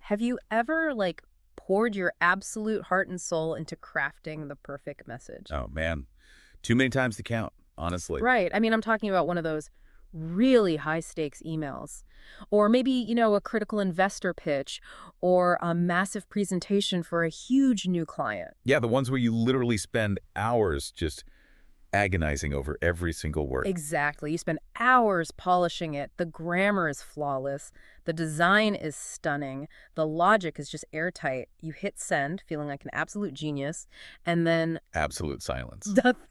Have you ever, poured your absolute heart and soul into crafting the perfect message? Oh, man. Too many times to count, honestly. Right. I mean, I'm talking about one of those really high stakes emails. Or maybe, a critical investor pitch or a massive presentation for a huge new client. Yeah, the ones where you literally spend hours just agonizing over every single word. Exactly. You spend hours polishing it. The grammar is flawless. The design is stunning. The logic is just airtight. You hit send, feeling like an absolute genius, and then Absolute silence. nothing.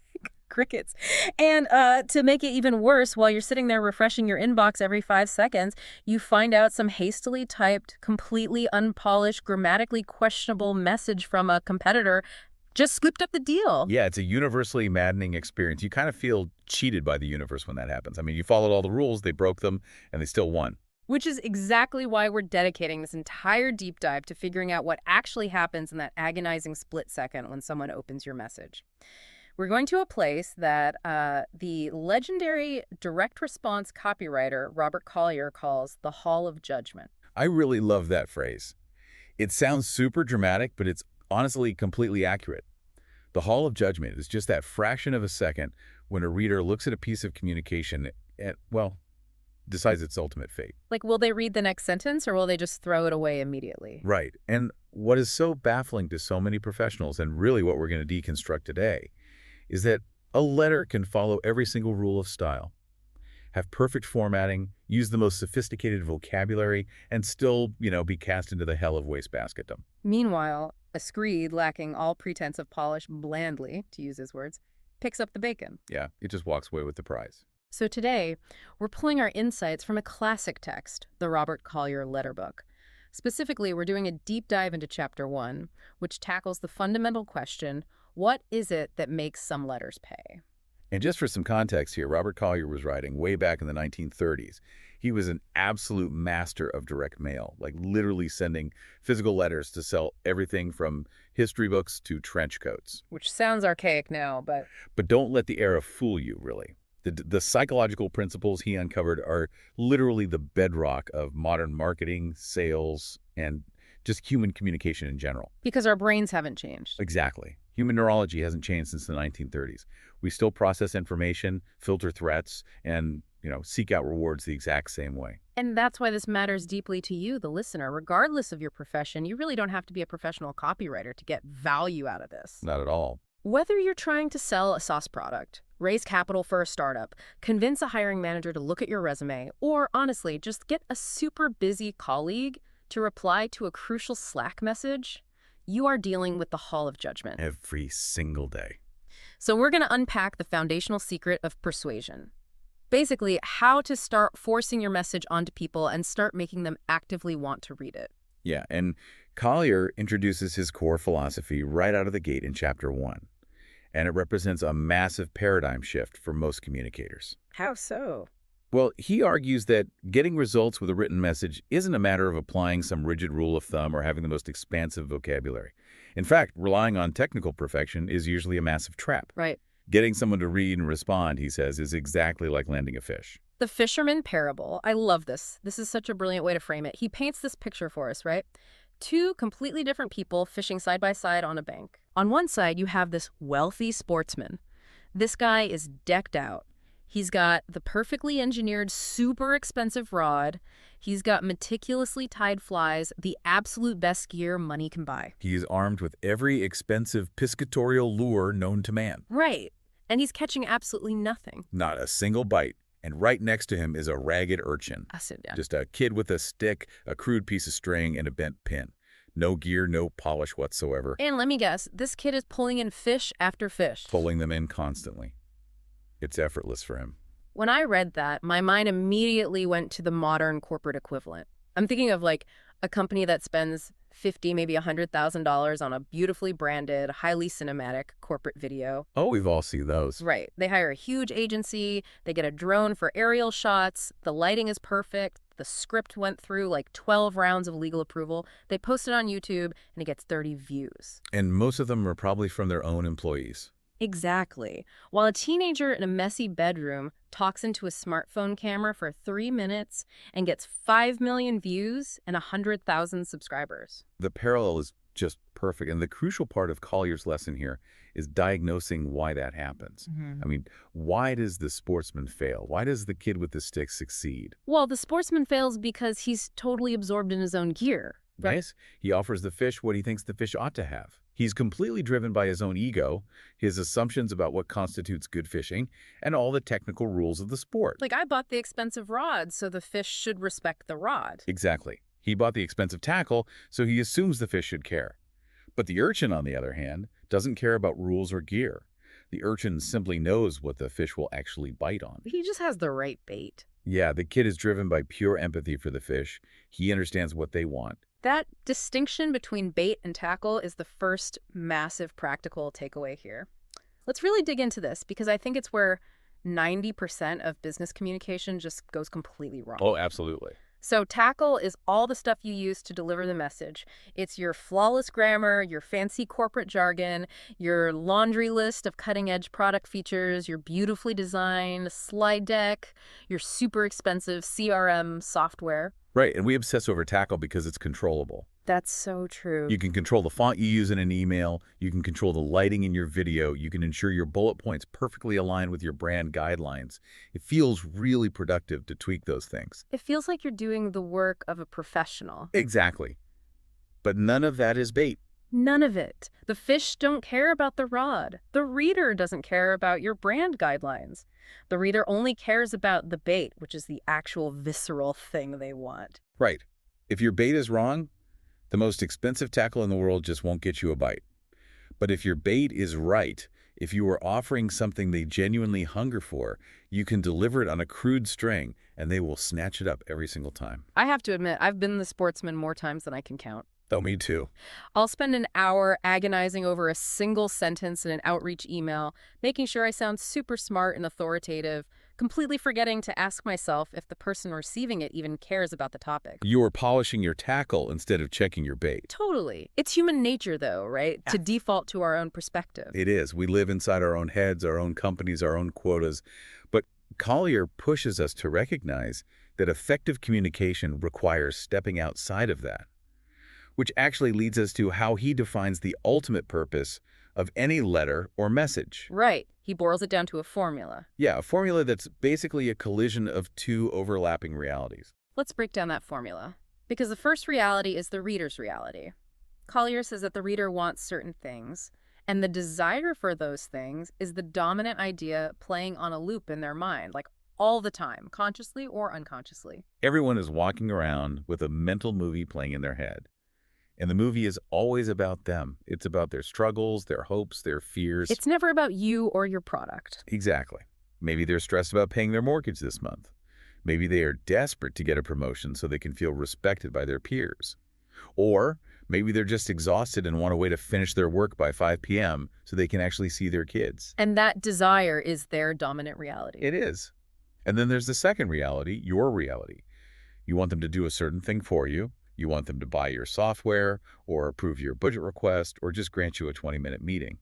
Crickets. And to make it even worse, while you're sitting there refreshing your inbox every 5 seconds, you find out some hastily typed, completely unpolished, grammatically questionable message from a competitor just scooped up the deal. Yeah, it's a universally maddening experience. You kind of feel cheated by the universe when that happens. I mean, you followed all the rules, they broke them, and they still won. Which is exactly why we're dedicating this entire deep dive to figuring out what actually happens in that agonizing split second when someone opens your message. We're going to a place that the legendary direct response copywriter Robert Collier calls the Hall of Judgment. I really love that phrase. It sounds super dramatic, but it's honestly completely accurate. The Hall of Judgment is just that fraction of a second when a reader looks at a piece of communication and, well, decides its ultimate fate. Like, will they read the next sentence or will they just throw it away immediately? Right. And what is so baffling to so many professionals, and really what we're going to deconstruct today, is that a letter can follow every single rule of style, have perfect formatting, use the most sophisticated vocabulary, and still, be cast into the hell of wastebasketdom. Meanwhile, a screed lacking all pretense of polish blandly, to use his words, picks up the bacon. Yeah, it just walks away with the prize. So today, we're pulling our insights from a classic text, the Robert Collier Letter Book. Specifically, we're doing a deep dive into Chapter 1, which tackles the fundamental question, what is it that makes some letters pay? And just for some context here, Robert Collier was writing way back in the 1930s. He was an absolute master of direct mail, like literally sending physical letters to sell everything from history books to trench coats. Which sounds archaic now, but But don't let the era fool you, really. The psychological principles he uncovered are literally the bedrock of modern marketing, sales, and just human communication in general. because our brains haven't changed. Exactly. Human neurology hasn't changed since the 1930s. We still process information, filter threats, and, seek out rewards the exact same way. And that's why this matters deeply to you, the listener. Regardless of your profession, you really don't have to be a professional copywriter to get value out of this. Not at all. Whether you're trying to sell a SaaS product, raise capital for a startup, convince a hiring manager to look at your resume, or honestly, just get a super busy colleague to reply to a crucial Slack message, you are dealing with the Hall of Judgment. Every single day. So we're going to unpack the foundational secret of persuasion. Basically, how to start forcing your message onto people and start making them actively want to read it. Yeah, and Collier introduces his core philosophy right out of the gate in Chapter 1. And it represents a massive paradigm shift for most communicators. How so? Well, he argues that getting results with a written message isn't a matter of applying some rigid rule of thumb or having the most expansive vocabulary. In fact, relying on technical perfection is usually a massive trap. Right. Getting someone to read and respond, he says, is exactly like landing a fish. The fisherman parable. I love this. This is such a brilliant way to frame it. He paints this picture for us, right? Two completely different people fishing side by side on a bank. On one side, you have this wealthy sportsman. This guy is decked out. He's got the perfectly engineered, super expensive rod. He's got meticulously tied flies, the absolute best gear money can buy. He is armed with every expensive piscatorial lure known to man. Right. And he's catching absolutely nothing. Not a single bite. And right next to him is a ragged urchin. I sit down. Just a kid with a stick, a crude piece of string, and a bent pin. No gear, no polish whatsoever. And let me guess, this kid is pulling in fish after fish. Pulling them in constantly. It's effortless for him. When I read that, my mind immediately went to the modern corporate equivalent. I'm thinking of a company that spends $50,000, maybe $100,000 on a beautifully branded, highly cinematic corporate video. Oh, we've all seen those. Right. They hire a huge agency. They get a drone for aerial shots. The lighting is perfect. The script went through 12 rounds of legal approval. They post it on YouTube, and it gets 30 views. And most of them are probably from their own employees. Exactly. While a teenager in a messy bedroom talks into a smartphone camera for 3 minutes and gets 5 million views and 100,000 subscribers. The parallel is just perfect. And the crucial part of Collier's lesson here is diagnosing why that happens. I mean, why does the sportsman fail? Why does the kid with the stick succeed? Well, the sportsman fails because he's totally absorbed in his own gear. Yes, he offers the fish what he thinks the fish ought to have. He's completely driven by his own ego, his assumptions about what constitutes good fishing, and all the technical rules of the sport. Like, I bought the expensive rod, so the fish should respect the rod. Exactly. He bought the expensive tackle, so he assumes the fish should care. But the urchin, on the other hand, doesn't care about rules or gear. The urchin simply knows what the fish will actually bite on. He just has the right bait. Yeah, the kid is driven by pure empathy for the fish. He understands what they want. That distinction between bait and tackle is the first massive practical takeaway here. Let's really dig into this because I think it's where 90% of business communication just goes completely wrong. Oh, absolutely. So tackle is all the stuff you use to deliver the message. It's your flawless grammar, your fancy corporate jargon, your laundry list of cutting-edge product features, your beautifully designed slide deck, your super expensive CRM software. Right, and we obsess over tackle because it's controllable. That's so true. You can control the font you use in an email, you can control the lighting in your video, you can ensure your bullet points perfectly align with your brand guidelines. It feels really productive to tweak those things. It feels like you're doing the work of a professional. Exactly. But none of that is bait. None of it. The fish don't care about the rod. The reader doesn't care about your brand guidelines. The reader only cares about the bait, which is the actual visceral thing they want. Right. If your bait is wrong, the most expensive tackle in the world just won't get you a bite. But if your bait is right, if you are offering something they genuinely hunger for, you can deliver it on a crude string, and they will snatch it up every single time. I have to admit, I've been the sportsman more times than I can count. Oh, me too. I'll spend an hour agonizing over a single sentence in an outreach email, making sure I sound super smart and authoritative, completely forgetting to ask myself if the person receiving it even cares about the topic. You're polishing your tackle instead of checking your bait. Totally. It's human nature, though, right? To default to our own perspective. It is. We live inside our own heads, our own companies, our own quotas. But Collier pushes us to recognize that effective communication requires stepping outside of that, which actually leads us to how he defines the ultimate purpose of any letter or message. Right. He boils it down to a formula. Yeah, a formula that's basically a collision of two overlapping realities. Let's break down that formula. Because the first reality is the reader's reality. Collier says that the reader wants certain things, and the desire for those things is the dominant idea playing on a loop in their mind, like all the time, consciously or unconsciously. Everyone is walking around with a mental movie playing in their head. And the movie is always about them. It's about their struggles, their hopes, their fears. It's never about you or your product. Exactly. Maybe they're stressed about paying their mortgage this month. Maybe they are desperate to get a promotion so they can feel respected by their peers. Or maybe they're just exhausted and want a way to finish their work by 5 p.m. so they can actually see their kids. And that desire is their dominant reality. It is. And then there's the second reality, your reality. You want them to do a certain thing for you. You want them to buy your software or approve your budget request or just grant you a 20-minute meeting.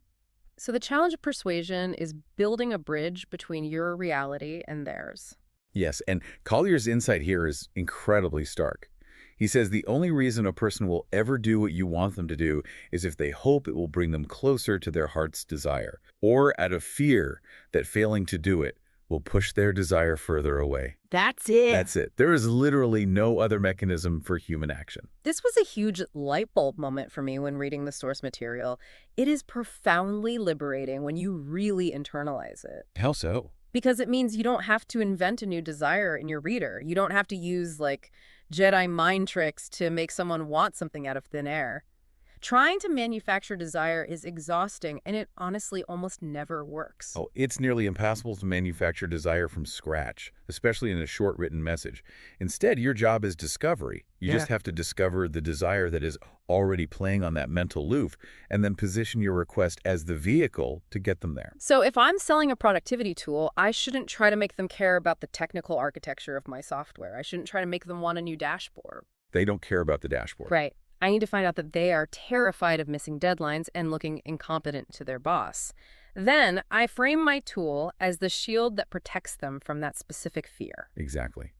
So the challenge of persuasion is building a bridge between your reality and theirs. Yes, and Collier's insight here is incredibly stark. He says the only reason a person will ever do what you want them to do is if they hope it will bring them closer to their heart's desire, or out of fear that failing to do it will push their desire further away. That's it. That's it. There is literally no other mechanism for human action. This was a huge light bulb moment for me when reading the source material. It is profoundly liberating when you really internalize it. How so? Because it means you don't have to invent a new desire in your reader. You don't have to use, like, Jedi mind tricks to make someone want something out of thin air. Trying to manufacture desire is exhausting, and it honestly almost never works. Oh, it's nearly impossible to manufacture desire from scratch, especially in a short written message. Instead, your job is discovery. You just have to discover the desire that is already playing on that mental loop and then position your request as the vehicle to get them there. So if I'm selling a productivity tool, I shouldn't try to make them care about the technical architecture of my software. I shouldn't try to make them want a new dashboard. They don't care about the dashboard. Right. I need to find out that they are terrified of missing deadlines and looking incompetent to their boss. Then I frame my tool as the shield that protects them from that specific fear. Exactly.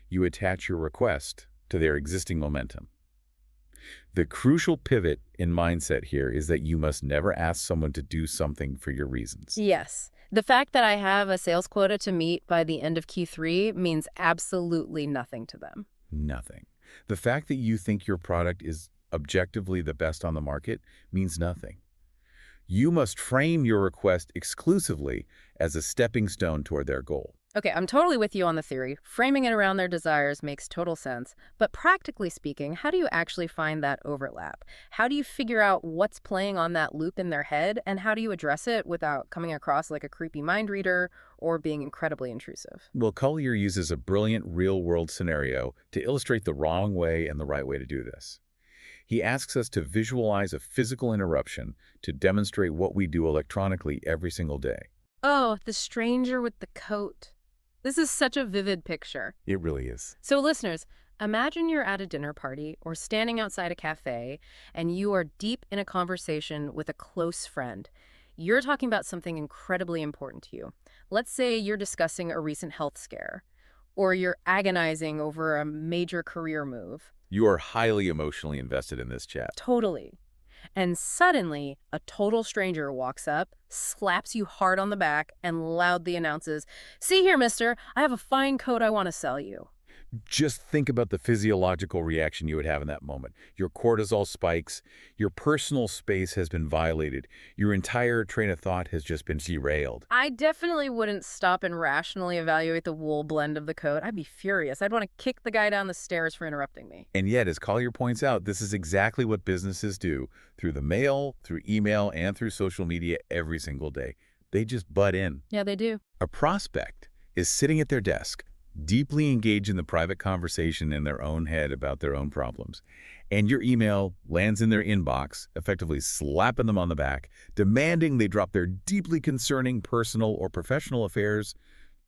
You attach your request to their existing momentum. The crucial pivot in mindset here is that you must never ask someone to do something for your reasons. Yes. The fact that I have a sales quota to meet by the end of Q3 means absolutely nothing to them. Nothing. The fact that you think your product is objectively the best on the market means nothing. You must frame your request exclusively as a stepping stone toward their goal. Okay, I'm totally with you on the theory. Framing it around their desires makes total sense. But practically speaking, how do you actually find that overlap? How do you figure out what's playing on that loop in their head, and how do you address it without coming across like a creepy mind reader or being incredibly intrusive? Well, Collier uses a brilliant real-world scenario to illustrate the wrong way and the right way to do this. He asks us to visualize a physical interruption to demonstrate what we do electronically every single day. Oh, the stranger with the coat. This is such a vivid picture. It really is. So listeners, imagine you're at a dinner party or standing outside a cafe and you are deep in a conversation with a close friend. You're talking about something incredibly important to you. Let's say you're discussing a recent health scare, or you're agonizing over a major career move. You are highly emotionally invested in this chat. Totally. And suddenly, a total stranger walks up, slaps you hard on the back, and loudly announces, "See here, mister, I have a fine coat I want to sell you." Just think about the physiological reaction you would have in that moment. Your cortisol spikes, your personal space has been violated, your entire train of thought has just been derailed. I definitely wouldn't stop and rationally evaluate the wool blend of the coat. I'd be furious. I'd want to kick the guy down the stairs for interrupting me. And yet, as Collier points out, this is exactly what businesses do through the mail, through email, and through social media every single day. They just butt in. Yeah, they do. A prospect is sitting at their desk, deeply engaged in the private conversation in their own head about their own problems. And your email lands in their inbox, effectively slapping them on the back, demanding they drop their deeply concerning personal or professional affairs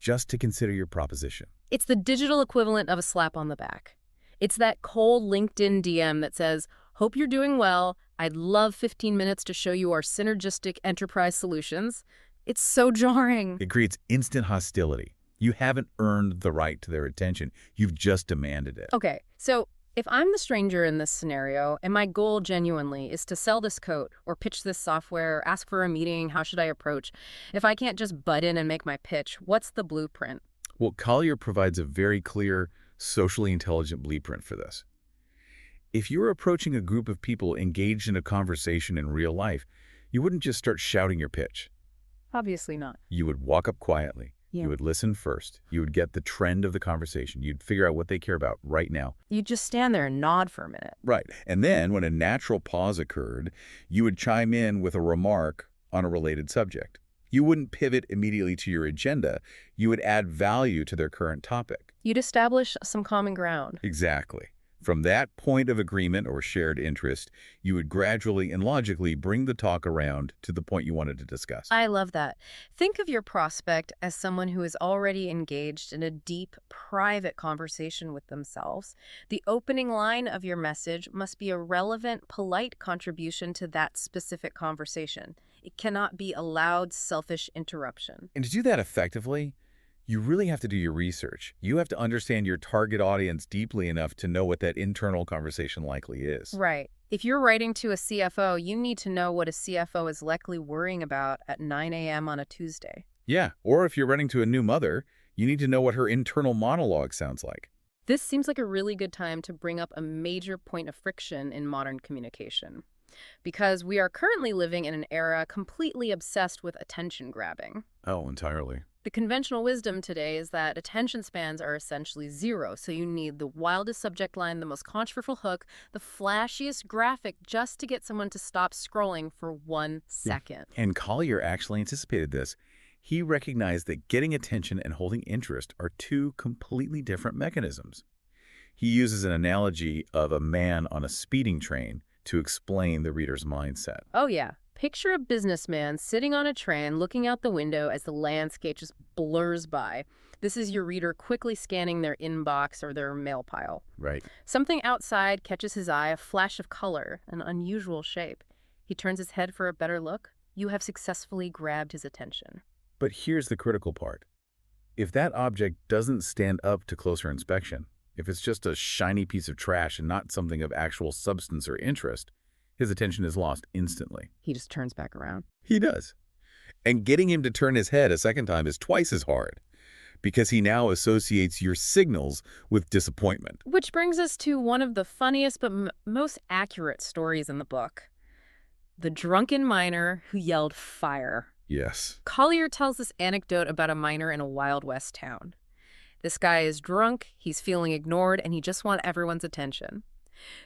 just to consider your proposition. It's the digital equivalent of a slap on the back. It's that cold LinkedIn DM that says, "Hope you're doing well. I'd love 15 minutes to show you our synergistic enterprise solutions." It's so jarring. It creates instant hostility. You haven't earned the right to their attention. You've just demanded it. Okay, so if I'm the stranger in this scenario, and my goal genuinely is to sell this coat or pitch this software, or ask for a meeting, how should I approach? If I can't just butt in and make my pitch, what's the blueprint? Well, Collier provides a very clear, socially intelligent blueprint for this. If you're approaching a group of people engaged in a conversation in real life, you wouldn't just start shouting your pitch. Obviously not. You would walk up quietly. Yeah. You would listen first. You would get the trend of the conversation. You'd figure out what they care about right now. You just stand there and nod for a minute. Right. And then when a natural pause occurred, you would chime in with a remark on a related subject. You wouldn't pivot immediately to your agenda. You would add value to their current topic. You'd establish some common ground. Exactly. From that point of agreement or shared interest, you would gradually and logically bring the talk around to the point you wanted to discuss. I love that. Think of your prospect as someone who is already engaged in a deep, private conversation with themselves. The opening line of your message must be a relevant, polite contribution to that specific conversation. It cannot be a loud, selfish interruption. And to do that effectively, you really have to do your research. You have to understand your target audience deeply enough to know what that internal conversation likely is. Right. If you're writing to a CFO, you need to know what a CFO is likely worrying about at 9 a.m. on a Tuesday. Yeah, or if you're writing to a new mother, you need to know what her internal monologue sounds like. This seems like a really good time to bring up a major point of friction in modern communication, because we are currently living in an era completely obsessed with attention grabbing. Oh, entirely. The conventional wisdom today is that attention spans are essentially zero, so you need the wildest subject line, the most controversial hook, the flashiest graphic just to get someone to stop scrolling for 1 second. And Collier actually anticipated this. He recognized that getting attention and holding interest are two completely different mechanisms. He uses an analogy of a man on a speeding train to explain the reader's mindset. Oh yeah. Picture a businessman sitting on a train looking out the window as the landscape just blurs by. This is your reader quickly scanning their inbox or their mail pile. Right. Something outside catches his eye, a flash of color, an unusual shape. He turns his head for a better look. you have successfully grabbed his attention. But here's the critical part. If that object doesn't stand up to closer inspection, if it's just a shiny piece of trash and not something of actual substance or interest, his attention is lost instantly. He just turns back around. He does. And getting him to turn his head a second time is twice as hard, because he now associates your signals with disappointment. Which brings us to one of the funniest but most accurate stories in the book. The drunken miner who yelled fire. Yes. Collier tells this anecdote about a miner in a Wild West town. This guy is drunk, he's feeling ignored, and he just wants everyone's attention.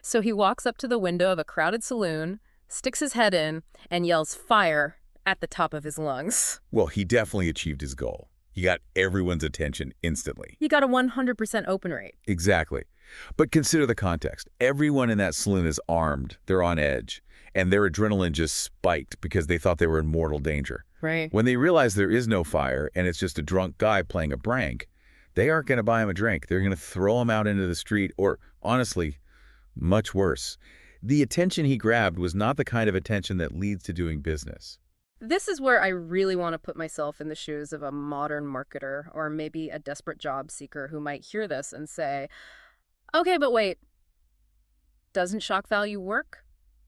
So he walks up to the window of a crowded saloon, sticks his head in, and yells fire at the top of his lungs. Well, he definitely achieved his goal. He got everyone's attention instantly. He got a 100% open rate. Exactly. But consider the context. Everyone in that saloon is armed, they're on edge, and their adrenaline just spiked because they thought they were in mortal danger. Right. When they realize there is no fire and it's just a drunk guy playing a prank, they aren't going to buy him a drink. They're going to throw him out into the street, or honestly, much worse. The attention he grabbed was not the kind of attention that leads to doing business. This is where I really want to put myself in the shoes of a modern marketer or maybe a desperate job seeker who might hear this and say, okay, but wait, doesn't shock value work?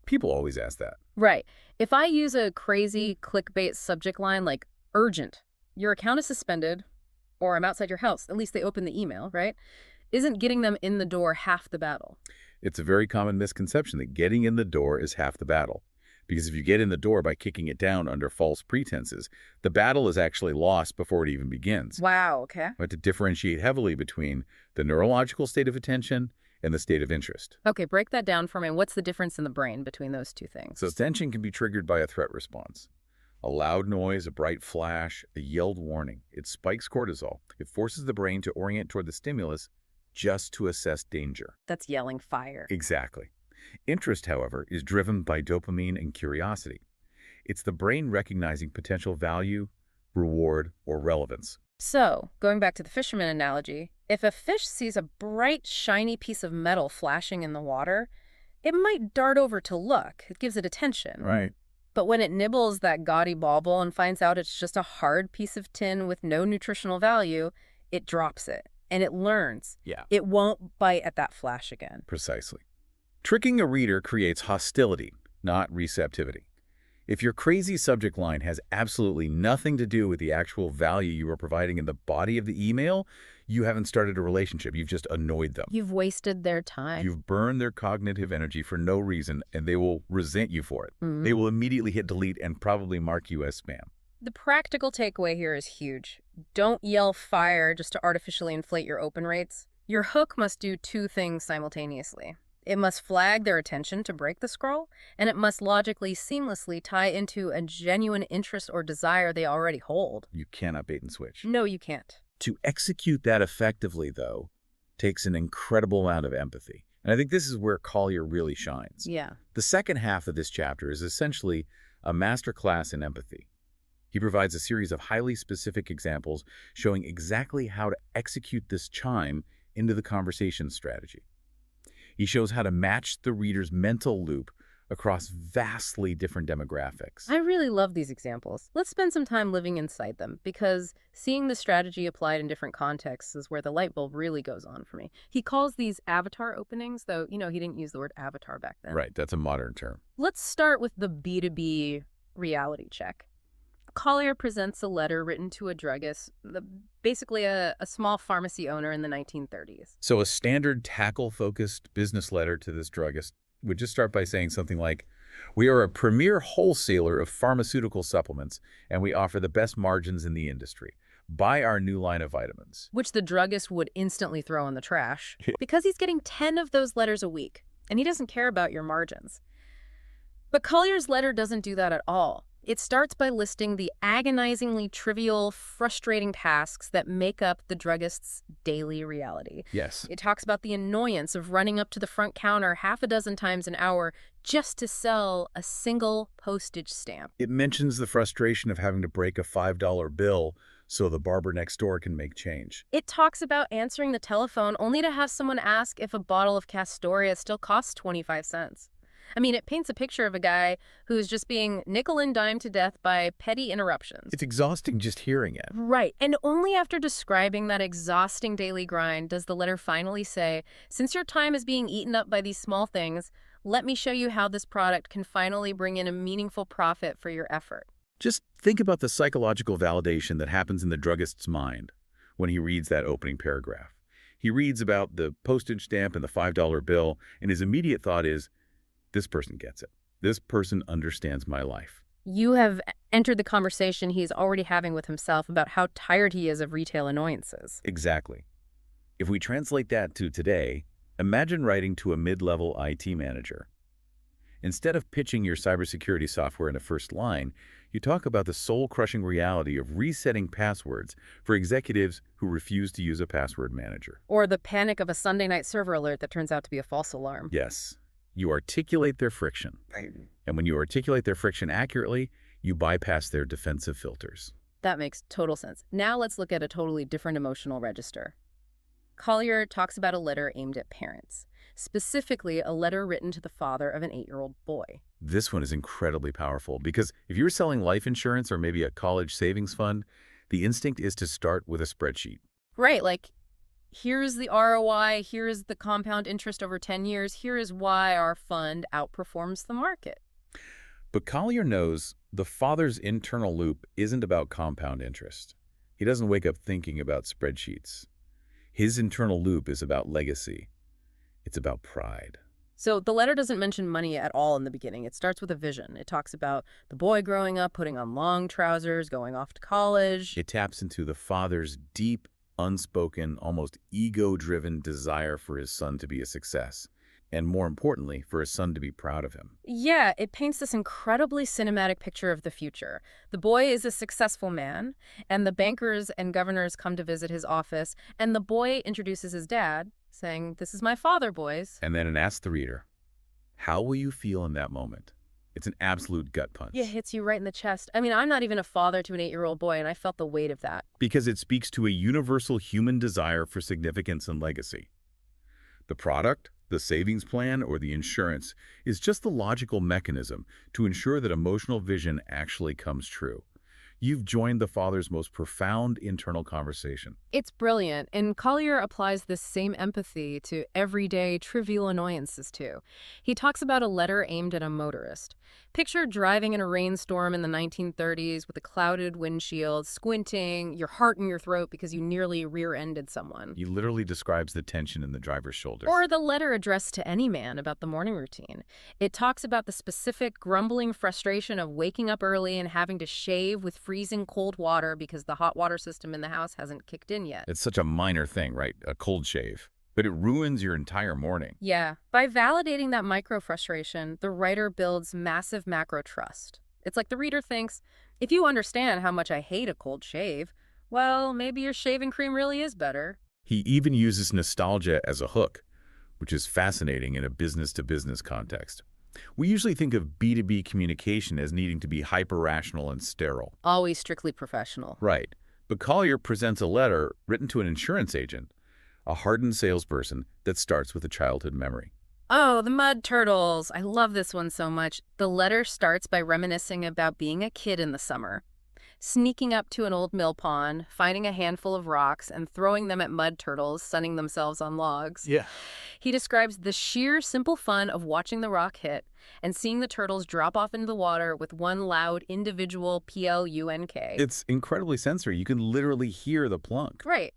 People always ask that. Right. If I use a crazy clickbait subject line like urgent, your account is suspended, or I'm outside your house, at least they open the email, right? Isn't getting them in the door half the battle? It's a very common misconception that getting in the door is half the battle. Because if you get in the door by kicking it down under false pretenses, the battle is actually lost before it even begins. Wow, okay. We have to differentiate heavily between the neurological state of attention and the state of interest. Okay, break that down for me. What's the difference in the brain between those two things? So attention can be triggered by a threat response. A loud noise, a bright flash, a yelled warning. It spikes cortisol. It forces the brain to orient toward the stimulus just to assess danger. That's yelling fire. Exactly. Interest, however, is driven by dopamine and curiosity. It's the brain recognizing potential value, reward, or relevance. So, going back to the fisherman analogy, if a fish sees a bright, shiny piece of metal flashing in the water, it might dart over to look. It gives it attention. Right. But when it nibbles that gaudy bauble and finds out it's just a hard piece of tin with no nutritional value, it drops it. And it learns. Yeah. It won't bite at that flash again. Precisely. Tricking a reader creates hostility, not receptivity. If your crazy subject line has absolutely nothing to do with the actual value you are providing in the body of the email, you haven't started a relationship. You've just annoyed them. You've wasted their time. You've burned their cognitive energy for no reason, and they will resent you for it. They will immediately hit delete and probably mark you as spam. The practical takeaway here is huge. Don't yell fire just to artificially inflate your open rates. Your hook must do two things simultaneously. It must flag their attention to break the scroll, and it must logically, seamlessly tie into a genuine interest or desire they already hold. You cannot bait and switch. No, you can't. To execute that effectively, though, takes an incredible amount of empathy. And I think this is where Collier really shines. Yeah. The second half of this chapter is essentially a masterclass in empathy. He provides a series of highly specific examples showing exactly how to execute this chime into the conversation strategy. He shows how to match the reader's mental loop across vastly different demographics. I really love these examples. Let's spend some time living inside them, because seeing the strategy applied in different contexts is where the light bulb really goes on for me. He calls these avatar openings, though, he didn't use the word avatar back then. Right, that's a modern term. Let's start with the B2B reality check. Collier presents a letter written to a druggist, basically a small pharmacy owner in the 1930s. So a standard tackle-focused business letter to this druggist would just start by saying something like, "We are a premier wholesaler of pharmaceutical supplements, and we offer the best margins in the industry. Buy our new line of vitamins." Which the druggist would instantly throw in the trash, because he's getting 10 of those letters a week, and he doesn't care about your margins. But Collier's letter doesn't do that at all. It starts by listing the agonizingly trivial, frustrating tasks that make up the druggist's daily reality. Yes. It talks about the annoyance of running up to the front counter half a dozen times an hour just to sell a single postage stamp. It mentions the frustration of having to break a $5 bill so the barber next door can make change. It talks about answering the telephone only to have someone ask if a bottle of Castoria still costs 25 cents. I mean, it paints a picture of a guy who's just being nickel and dime to death by petty interruptions. It's exhausting just hearing it. Right. And only after describing that exhausting daily grind does the letter finally say, since your time is being eaten up by these small things, let me show you how this product can finally bring in a meaningful profit for your effort. Just think about the psychological validation that happens in the druggist's mind when he reads that opening paragraph. He reads about the postage stamp and the $5 bill, and his immediate thought is, this person gets it. This person understands my life. You have entered the conversation he's already having with himself about how tired he is of retail annoyances. Exactly. If we translate that to today, imagine writing to a mid-level IT manager. Instead of pitching your cybersecurity software in the first line, you talk about the soul-crushing reality of resetting passwords for executives who refuse to use a password manager. Or the panic of a Sunday night server alert that turns out to be a false alarm. Yes, you articulate their friction. And when you articulate their friction accurately, you bypass their defensive filters. That makes total sense. Now let's look at a totally different emotional register. Collier talks about a letter aimed at parents, specifically a letter written to the father of an 8-year-old boy. This one is incredibly powerful because if you're selling life insurance or maybe a college savings fund, the instinct is to start with a spreadsheet. Right, like, here's the ROI, here's the compound interest over 10 years, here is why our fund outperforms the market. But Collier knows the father's internal loop isn't about compound interest. He doesn't wake up thinking about spreadsheets. His internal loop is about legacy. It's about pride. So the letter doesn't mention money at all in the beginning. It starts with a vision. It talks about the boy growing up, putting on long trousers, going off to college. It taps into the father's deep, unspoken, almost ego-driven desire for his son to be a success. And more importantly, for his son to be proud of him. Yeah, it paints this incredibly cinematic picture of the future. The boy is a successful man, and the bankers and governors come to visit his office, and the boy introduces his dad, saying, "This is my father, boys." And then it asks the reader, how will you feel in that moment? It's an absolute gut punch. Yeah, it hits you right in the chest. I mean, I'm not even a father to an 8-year-old boy, and I felt the weight of that. Because it speaks to a universal human desire for significance and legacy. The product, the savings plan, or the insurance is just the logical mechanism to ensure that emotional vision actually comes true. You've joined the father's most profound internal conversation. It's brilliant, and Collier applies this same empathy to everyday, trivial annoyances, too. He talks about a letter aimed at a motorist. Picture driving in a rainstorm in the 1930s with a clouded windshield, squinting, your heart in your throat because you nearly rear-ended someone. He literally describes the tension in the driver's shoulders. Or the letter addressed to any man about the morning routine. It talks about the specific grumbling frustration of waking up early and having to shave with freezing cold water because the hot water system in the house hasn't kicked in yet. It's such a minor thing, right? A cold shave. But it ruins your entire morning. Yeah. By validating that micro frustration, the writer builds massive macro trust. It's like the reader thinks, if you understand how much I hate a cold shave, well, maybe your shaving cream really is better. He even uses nostalgia as a hook, which is fascinating in a business-to-business context. We usually think of B2B communication as needing to be hyper-rational and sterile. Always strictly professional. Right. But Collier presents a letter written to an insurance agent, a hardened salesperson that starts with a childhood memory. Oh, the mud turtles. I love this one so much. The letter starts by reminiscing about being a kid in the summer, sneaking up to an old mill pond, finding a handful of rocks, and throwing them at mud turtles sunning themselves on logs. Yeah. He describes the sheer simple fun of watching the rock hit and seeing the turtles drop off into the water with one loud individual plunk. It's incredibly sensory. You can literally hear the plunk. Right.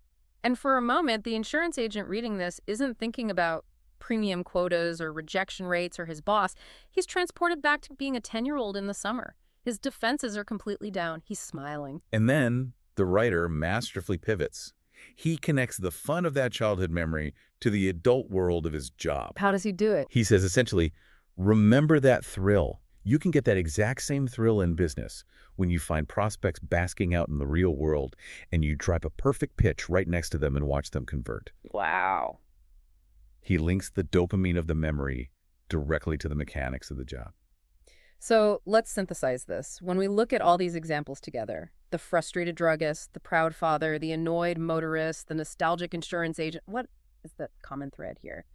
And for a moment, the insurance agent reading this isn't thinking about premium quotas or rejection rates or his boss. He's transported back to being a 10-year-old in the summer. His defenses are completely down. He's smiling. And then the writer masterfully pivots. He connects the fun of that childhood memory to the adult world of his job. How does he do it? He says essentially, remember that thrill. You can get that exact same thrill in business when you find prospects basking out in the real world and you drive a perfect pitch right next to them and watch them convert. Wow. He links the dopamine of the memory directly to the mechanics of the job. So let's synthesize this. When we look at all these examples together, the frustrated druggist, the proud father, the annoyed motorist, the nostalgic insurance agent, what is the common thread here?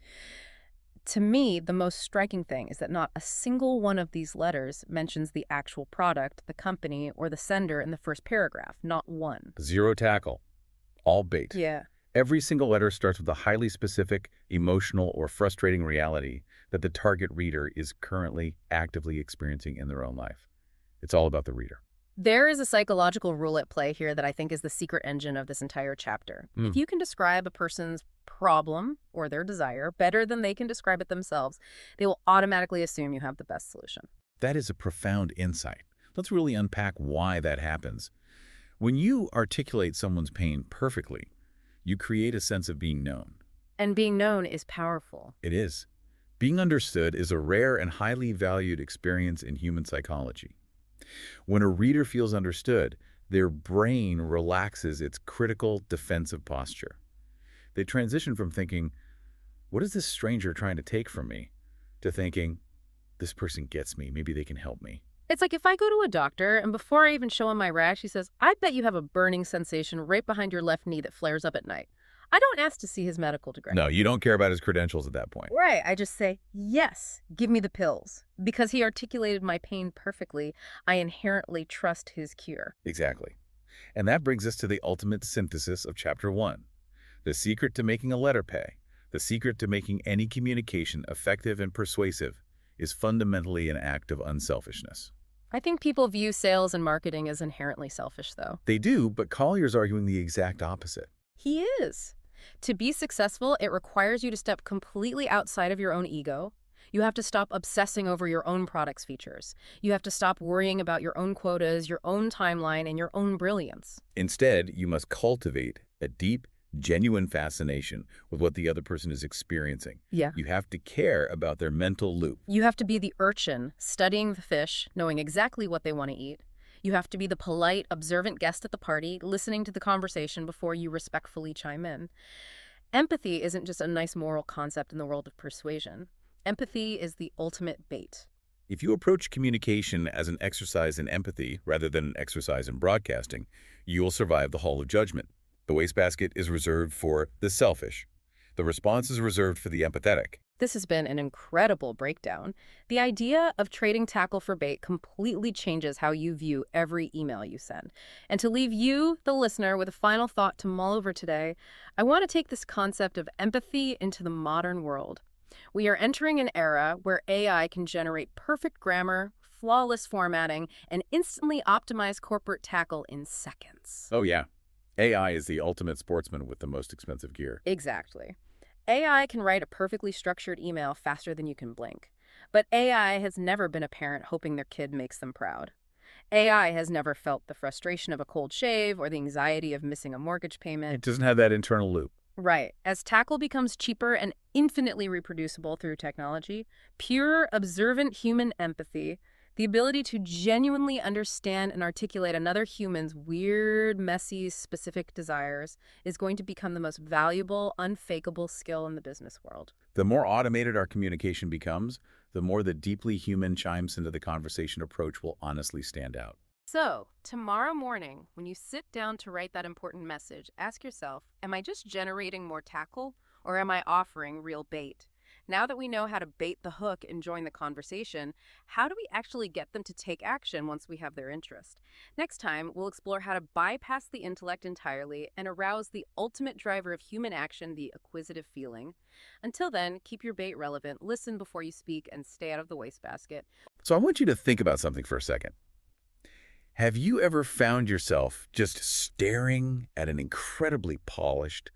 To me, the most striking thing is that not a single one of these letters mentions the actual product, the company, or the sender in the first paragraph. Not one. Zero tackle. All bait. Yeah. Every single letter starts with a highly specific, emotional, or frustrating reality that the target reader is currently actively experiencing in their own life. It's all about the reader. There is a psychological rule at play here that I think is the secret engine of this entire chapter. If you can describe a person's problem or their desire better than they can describe it themselves, they will automatically assume you have the best solution. That is a profound insight. Let's really unpack why that happens. When you articulate someone's pain perfectly, you create a sense of being known. And being known is powerful. It is. Being understood is a rare and highly valued experience in human psychology. When a reader feels understood, their brain relaxes its critical defensive posture. They transition from thinking, what is this stranger trying to take from me, to thinking, this person gets me, maybe they can help me. It's like if I go to a doctor and before I even show him my rash, he says, I bet you have a burning sensation right behind your left knee that flares up at night. I don't ask to see his medical degree. No, you don't care about his credentials at that point. Right. I just say, yes, give me the pills. Because he articulated my pain perfectly, I inherently trust his cure. Exactly. And that brings us to the ultimate synthesis of Chapter 1. The secret to making a letter pay, the secret to making any communication effective and persuasive, is fundamentally an act of unselfishness. I think people view sales and marketing as inherently selfish, though. They do, but Collier's arguing the exact opposite. He is. To be successful, it requires you to step completely outside of your own ego. You have to stop obsessing over your own product's features. You have to stop worrying about your own quotas, your own timeline, and your own brilliance. Instead, you must cultivate a deep, genuine fascination with what the other person is experiencing. Yeah. You have to care about their mental loop. You have to be the urchin, studying the fish, knowing exactly what they want to eat. You have to be the polite, observant guest at the party, listening to the conversation before you respectfully chime in. Empathy isn't just a nice moral concept in the world of persuasion. Empathy is the ultimate bait. If you approach communication as an exercise in empathy rather than an exercise in broadcasting, you will survive the hall of judgment. The wastebasket is reserved for the selfish. The response is reserved for the empathetic. This has been an incredible breakdown. The idea of trading tackle for bait completely changes how you view every email you send. And to leave you, the listener, with a final thought to mull over today, I want to take this concept of empathy into the modern world. We are entering an era where AI can generate perfect grammar, flawless formatting, and instantly optimize corporate tackle in seconds. Oh yeah, AI is the ultimate sportsman with the most expensive gear. Exactly. AI can write a perfectly structured email faster than you can blink. But AI has never been a parent hoping their kid makes them proud. AI has never felt the frustration of a cold shave or the anxiety of missing a mortgage payment. It doesn't have that internal loop. Right. As tackle becomes cheaper and infinitely reproducible through technology, pure, observant human empathy, the ability to genuinely understand and articulate another human's weird, messy, specific desires is going to become the most valuable, unfakeable skill in the business world. The more automated our communication becomes, the more the deeply human chimes into the conversation approach will honestly stand out. So, tomorrow morning, when you sit down to write that important message, ask yourself, am I just generating more tackle, or am I offering real bait? Now that we know how to bait the hook and join the conversation, how do we actually get them to take action once we have their interest? Next time, we'll explore how to bypass the intellect entirely and arouse the ultimate driver of human action, the acquisitive feeling. Until then, keep your bait relevant, listen before you speak, and stay out of the wastebasket. So I want you to think about something for a second. Have you ever found yourself just staring at an incredibly polished,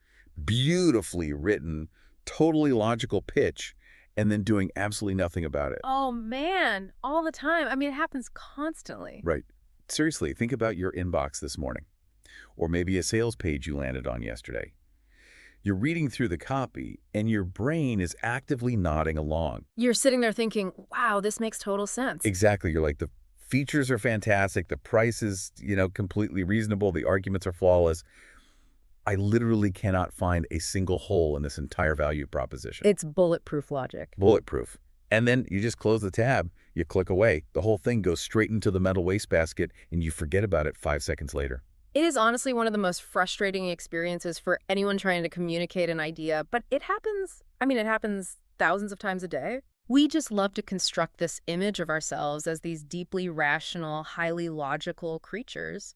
beautifully written, totally logical pitch and then doing absolutely nothing about it? Oh man, all the time. I mean, it happens constantly. Right. Seriously, think about your inbox this morning, or maybe a sales page you landed on yesterday. You're reading through the copy and your brain is actively nodding along. You're sitting there thinking, wow, this makes total sense. Exactly. You're like, the features are fantastic. The price is, completely reasonable. The arguments are flawless. I literally cannot find a single hole in this entire value proposition. It's bulletproof logic. Bulletproof. And then you just close the tab, you click away. The whole thing goes straight into the mental wastebasket and you forget about it 5 seconds later. It is honestly one of the most frustrating experiences for anyone trying to communicate an idea, but it happens thousands of times a day. We just love to construct this image of ourselves as these deeply rational, highly logical creatures.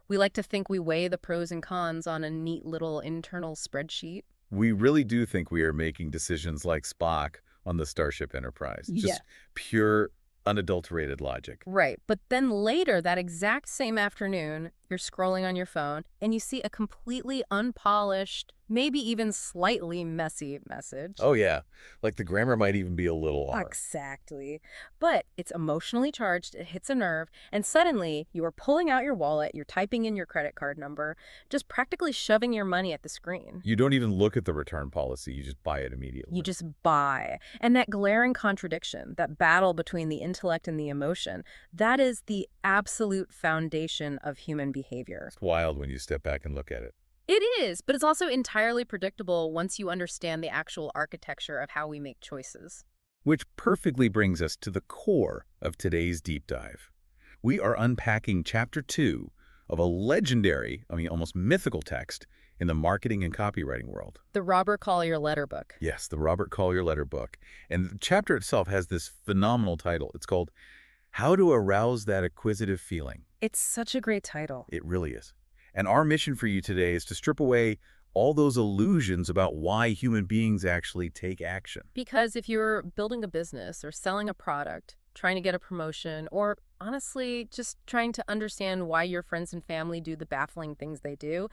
We like to think we weigh the pros and cons on a neat little internal spreadsheet. We really do think we are making decisions like Spock on the Starship Enterprise. Yeah. Just pure, unadulterated logic. Right. But then later, that exact same afternoon, you're scrolling on your phone and you see a completely unpolished, maybe even slightly messy message. Oh, yeah. Like the grammar might even be a little off. Exactly. But it's emotionally charged, it hits a nerve, and suddenly you are pulling out your wallet, you're typing in your credit card number, just practically shoving your money at the screen. You don't even look at the return policy. You just buy it immediately. You just buy. And that glaring contradiction, that battle between the intellect and the emotion, that is the absolute foundation of human behavior. It's wild when you step back and look at it. It is, but it's also entirely predictable once you understand the actual architecture of how we make choices. Which perfectly brings us to the core of today's deep dive. We are unpacking Chapter 2 of a legendary, almost mythical text in the marketing and copywriting world. The Robert Collier Letter Book. Yes, the Robert Collier Letter Book. And the chapter itself has this phenomenal title. It's called How to Arouse That Acquisitive Feeling. It's such a great title. It really is. And our mission for you today is to strip away all those illusions about why human beings actually take action. Because if you're building a business or selling a product, trying to get a promotion, or honestly, just trying to understand why your friends and family do the baffling things they do,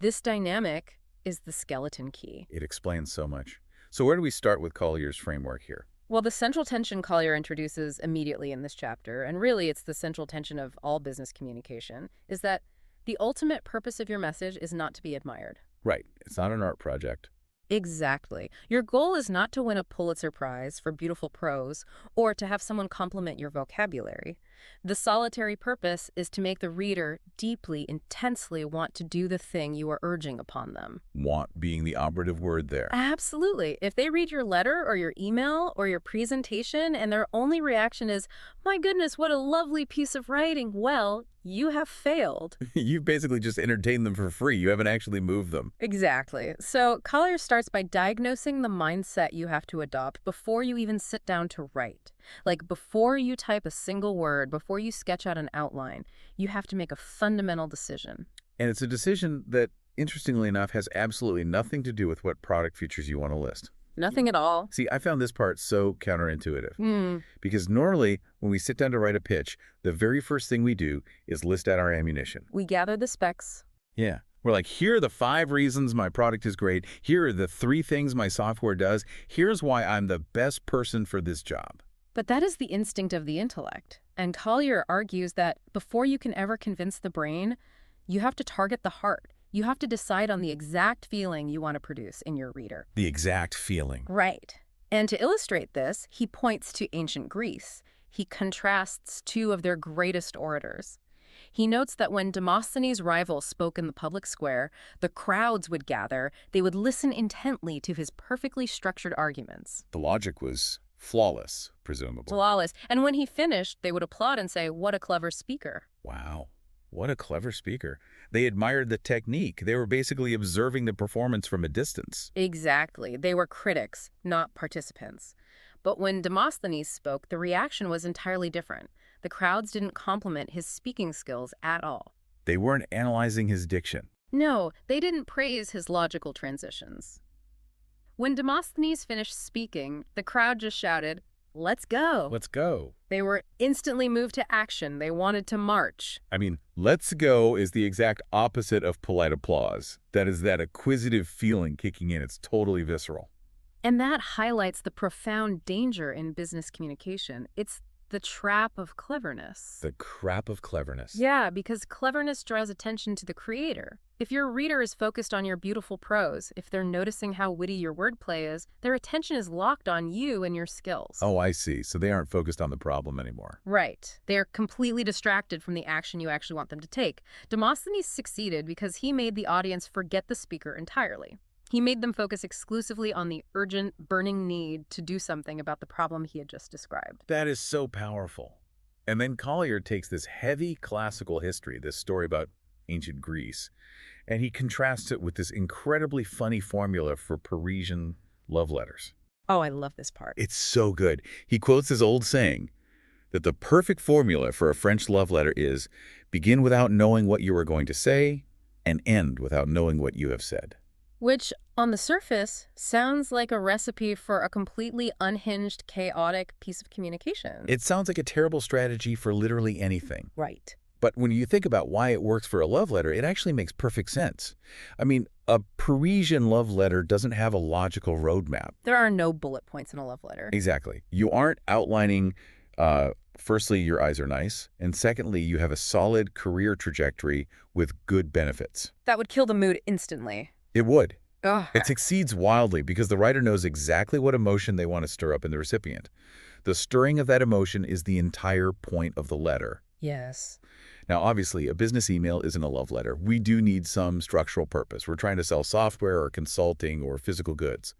this dynamic is the skeleton key. It explains so much. So where do we start with Collier's framework here? Well, the central tension Collier introduces immediately in this chapter, and really it's the central tension of all business communication, is that the ultimate purpose of your message is not to be admired. Right. It's not an art project. Exactly. Your goal is not to win a Pulitzer Prize for beautiful prose or to have someone compliment your vocabulary. The solitary purpose is to make the reader deeply, intensely want to do the thing you are urging upon them. Want being the operative word there. Absolutely. If they read your letter or your email or your presentation and their only reaction is, "My goodness, what a lovely piece of writing," well, you have failed. You've basically just entertained them for free. You haven't actually moved them. Exactly. So Collier starts by diagnosing the mindset you have to adopt before you even sit down to write. Like before you type a single word, before you sketch out an outline, you have to make a fundamental decision. And it's a decision that, interestingly enough, has absolutely nothing to do with what product features you want to list. Nothing at all. See, I found this part so counterintuitive. Because normally, when we sit down to write a pitch, the very first thing we do is list out our ammunition. We gather the specs. Yeah. We're like, here are the 5 reasons my product is great. Here are the 3 things my software does. Here's why I'm the best person for this job. But that is the instinct of the intellect. And Collier argues that before you can ever convince the brain, you have to target the heart. You have to decide on the exact feeling you want to produce in your reader. The exact feeling. Right. And to illustrate this, he points to ancient Greece. He contrasts 2 of their greatest orators. He notes that when Demosthenes' rival spoke in the public square, the crowds would gather. They would listen intently to his perfectly structured arguments. The logic was flawless, presumably. Flawless. And when he finished, they would applaud and say, "What a clever speaker." Wow. What a clever speaker. They admired the technique. They were basically observing the performance from a distance. Exactly. They were critics, not participants. But when Demosthenes spoke, the reaction was entirely different. The crowds didn't compliment his speaking skills at all. They weren't analyzing his diction. No, they didn't praise his logical transitions. When Demosthenes finished speaking, the crowd just shouted, "Let's go." Let's go. They were instantly moved to action. They wanted to march. Let's go is the exact opposite of polite applause. That is that acquisitive feeling kicking in. It's totally visceral. And that highlights the profound danger in business communication. It's the trap of cleverness. The crap of cleverness. Yeah, because cleverness draws attention to the creator. If your reader is focused on your beautiful prose, if they're noticing how witty your wordplay is, their attention is locked on you and your skills. Oh, I see. So they aren't focused on the problem anymore. Right. They're completely distracted from the action you actually want them to take. Demosthenes succeeded because he made the audience forget the speaker entirely. He made them focus exclusively on the urgent, burning need to do something about the problem he had just described. That is so powerful. And then Collier takes this heavy classical history, this story about ancient Greece, and he contrasts it with this incredibly funny formula for Parisian love letters. Oh, I love this part. It's so good. He quotes his old saying that the perfect formula for a French love letter is begin without knowing what you are going to say and end without knowing what you have said. Which, on the surface, sounds like a recipe for a completely unhinged, chaotic piece of communication. It sounds like a terrible strategy for literally anything. Right. But when you think about why it works for a love letter, it actually makes perfect sense. I mean, a Parisian love letter doesn't have a logical roadmap. There are no bullet points in a love letter. Exactly. You aren't outlining, firstly, your eyes are nice, and secondly, you have a solid career trajectory with good benefits. That would kill the mood instantly. It would. Ugh. It succeeds wildly because the writer knows exactly what emotion they want to stir up in the recipient. The stirring of that emotion is the entire point of the letter. Yes. Now, obviously, a business email isn't a love letter. We do need some structural purpose. We're trying to sell software or consulting or physical goods.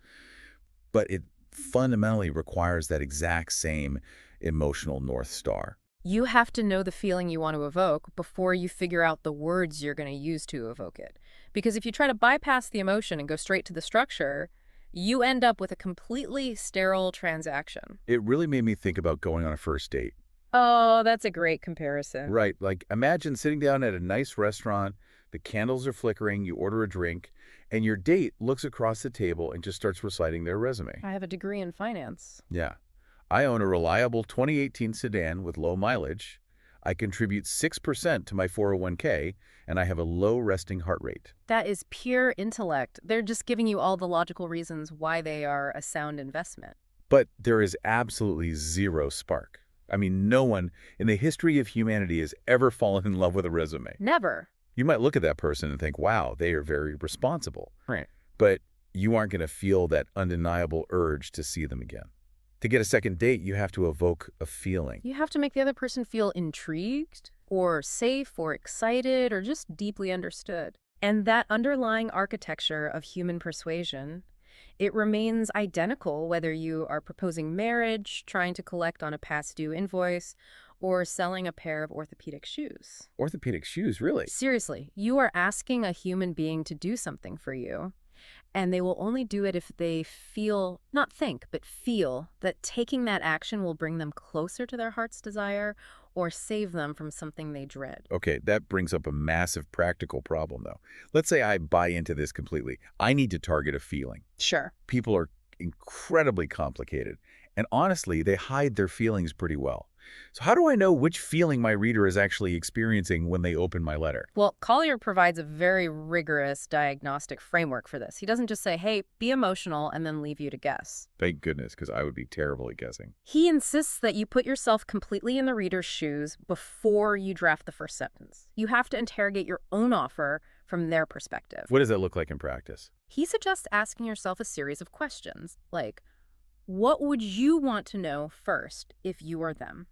But it fundamentally requires that exact same emotional North Star. You have to know the feeling you want to evoke before you figure out the words you're going to use to evoke it. Because if you try to bypass the emotion and go straight to the structure, you end up with a completely sterile transaction. It really made me think about going on a first date. Oh, that's a great comparison. Right, like imagine sitting down at a nice restaurant, the candles are flickering, you order a drink, and your date looks across the table and just starts reciting their resume. I have a degree in finance. Yeah. I own a reliable 2018 sedan with low mileage. I contribute 6% to my 401k, and I have a low resting heart rate. That is pure intellect. They're just giving you all the logical reasons why they are a sound investment. But there is absolutely zero spark. I mean, no one in the history of humanity has ever fallen in love with a resume. Never. You might look at that person and think, wow, they are very responsible. Right. But you aren't going to feel that undeniable urge to see them again. To get a second date, you have to evoke a feeling. You have to make the other person feel intrigued or safe or excited or just deeply understood. And that underlying architecture of human persuasion, it remains identical whether you are proposing marriage, trying to collect on a past due invoice, or selling a pair of orthopedic shoes. Orthopedic shoes, really? Seriously, you are asking a human being to do something for you. And they will only do it if they feel, not think, but feel that taking that action will bring them closer to their heart's desire or save them from something they dread. Okay, that brings up a massive practical problem, though. Let's say I buy into this completely. I need to target a feeling. Sure. People are incredibly complicated, and honestly, they hide their feelings pretty well. So how do I know which feeling my reader is actually experiencing when they open my letter? Well, Collier provides a very rigorous diagnostic framework for this. He doesn't just say, hey, be emotional, and then leave you to guess. Thank goodness, because I would be terrible at guessing. He insists that you put yourself completely in the reader's shoes before you draft the first sentence. You have to interrogate your own offer from their perspective. What does that look like in practice? He suggests asking yourself a series of questions, like, what would you want to know first if you were them?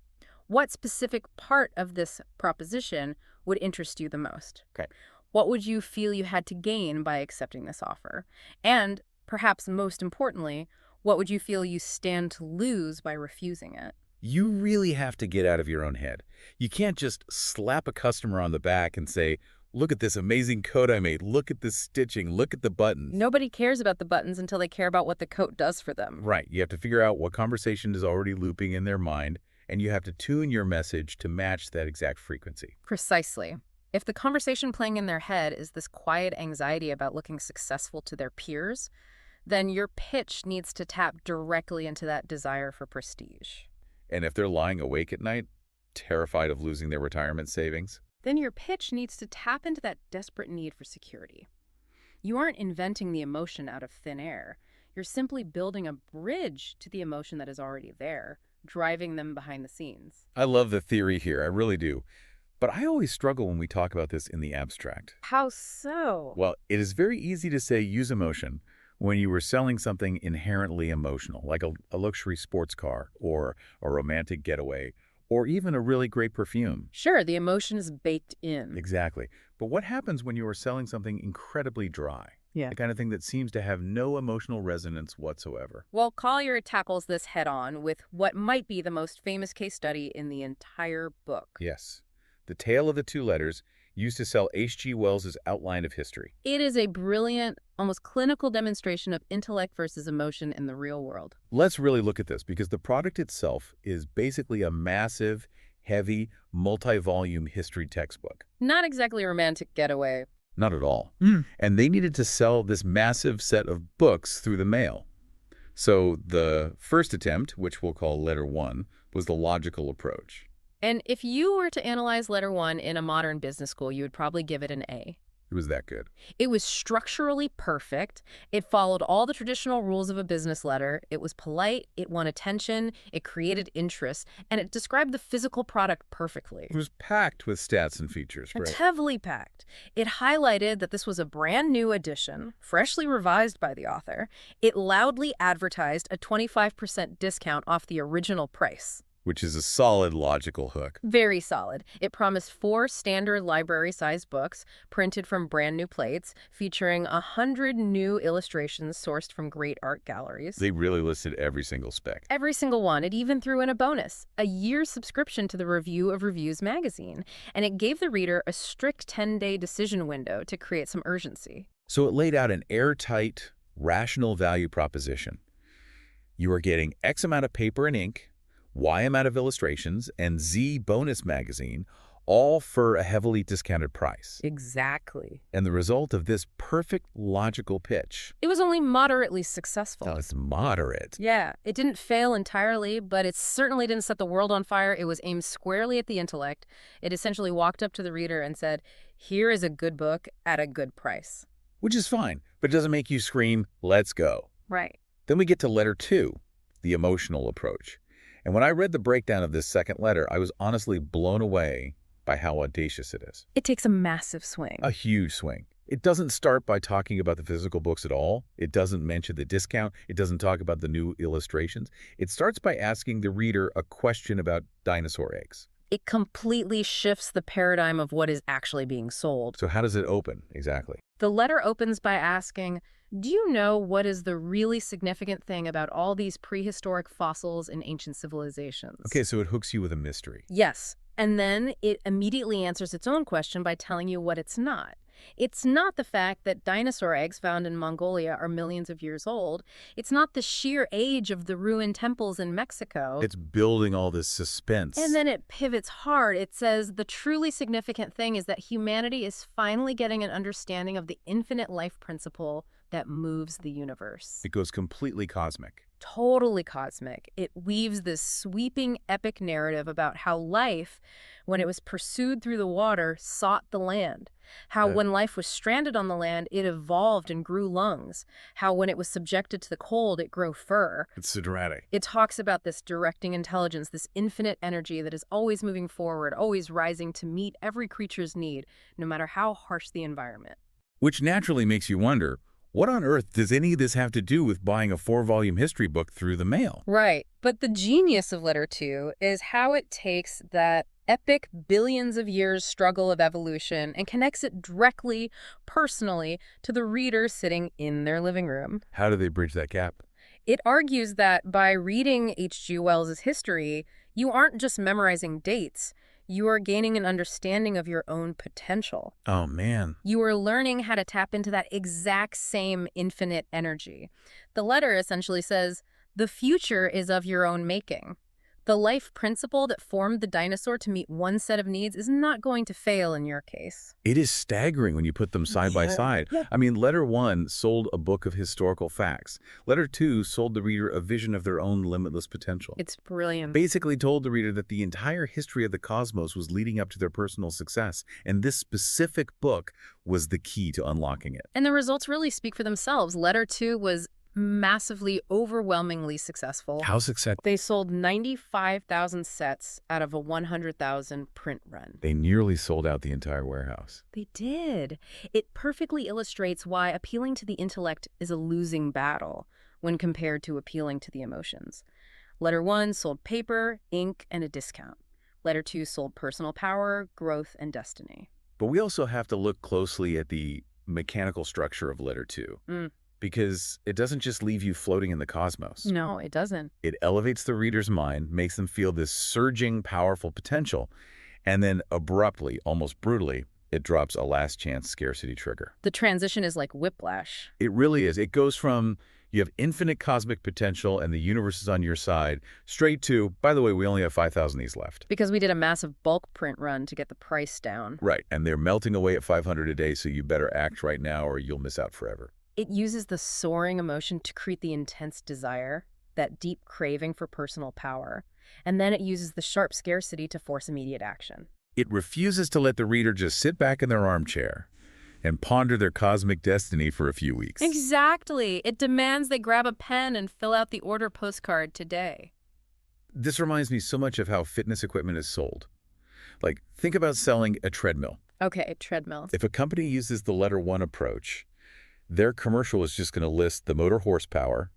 What specific part of this proposition would interest you the most? Okay. What would you feel you had to gain by accepting this offer? And perhaps most importantly, what would you feel you stand to lose by refusing it? You really have to get out of your own head. You can't just slap a customer on the back and say, look at this amazing coat I made. Look at this stitching. Look at the buttons. Nobody cares about the buttons until they care about what the coat does for them. Right. You have to figure out what conversation is already looping in their mind, and you have to tune your message to match that exact frequency. Precisely. If the conversation playing in their head is this quiet anxiety about looking successful to their peers, then your pitch needs to tap directly into that desire for prestige. And if they're lying awake at night, terrified of losing their retirement savings, then your pitch needs to tap into that desperate need for security. You aren't inventing the emotion out of thin air. You're simply building a bridge to the emotion that is already there, driving them behind the scenes. I love the theory here, I really do. But I always struggle when we talk about this in the abstract. How so? Well, it is very easy to say use emotion when you were selling something inherently emotional, like a luxury sports car or a romantic getaway, or even a really great perfume. Sure, the emotion is baked in. Exactly. But what happens when you are selling something incredibly dry? Yeah. The kind of thing that seems to have no emotional resonance whatsoever. Well, Collier tackles this head-on with what might be the most famous case study in the entire book. Yes. The Tale of the Two Letters used to sell H.G. Wells's Outline of History. It is a brilliant, almost clinical demonstration of intellect versus emotion in the real world. Let's really look at this because the product itself is basically a massive, heavy, multi-volume history textbook. Not exactly a romantic getaway. Not at all. And they needed to sell this massive set of books through the mail. So the first attempt, which we'll call Letter 1, was the logical approach. And if you were to analyze Letter 1 in a modern business school, you would probably give it an A. It was that good. It was structurally perfect. It followed all the traditional rules of a business letter. It was polite, it won attention, it created interest, and it described the physical product perfectly. It was packed with stats and features, right? It's heavily packed. It highlighted that this was a brand new edition, freshly revised by the author. It loudly advertised a 25% discount off the original price. Which is a solid logical hook. Very solid. It promised 4 standard library-sized books printed from brand new plates, featuring 100 new illustrations sourced from great art galleries. They really listed every single spec. Every single one. It even threw in a bonus, a year's subscription to the Review of Reviews magazine, and it gave the reader a strict 10-day decision window to create some urgency. So it laid out an airtight, rational value proposition. You are getting X amount of paper and ink, Y amount of illustrations, and Z bonus magazine, all for a heavily discounted price. Exactly. And the result of this perfect logical pitch. It was only moderately successful. Now, it's moderate. Yeah, it didn't fail entirely, but it certainly didn't set the world on fire. It was aimed squarely at the intellect. It essentially walked up to the reader and said, here is a good book at a good price. Which is fine, but it doesn't make you scream, let's go. Right. Then we get to Letter 2, the emotional approach. And when I read the breakdown of this second letter, I was honestly blown away by how audacious it is. It takes a massive swing. A huge swing. It doesn't start by talking about the physical books at all. It doesn't mention the discount. It doesn't talk about the new illustrations. It starts by asking the reader a question about dinosaur eggs. It completely shifts the paradigm of what is actually being sold. So how does it open exactly? The letter opens by asking, do you know what is the really significant thing about all these prehistoric fossils in ancient civilizations? Okay, so it hooks you with a mystery. Yes. And then it immediately answers its own question by telling you what it's not. It's not the fact that dinosaur eggs found in Mongolia are millions of years old. It's not the sheer age of the ruined temples in Mexico. It's building all this suspense. And then it pivots hard. It says the truly significant thing is that humanity is finally getting an understanding of the infinite life principle that moves the universe. It goes completely cosmic. Totally cosmic. It weaves this sweeping, epic narrative about how life, when it was pursued through the water, sought the land. How when life was stranded on the land, it evolved and grew lungs. How when it was subjected to the cold, it grew fur. It's so dramatic. It talks about this directing intelligence, this infinite energy that is always moving forward, always rising to meet every creature's need, no matter how harsh the environment. Which naturally makes you wonder, what on earth does any of this have to do with buying a 4-volume history book through the mail? Right. But the genius of Letter 2 is how it takes that epic billions of years struggle of evolution and connects it directly, personally, to the reader sitting in their living room. How do they bridge that gap? It argues that by reading H.G. Wells's history, you aren't just memorizing dates. You are gaining an understanding of your own potential. Oh, man. You are learning how to tap into that exact same infinite energy. The letter essentially says, the future is of your own making. The life principle that formed the dinosaur to meet one set of needs is not going to fail in your case. It is staggering when you put them side by side. Yeah. I mean, Letter 1 sold a book of historical facts. Letter 2 sold the reader a vision of their own limitless potential. It's brilliant. Basically told the reader that the entire history of the cosmos was leading up to their personal success, and this specific book was the key to unlocking it. And the results really speak for themselves. Letter 2 was massively, overwhelmingly successful. How successful? They sold 95,000 sets out of a 100,000 print run. They nearly sold out the entire warehouse. They did. It perfectly illustrates why appealing to the intellect is a losing battle when compared to appealing to the emotions. Letter 1 sold paper, ink, and a discount. Letter 2 sold personal power, growth, and destiny. But we also have to look closely at the mechanical structure of Letter 2. Because it doesn't just leave you floating in the cosmos. No, it doesn't. It elevates the reader's mind, makes them feel this surging, powerful potential, and then abruptly, almost brutally, It drops a last chance scarcity trigger. The transition is like whiplash. It really is. It goes from you have infinite cosmic potential and the universe is on your side, straight to, by the way, we only have 5,000 of these left. Because we did a massive bulk print run to get the price down. Right, and they're melting away at 500 a day, so you better act right now or you'll miss out forever. It uses the soaring emotion to create the intense desire, that deep craving for personal power. And then it uses the sharp scarcity to force immediate action. It refuses to let the reader just sit back in their armchair and ponder their cosmic destiny for a few weeks. Exactly. It demands they grab a pen and fill out the order postcard today. This reminds me so much of how fitness equipment is sold. Like, think about selling a treadmill. Okay, treadmill. If a company uses the letter one approach, their commercial is just going to list the motor horsepower,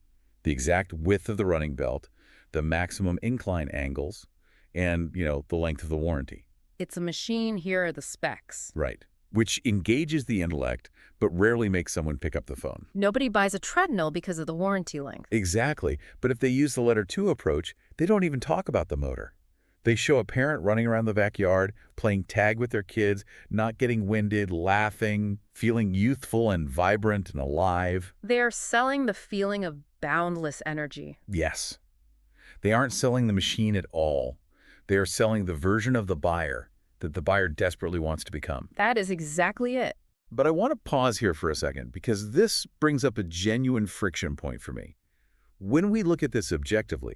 the exact width of the running belt, the maximum incline angles, and, the length of the warranty. It's a machine, here are the specs. Right. Which engages the intellect, but rarely makes someone pick up the phone. Nobody buys a treadmill because of the warranty length. Exactly. But if they use the letter two approach, they don't even talk about the motor. They show a parent running around the backyard, playing tag with their kids, not getting winded, laughing, feeling youthful and vibrant and alive. They are selling the feeling of boundless energy. Yes. They aren't selling the machine at all. They are selling the version of the buyer that the buyer desperately wants to become. That is exactly it. But I want to pause here for a second because this brings up a genuine friction point for me. When we look at this objectively,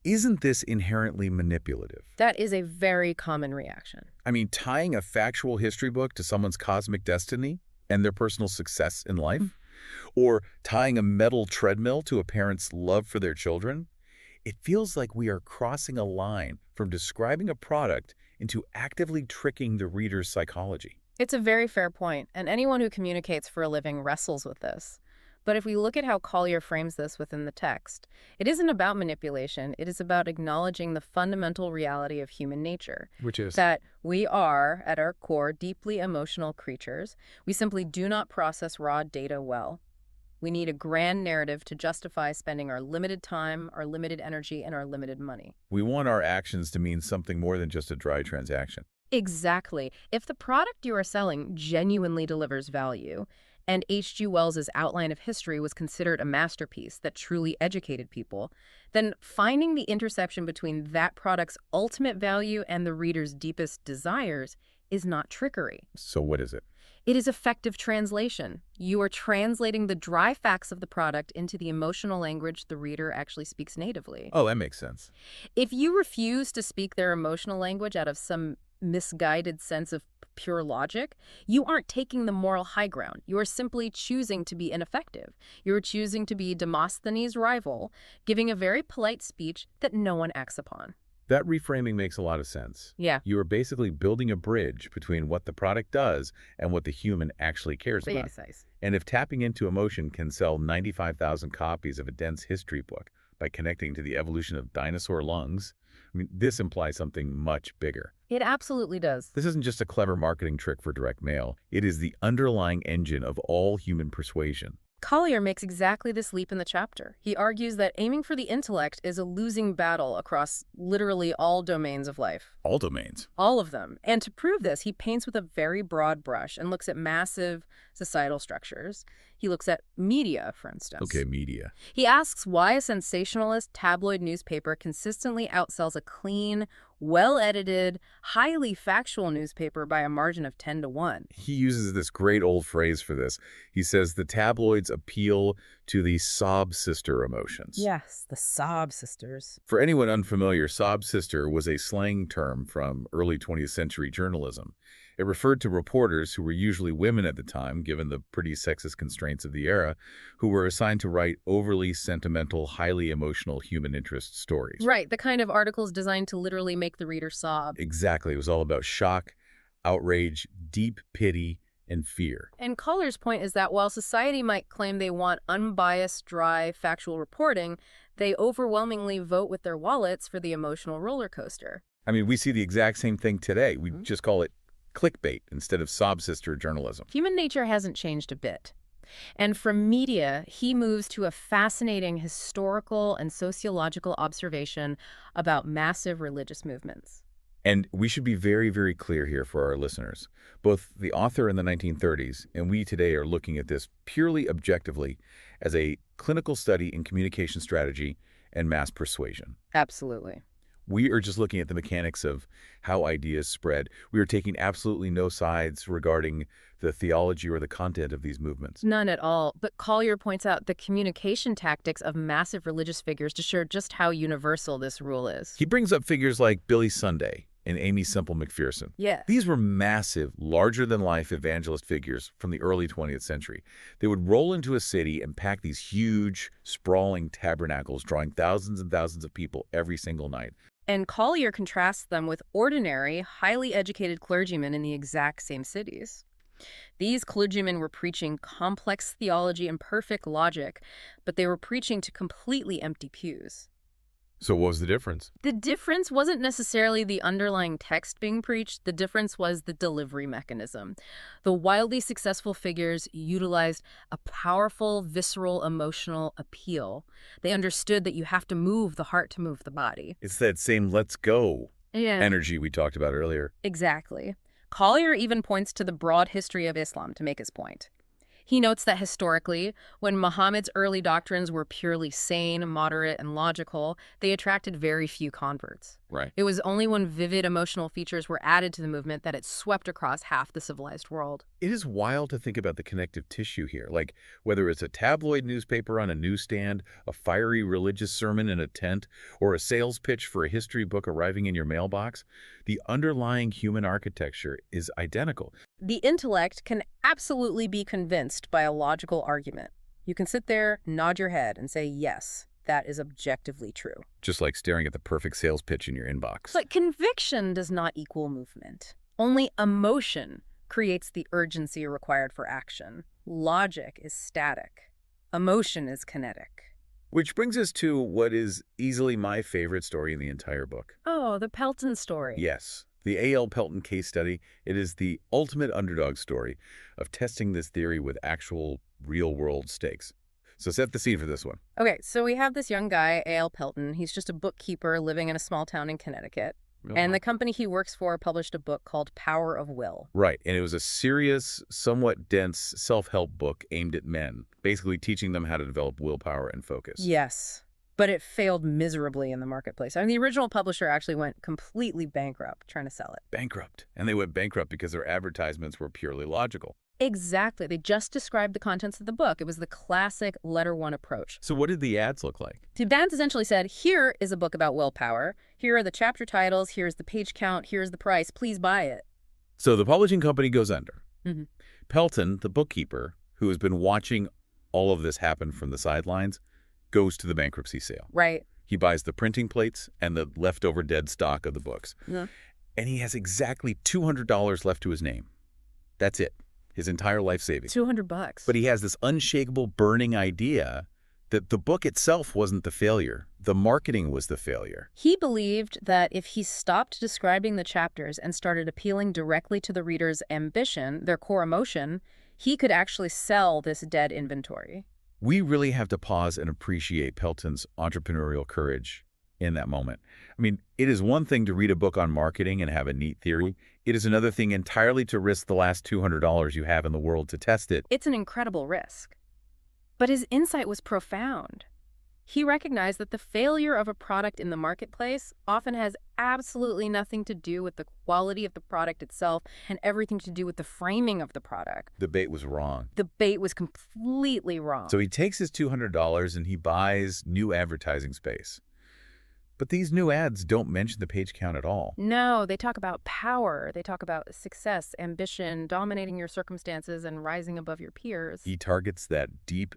isn't this inherently manipulative? That is a very common reaction. I mean, tying a factual history book to someone's cosmic destiny and their personal success in life, or tying a metal treadmill to a parent's love for their children, it feels like we are crossing a line from describing a product into actively tricking the reader's psychology. It's a very fair point, and anyone who communicates for a living wrestles with this. But if we look at how Collier frames this within the text, it isn't about manipulation, it is about acknowledging the fundamental reality of human nature. Which is? That we are, at our core, deeply emotional creatures. We simply do not process raw data well. We need a grand narrative to justify spending our limited time, our limited energy, and our limited money. We want our actions to mean something more than just a dry transaction. Exactly. If the product you are selling genuinely delivers value, and H.G. Wells's outline of history was considered a masterpiece that truly educated people, then finding the intersection between that product's ultimate value and the reader's deepest desires is not trickery. So what is it? It is effective translation. You are translating the dry facts of the product into the emotional language the reader actually speaks natively. Oh, that makes sense. If you refuse to speak their emotional language out of some misguided sense of pure logic, you aren't taking the moral high ground. You are simply choosing to be ineffective. You are choosing to be Demosthenes' rival, giving a very polite speech that no one acts upon. That reframing makes a lot of sense. Yeah. You are basically building a bridge between what the product does and what the human actually cares about. Yes. And if tapping into emotion can sell 95,000 copies of a dense history book by connecting to the evolution of dinosaur lungs, this implies something much bigger. It absolutely does. This isn't just a clever marketing trick for direct mail. It is the underlying engine of all human persuasion. Collier makes exactly this leap in the chapter. He argues that aiming for the intellect is a losing battle across literally all domains of life. All domains. All of them. And to prove this, he paints with a very broad brush and looks at massive societal structures. He looks at media, for instance. Okay, media. He asks why a sensationalist tabloid newspaper consistently outsells a clean, well-edited, highly factual newspaper by a margin of 10-1. He uses this great old phrase for this. He says the tabloids appeal to the sob sister emotions. Yes, the sob sisters. For anyone unfamiliar, sob sister was a slang term from early 20th century journalism. It referred to reporters, who were usually women at the time, given the pretty sexist constraints of the era, who were assigned to write overly sentimental, highly emotional human interest stories. Right, the kind of articles designed to literally make the reader sob. Exactly. It was all about shock, outrage, deep pity, and fear. And Collier's point is that while society might claim they want unbiased, dry, factual reporting, they overwhelmingly vote with their wallets for the emotional roller coaster. I mean, we see the exact same thing today. We just call it clickbait instead of sob sister journalism. Human nature hasn't changed a bit. And from media, he moves to a fascinating historical and sociological observation about massive religious movements. And we should be very, very clear here for our listeners. Both the author in the 1930s and we today are looking at this purely objectively as a clinical study in communication strategy and mass persuasion. Absolutely. We are just looking at the mechanics of how ideas spread. We are taking absolutely no sides regarding the theology or the content of these movements. None at all. But Collier points out the communication tactics of massive religious figures to show just how universal this rule is. He brings up figures like Billy Sunday and Amy Semple McPherson. Yeah. These were massive, larger-than-life evangelist figures from the early 20th century. They would roll into a city and pack these huge, sprawling tabernacles, drawing thousands and thousands of people every single night. And Collier contrasts them with ordinary, highly educated clergymen in the exact same cities. These clergymen were preaching complex theology and perfect logic, but they were preaching to completely empty pews. So what was the difference? The difference wasn't necessarily the underlying text being preached. The difference was the delivery mechanism. The wildly successful figures utilized a powerful, visceral, emotional appeal. They understood that you have to move the heart to move the body. It's that same let's go energy we talked about earlier. Exactly. Collier even points to the broad history of Islam to make his point. He notes that historically, when Muhammad's early doctrines were purely sane, moderate, and logical, they attracted very few converts. Right. It was only when vivid emotional features were added to the movement that it swept across half the civilized world. It is wild to think about the connective tissue here, like whether it's a tabloid newspaper on a newsstand, a fiery religious sermon in a tent, or a sales pitch for a history book arriving in your mailbox, the underlying human architecture is identical. The intellect can absolutely be convinced by a logical argument. You can sit there, nod your head, and say, yes, that is objectively true. Just like staring at the perfect sales pitch in your inbox. But conviction does not equal movement. Only emotion creates the urgency required for action. Logic is static. Emotion is kinetic. Which brings us to what is easily my favorite story in the entire book. Oh, the Pelton story. Yes, the A.L. Pelton case study. It is the ultimate underdog story of testing this theory with actual real-world stakes. So set the scene for this one. Okay, so we have this young guy, A.L. Pelton. He's just a bookkeeper living in a small town in Connecticut. And the company he works for published a book called Power of Will. Right, and it was a serious, somewhat dense self-help book aimed at men, basically teaching them how to develop willpower and focus. Yes, but it failed miserably in the marketplace. I mean, the original publisher actually went completely bankrupt trying to sell it. Bankrupt. And they went bankrupt because their advertisements were purely logical. Exactly. They just described the contents of the book. It was the classic letter one approach. So what did the ads look like? The ads essentially said, here is a book about willpower. Here are the chapter titles. Here's the page count. Here's the price. Please buy it. So the publishing company goes under. Mm-hmm. Pelton, the bookkeeper, who has been watching all of this happen from the sidelines, goes to the bankruptcy sale. Right. He buys the printing plates and the leftover dead stock of the books. Yeah. And he has exactly $200 left to his name. That's it. His entire life savings. $200. But he has this unshakable, burning idea that the book itself wasn't the failure. The marketing was the failure. He believed that if he stopped describing the chapters and started appealing directly to the reader's ambition, their core emotion, he could actually sell this dead inventory. We really have to pause and appreciate Pelton's entrepreneurial courage in that moment. I mean, it is one thing to read a book on marketing and have a neat theory. It is another thing entirely to risk the last $200 you have in the world to test it. It's an incredible risk. But his insight was profound. He recognized that the failure of a product in the marketplace often has absolutely nothing to do with the quality of the product itself and everything to do with the framing of the product. The bait was wrong. The bait was completely wrong. So he takes his $200 and he buys new advertising space. But these new ads don't mention the page count at all. No, they talk about power. They talk about success, ambition, dominating your circumstances, and rising above your peers. He targets that deep,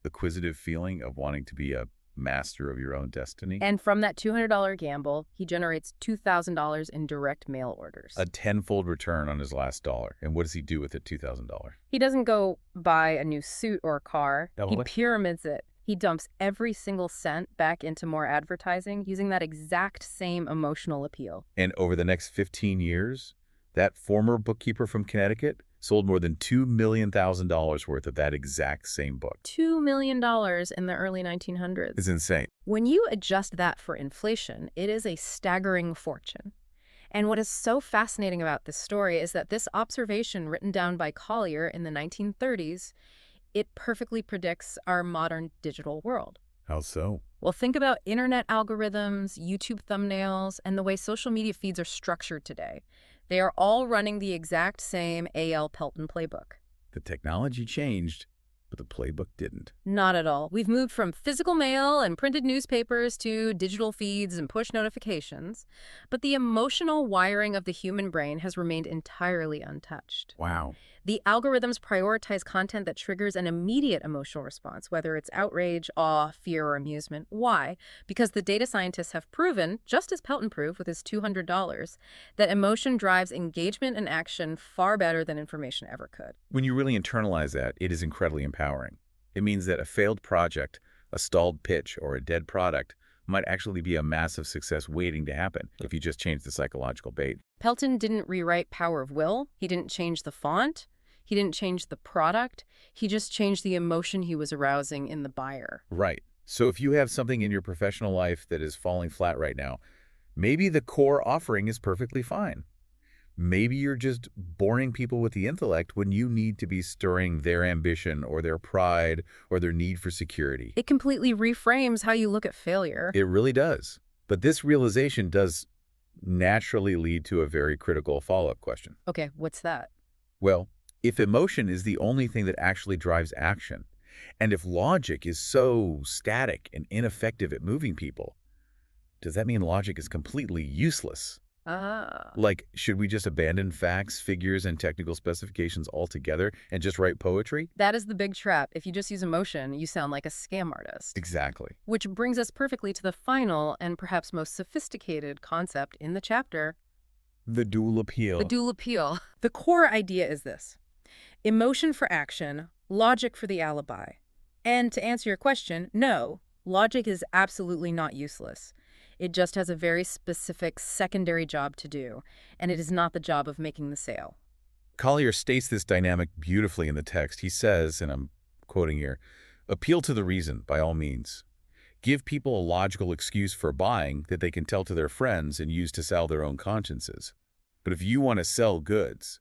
acquisitive feeling of wanting to be a master of your own destiny. And from that $200 gamble, he generates $2,000 in direct mail orders. A tenfold return on his last dollar. And what does he do with the $2,000? He doesn't go buy a new suit or a car. Oh, He what? pyramids it. He dumps every single cent back into more advertising using that exact same emotional appeal. And over the next 15 years, that former bookkeeper from Connecticut sold more than $2 million worth of that exact same book. $2 million in the early 1900s. It's insane. When you adjust that for inflation, it is a staggering fortune. And what is so fascinating about this story is that this observation written down by Collier in the 1930s, it perfectly predicts our modern digital world. How so? Well, think about internet algorithms, YouTube thumbnails, and the way social media feeds are structured today. They are all running the exact same A.L. Pelton playbook. The technology changed, but the playbook didn't. Not at all. We've moved from physical mail and printed newspapers to digital feeds and push notifications, but the emotional wiring of the human brain has remained entirely untouched. Wow. The algorithms prioritize content that triggers an immediate emotional response, whether it's outrage, awe, fear, or amusement. Why? Because the data scientists have proven, just as Pelton proved with his $200, that emotion drives engagement and action far better than information ever could. When you really internalize that, it is incredibly empowering. It means that a failed project, a stalled pitch, or a dead product might actually be a massive success waiting to happen if you just change the psychological bait. Pelton didn't rewrite Power of Will. He didn't change the font. He didn't change the product. He just changed the emotion he was arousing in the buyer. Right. So if you have something in your professional life that is falling flat right now, maybe the core offering is perfectly fine. Maybe you're just boring people with the intellect when you need to be stirring their ambition or their pride or their need for security. It completely reframes how you look at failure. It really does. But this realization does naturally lead to a very critical follow-up question. Okay, what's that? Well, if emotion is the only thing that actually drives action, and if logic is so static and ineffective at moving people, does that mean logic is completely useless? Like, should we just abandon facts, figures, and technical specifications altogether and just write poetry? That is the big trap. If you just use emotion, you sound like a scam artist. Exactly. Which brings us perfectly to the final and perhaps most sophisticated concept in the chapter. The dual appeal. The dual appeal. The core idea is this: emotion for action, logic for the alibi. And to answer your question, no, logic is absolutely not useless. It just has a very specific secondary job to do, and it is not the job of making the sale. Collier states this dynamic beautifully in the text. He says, and I'm quoting here, "Appeal to the reason, by all means. Give people a logical excuse for buying that they can tell to their friends and use to salve their own consciences. But if you want to sell goods,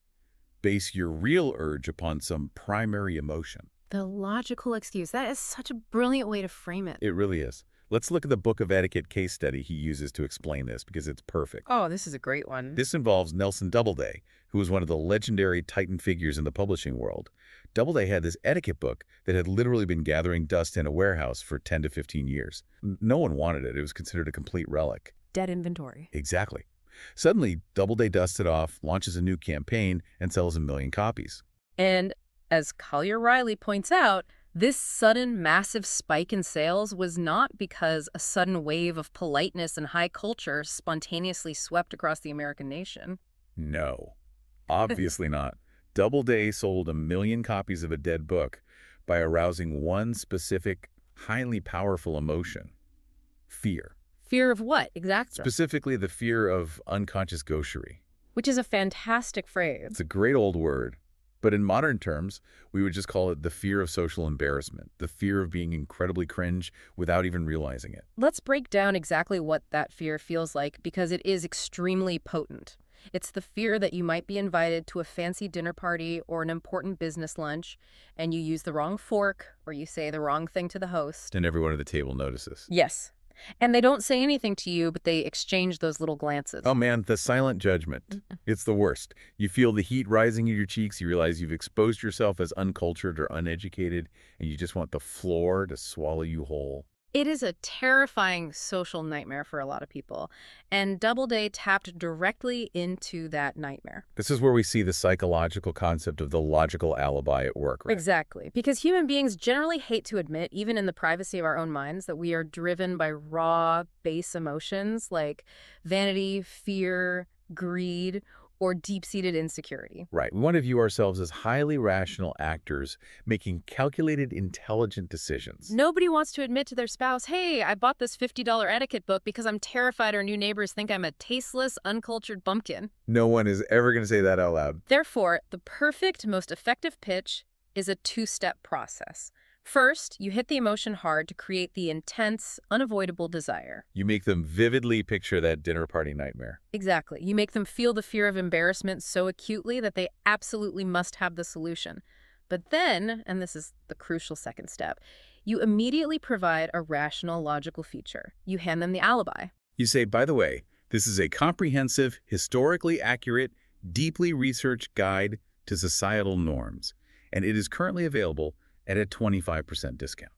base your real urge upon some primary emotion." The logical excuse. That is such a brilliant way to frame it. It really is. Let's look at the Book of Etiquette case study he uses to explain this because it's perfect. Oh, this is a great one. This involves Nelson Doubleday, who was one of the legendary Titan figures in the publishing world. Doubleday had this etiquette book that had literally been gathering dust in a warehouse for 10 to 15 years. No one wanted it. It was considered a complete relic. Dead inventory. Exactly. Suddenly, Doubleday dusts it off, launches a new campaign, and sells 1 million copies. And as Collier Riley points out, this sudden massive spike in sales was not because a sudden wave of politeness and high culture spontaneously swept across the American nation. No, obviously not. Doubleday sold 1 million copies of a dead book by arousing one specific, highly powerful emotion: fear. Fear of what, exactly? Specifically, the fear of unconscious gaucherie. Which is a fantastic phrase. It's a great old word. But in modern terms, we would just call it the fear of social embarrassment, the fear of being incredibly cringe without even realizing it. Let's break down exactly what that fear feels like, because it is extremely potent. It's the fear that you might be invited to a fancy dinner party or an important business lunch, and you use the wrong fork or you say the wrong thing to the host. And everyone at the table notices. Yes. And they don't say anything to you, but they exchange those little glances. Oh man, the silent judgment. It's the worst. You feel the heat rising in your cheeks. You realize you've exposed yourself as uncultured or uneducated, and you just want the floor to swallow you whole. It is a terrifying social nightmare for a lot of people, and Doubleday tapped directly into that nightmare. This is where we see the psychological concept of the logical alibi at work, right? Exactly, because human beings generally hate to admit, even in the privacy of our own minds, that we are driven by raw, base emotions like vanity, fear, greed, or deep-seated insecurity. Right. We want to view ourselves as highly rational actors making calculated, intelligent decisions. Nobody wants to admit to their spouse, hey, I bought this $50 etiquette book because I'm terrified our new neighbors think I'm a tasteless, uncultured bumpkin. No one is ever going to say that out loud. Therefore, the perfect, most effective pitch is a two-step process. First, you hit the emotion hard to create the intense, unavoidable desire. You make them vividly picture that dinner party nightmare. Exactly. You make them feel the fear of embarrassment so acutely that they absolutely must have the solution. But then, and this is the crucial second step, you immediately provide a rational, logical feature. You hand them the alibi. You say, by the way, this is a comprehensive, historically accurate, deeply researched guide to societal norms, and it is currently available at a 25% discount.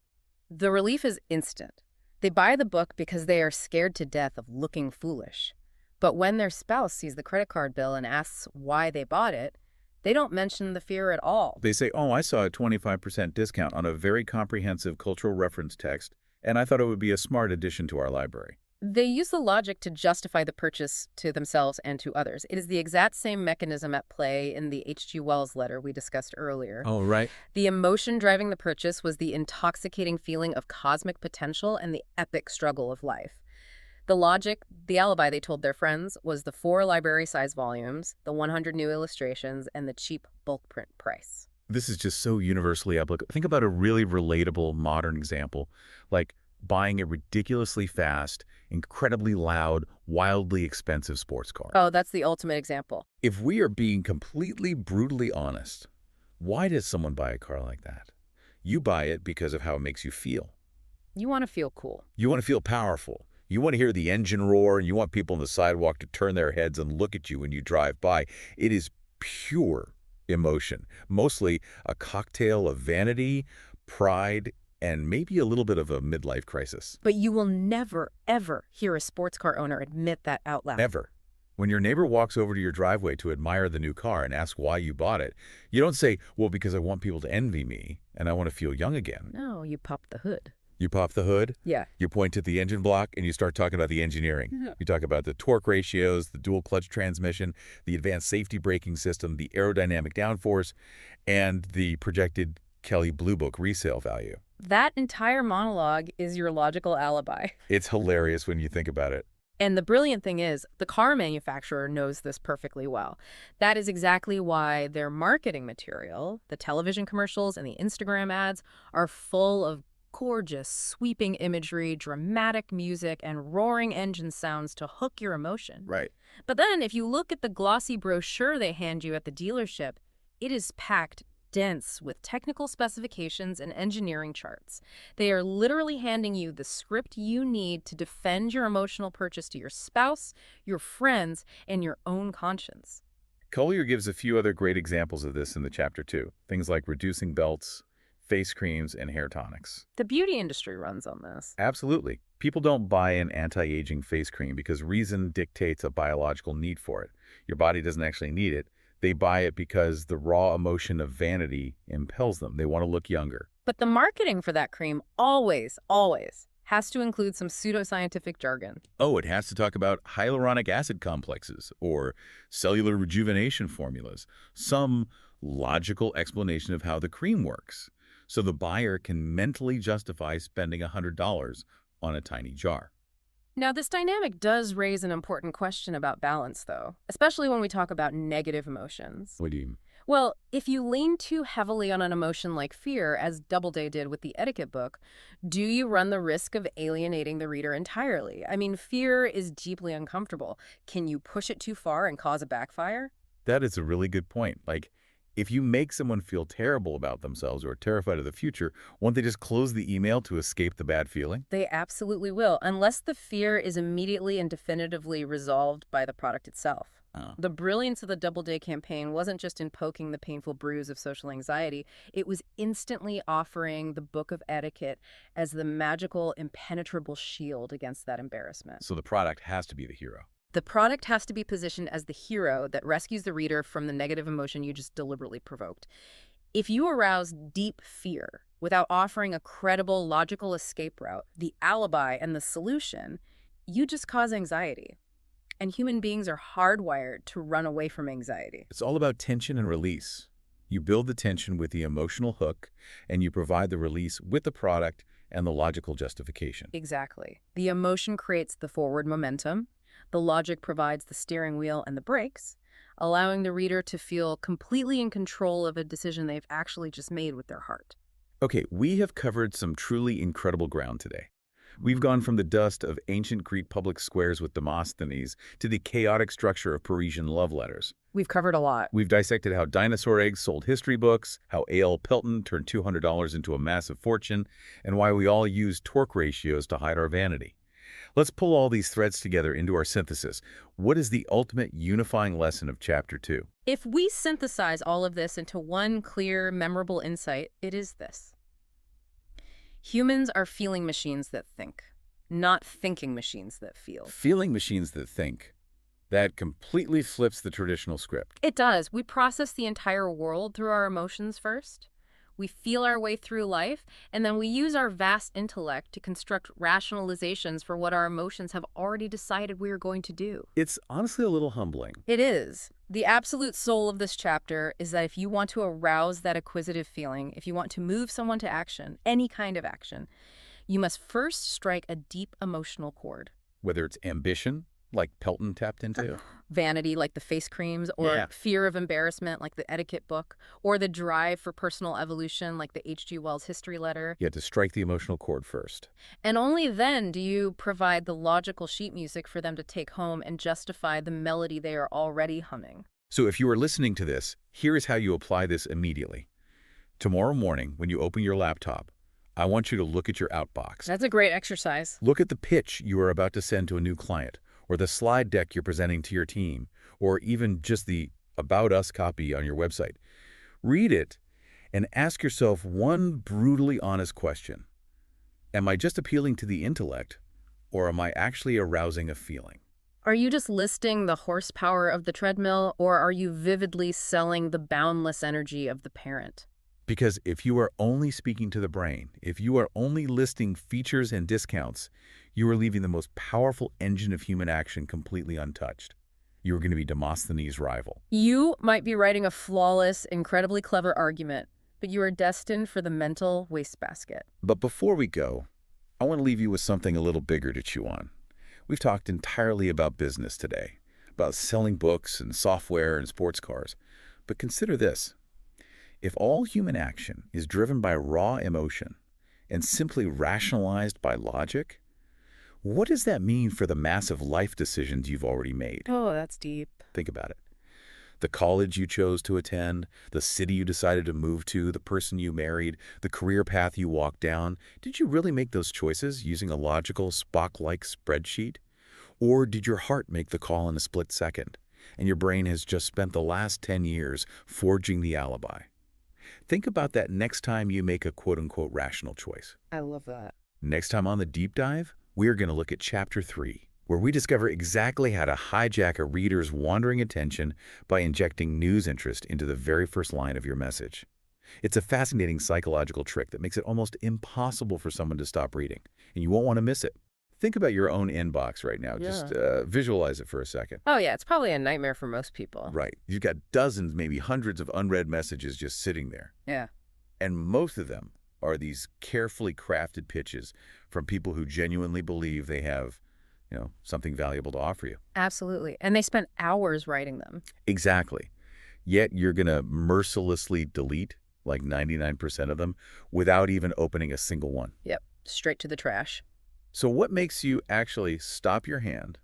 The relief is instant. They buy the book because they are scared to death of looking foolish. But when their spouse sees the credit card bill and asks why they bought it, they don't mention the fear at all. They say, oh, I saw a 25% discount on a very comprehensive cultural reference text, and I thought it would be a smart addition to our library. They use the logic to justify the purchase to themselves and to others. It is the exact same mechanism at play in the H.G. Wells letter we discussed earlier. Oh, right. The emotion driving the purchase was the intoxicating feeling of cosmic potential and the epic struggle of life. The logic, the alibi they told their friends, was the 4 library-size volumes, the 100 new illustrations, and the cheap bulk print price. This is just so universally applicable. Think about a really relatable modern example, like buying a ridiculously fast, incredibly loud, wildly expensive sports car. Oh, that's the ultimate example. If we are being completely brutally honest, why does someone buy a car like that? You buy it because of how it makes you feel. You want to feel cool. You want to feel powerful. You want to hear the engine roar, and you want people on the sidewalk to turn their heads and look at you when you drive by. It is pure emotion, mostly a cocktail of vanity, pride, and maybe a little bit of a midlife crisis. But you will never, ever hear a sports car owner admit that out loud. Never. When your neighbor walks over to your driveway to admire the new car and ask why you bought it, you don't say, well, because I want people to envy me and I want to feel young again. No, you pop the hood. You pop the hood, Yeah. you point to the engine block, and you start talking about the engineering. Yeah. You talk about the torque ratios, the dual clutch transmission, the advanced safety braking system, the aerodynamic downforce, and the projected Kelley Blue Book resale value. That entire monologue is your logical alibi. It's hilarious when you think about it. And the brilliant thing is, the car manufacturer knows this perfectly well. That is exactly why their marketing material, the television commercials and the Instagram ads, are full of gorgeous, sweeping imagery, dramatic music, and roaring engine sounds to hook your emotion. Right. But then, if you look at the glossy brochure they hand you at the dealership, it is packed dense with technical specifications and engineering charts. They are literally handing you the script you need to defend your emotional purchase to your spouse, your friends, and your own conscience. Collier gives a few other great examples of this in the chapter 2, things like reducing belts, face creams, and hair tonics. The beauty industry runs on this. Absolutely. People don't buy an anti-aging face cream because reason dictates a biological need for it. Your body doesn't actually need it. They buy it because the raw emotion of vanity impels them. They want to look younger. But the marketing for that cream always, always has to include some pseudoscientific jargon. Oh, it has to talk about hyaluronic acid complexes or cellular rejuvenation formulas, some logical explanation of how the cream works, so the buyer can mentally justify spending $100 on a tiny jar. Now, this dynamic does raise an important question about balance, though, especially when we talk about negative emotions. What do you mean? Well, if you lean too heavily on an emotion like fear, as Doubleday did with the etiquette book, do you run the risk of alienating the reader entirely? I mean, fear is deeply uncomfortable. Can you push it too far and cause a backfire? That is a really good point. Like, if you make someone feel terrible about themselves or terrified of the future, won't they just close the email to escape the bad feeling? They absolutely will, unless the fear is immediately and definitively resolved by the product itself. Oh. The brilliance of the Doubleday campaign wasn't just in poking the painful bruise of social anxiety. It was instantly offering the Book of Etiquette as the magical, impenetrable shield against that embarrassment. So the product has to be the hero. The product has to be positioned as the hero that rescues the reader from the negative emotion you just deliberately provoked. If you arouse deep fear without offering a credible, logical escape route, the alibi, and the solution, you just cause anxiety. And human beings are hardwired to run away from anxiety. It's all about tension and release. You build the tension with the emotional hook, and you provide the release with the product and the logical justification. Exactly. The emotion creates the forward momentum. The logic provides the steering wheel and the brakes, allowing the reader to feel completely in control of a decision they've actually just made with their heart. Okay, we have covered some truly incredible ground today. We've gone from the dust of ancient Greek public squares with Demosthenes to the chaotic structure of Parisian love letters. We've covered a lot. We've dissected how dinosaur eggs sold history books, how A.L. Pelton turned $200 into a massive fortune, and why we all use torque ratios to hide our vanity. Let's pull all these threads together into our synthesis. What is the ultimate unifying lesson of Chapter 2? If we synthesize all of this into one clear, memorable insight, it is this. Humans are feeling machines that think, not thinking machines that feel. Feeling machines that think. That completely flips the traditional script. It does. We process the entire world through our emotions first. We feel our way through life, and then we use our vast intellect to construct rationalizations for what our emotions have already decided we are going to do. It's honestly a little humbling. It is. The absolute soul of this chapter is that if you want to arouse that acquisitive feeling, if you want to move someone to action, any kind of action, you must first strike a deep emotional chord. Whether it's ambition, like Pelton tapped into, Vanity, like the face creams, or Yeah. fear of embarrassment, like the etiquette book, or the drive for personal evolution, like the H.G. Wells history letter. you have to strike the emotional chord first. And only then do you provide the logical sheet music for them to take home and justify the melody they are already humming. So if you are listening to this, here is how you apply this immediately. Tomorrow morning, when you open your laptop, I want you to look at your outbox. That's a great exercise. Look at the pitch you are about to send to a new client, or the slide deck you're presenting to your team, or even just the About Us copy on your website. Read it and ask yourself one brutally honest question. Am I just appealing to the intellect, or am I actually arousing a feeling? Are you just listing the horsepower of the treadmill, or are you vividly selling the boundless energy of the parent? Because if you are only speaking to the brain, if you are only listing features and discounts, you are leaving the most powerful engine of human action completely untouched. You are going to be Demosthenes' rival. You might be writing a flawless, incredibly clever argument, but you are destined for the mental wastebasket. But before we go, I want to leave you with something a little bigger to chew on. We've talked entirely about business today, about selling books and software and sports cars. But consider this. If all human action is driven by raw emotion and simply rationalized by logic, what does that mean for the massive life decisions you've already made? Oh, that's deep. Think about it. The college you chose to attend, the city you decided to move to, the person you married, the career path you walked down. Did you really make those choices using a logical, Spock-like spreadsheet? Or did your heart make the call in a split second, and your brain has just spent the last 10 years forging the alibi? Think about that next time you make a quote-unquote rational choice. I love that. Next time on the deep dive, we're going to look at Chapter 3, where we discover exactly how to hijack a reader's wandering attention by injecting news interest into the very first line of your message. It's a fascinating psychological trick that makes it almost impossible for someone to stop reading, and you won't want to miss it. Think about your own inbox right now. Yeah. Just visualize it for a second. Oh, yeah, it's probably a nightmare for most people. Right. You've got dozens, maybe hundreds of unread messages just sitting there. Yeah. And most of them are these carefully crafted pitches from people who genuinely believe they have, something valuable to offer you. Absolutely. And they spent hours writing them. Exactly. Yet you're going to mercilessly delete like 99% of them without even opening a single one. Yep. Straight to the trash. So what makes you actually stop your hand,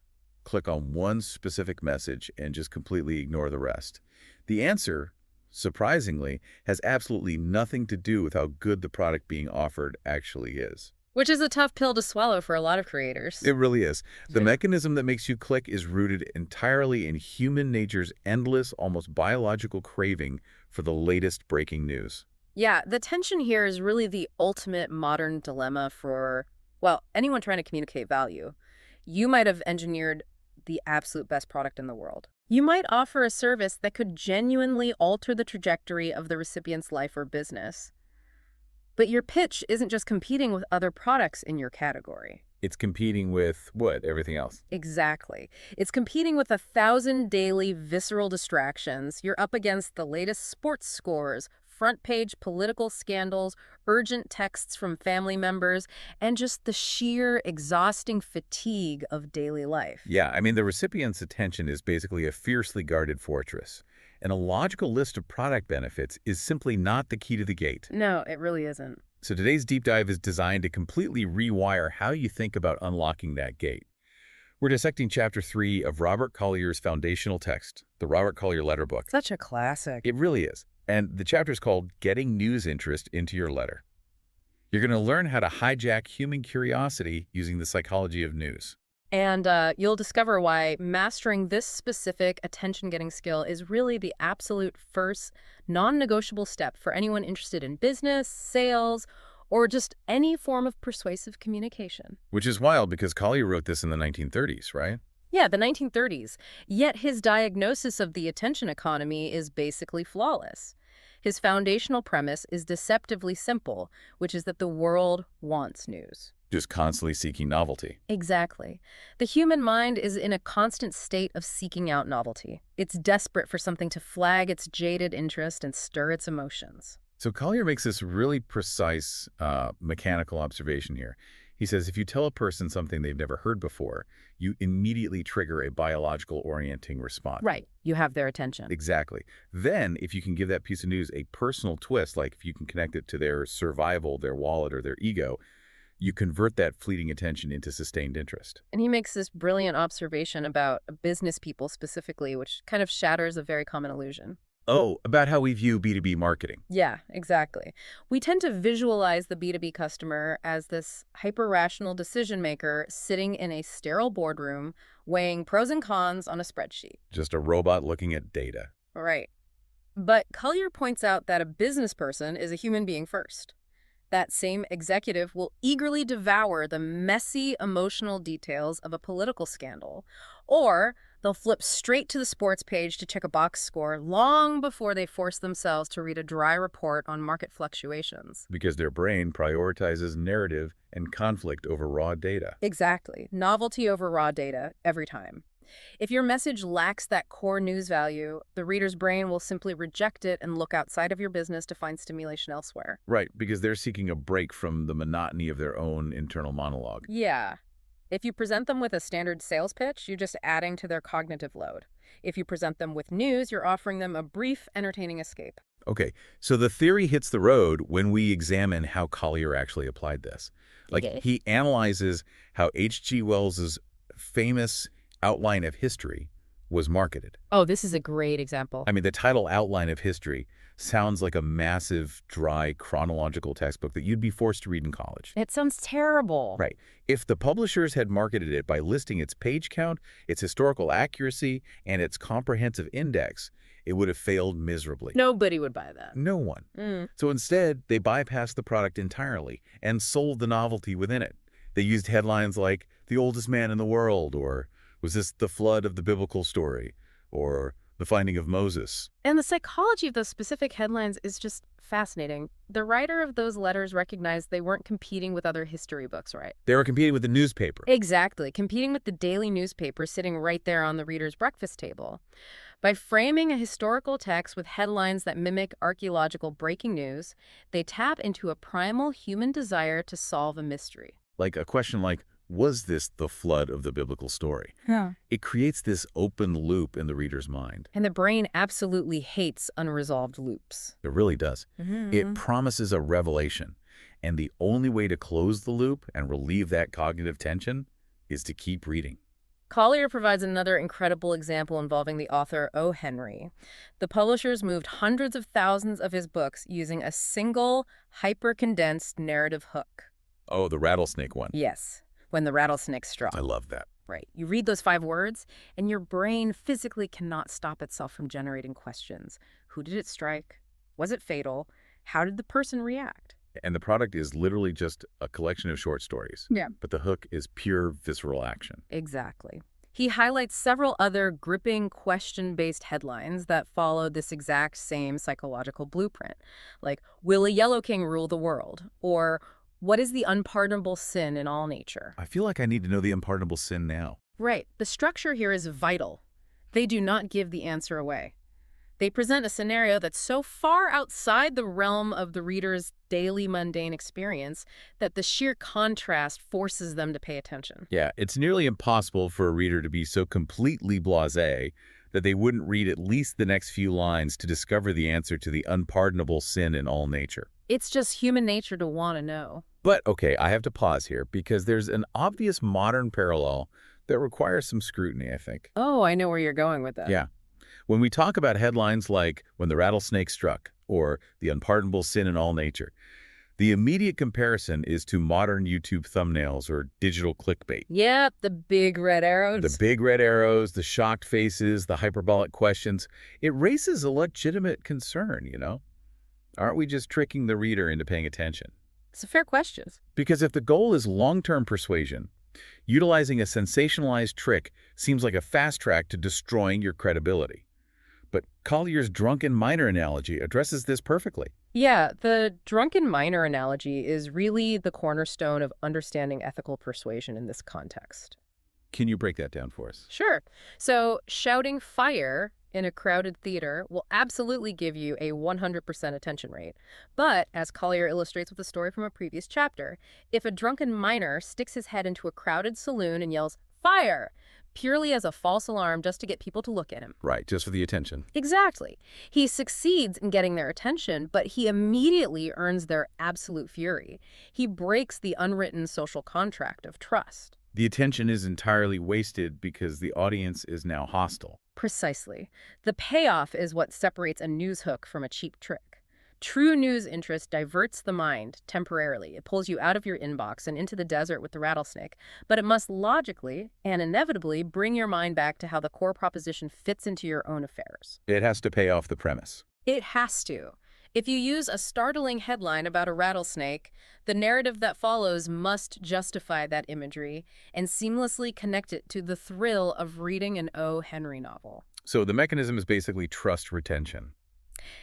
click on one specific message, and just completely ignore the rest? The answer, surprisingly, has absolutely nothing to do with how good the product being offered actually is. Which is a tough pill to swallow for a lot of creators. It really is. The Yeah. mechanism that makes you click is rooted entirely in human nature's endless, almost biological craving for the latest breaking news. Yeah, the tension here is really the ultimate modern dilemma for, well, anyone trying to communicate value. You might have engineered the absolute best product in the world. You might offer a service that could genuinely alter the trajectory of the recipient's life or business. But your pitch isn't just competing with other products in your category. It's competing with, what, everything else? Exactly. It's competing with 1,000 daily visceral distractions. You're up against the latest sports scores, front-page political scandals, urgent texts from family members, and just the sheer exhausting fatigue of daily life. Yeah, I mean, the recipient's attention is basically a fiercely guarded fortress. And a logical list of product benefits is simply not the key to the gate. No, it really isn't. So today's deep dive is designed to completely rewire how you think about unlocking that gate. We're dissecting Chapter 3 of Robert Collier's foundational text, the Robert Collier Letter Book. Such a classic. It really is. And the chapter is called Getting News Interest into Your Letter. You're going to learn how to hijack human curiosity using the psychology of news. And you'll discover why mastering this specific attention-getting skill is really the absolute first non-negotiable step for anyone interested in business, sales, or just any form of persuasive communication. Which is wild because Collier wrote this in the 1930s, right? Yeah, the 1930s. Yet his diagnosis of the attention economy is basically flawless. His foundational premise is deceptively simple, which is that the world wants news. Just constantly seeking novelty. Exactly. The human mind is in a constant state of seeking out novelty. It's desperate for something to flag its jaded interest and stir its emotions. So Collier makes this really precise mechanical observation here. He says if you tell a person something they've never heard before, you immediately trigger a biological orienting response. Right. You have their attention. Exactly. Then, if you can give that piece of news a personal twist, like if you can connect it to their survival, their wallet, or their ego, you convert that fleeting attention into sustained interest. And he makes this brilliant observation about business people specifically, which kind of shatters a very common illusion. Oh, about how we view B2B marketing. Yeah, exactly. We tend to visualize the B2B customer as this hyper-rational decision maker sitting in a sterile boardroom weighing pros and cons on a spreadsheet. Just a robot looking at data. Right. But Collier points out that a business person is a human being first. That same executive will eagerly devour the messy emotional details of a political scandal, or they'll flip straight to the sports page to check a box score long before they force themselves to read a dry report on market fluctuations. Because their brain prioritizes narrative and conflict over raw data. Exactly. Novelty over raw data every time. If your message lacks that core news value, the reader's brain will simply reject it and look outside of your business to find stimulation elsewhere. Right, because they're seeking a break from the monotony of their own internal monologue. Yeah. If you present them with a standard sales pitch, you're just adding to their cognitive load. If you present them with news, you're offering them a brief, entertaining escape. Okay, so the theory hits the road when we examine how Collier actually applied this. Okay. He analyzes how H.G. Wells's famous Outline of History was marketed. Oh, this is a great example. I mean, the title Outline of History sounds like a massive, dry, chronological textbook that you'd be forced to read in college. It sounds terrible. Right. If the publishers had marketed it by listing its page count, its historical accuracy, and its comprehensive index, it would have failed miserably. Nobody would buy that. No one. So instead, they bypassed the product entirely and sold the novelty within it. They used headlines like, "The oldest man in the world," or "Was this the flood of the biblical story?" or "The finding of Moses." And the psychology of those specific headlines is just fascinating. The writer of those letters recognized they weren't competing with other history books, right? They were competing with the newspaper. Exactly, competing with the daily newspaper sitting right there on the reader's breakfast table. By framing a historical text with headlines that mimic archaeological breaking news, they tap into a primal human desire to solve a mystery. Like a question like, was this the flood of the biblical story? Yeah. It creates this open loop in the reader's mind. And the brain absolutely hates unresolved loops. It really does. It promises a revelation. And the only way to close the loop and relieve that cognitive tension is to keep reading. Collier provides another incredible example involving the author O. Henry. The publishers moved hundreds of thousands of his books using a single, hyper-condensed narrative hook. Oh, the rattlesnake one. Yes, when the rattlesnake struck. I love that. Right. You read those 5 words, and your brain physically cannot stop itself from generating questions. Who did it strike? Was it fatal? How did the person react? And the product is literally just a collection of short stories. Yeah. But the hook is pure visceral action. Exactly. He highlights several other gripping question-based headlines that followed this exact same psychological blueprint, like, "Will a Yellow King rule the world?" or "What is the unpardonable sin in all nature?" I feel like I need to know the unpardonable sin now. Right. The structure here is vital. They do not give the answer away. They present a scenario that's so far outside the realm of the reader's daily mundane experience that the sheer contrast forces them to pay attention. Yeah, it's nearly impossible for a reader to be so completely blasé that they wouldn't read at least the next few lines to discover the answer to the unpardonable sin in all nature. It's just human nature to want to know. But, okay, I have to pause here because there's an obvious modern parallel that requires some scrutiny, I think. Oh, I know where you're going with that. Yeah. When we talk about headlines like "When the Rattlesnake Struck" or "The Unpardonable Sin in All Nature," the immediate comparison is to modern YouTube thumbnails or digital clickbait. Yeah, the big red arrows. The big red arrows, the shocked faces, the hyperbolic questions. It raises a legitimate concern, you know? Aren't we just tricking the reader into paying attention? It's a fair question. Because if the goal is long-term persuasion, utilizing a sensationalized trick seems like a fast track to destroying your credibility. But Collier's drunken miner analogy addresses this perfectly. Yeah, the drunken miner analogy is really the cornerstone of understanding ethical persuasion in this context. Can you break that down for us? Sure. So shouting fire in a crowded theater will absolutely give you a 100% attention rate. But, as Collier illustrates with a story from a previous chapter, if a drunken miner sticks his head into a crowded saloon and yells, "Fire!" purely as a false alarm just to get people to look at him. Right, just for the attention. Exactly. He succeeds in getting their attention, but he immediately earns their absolute fury. He breaks the unwritten social contract of trust. The attention is entirely wasted because the audience is now hostile. Precisely. The payoff is what separates a news hook from a cheap trick. True news interest diverts the mind temporarily. It pulls you out of your inbox and into the desert with the rattlesnake, but it must logically and inevitably bring your mind back to how the core proposition fits into your own affairs. It has to pay off the premise. It has to. If you use a startling headline about a rattlesnake, the narrative that follows must justify that imagery and seamlessly connect it to the thrill of reading an O. Henry novel. So the mechanism is basically trust retention.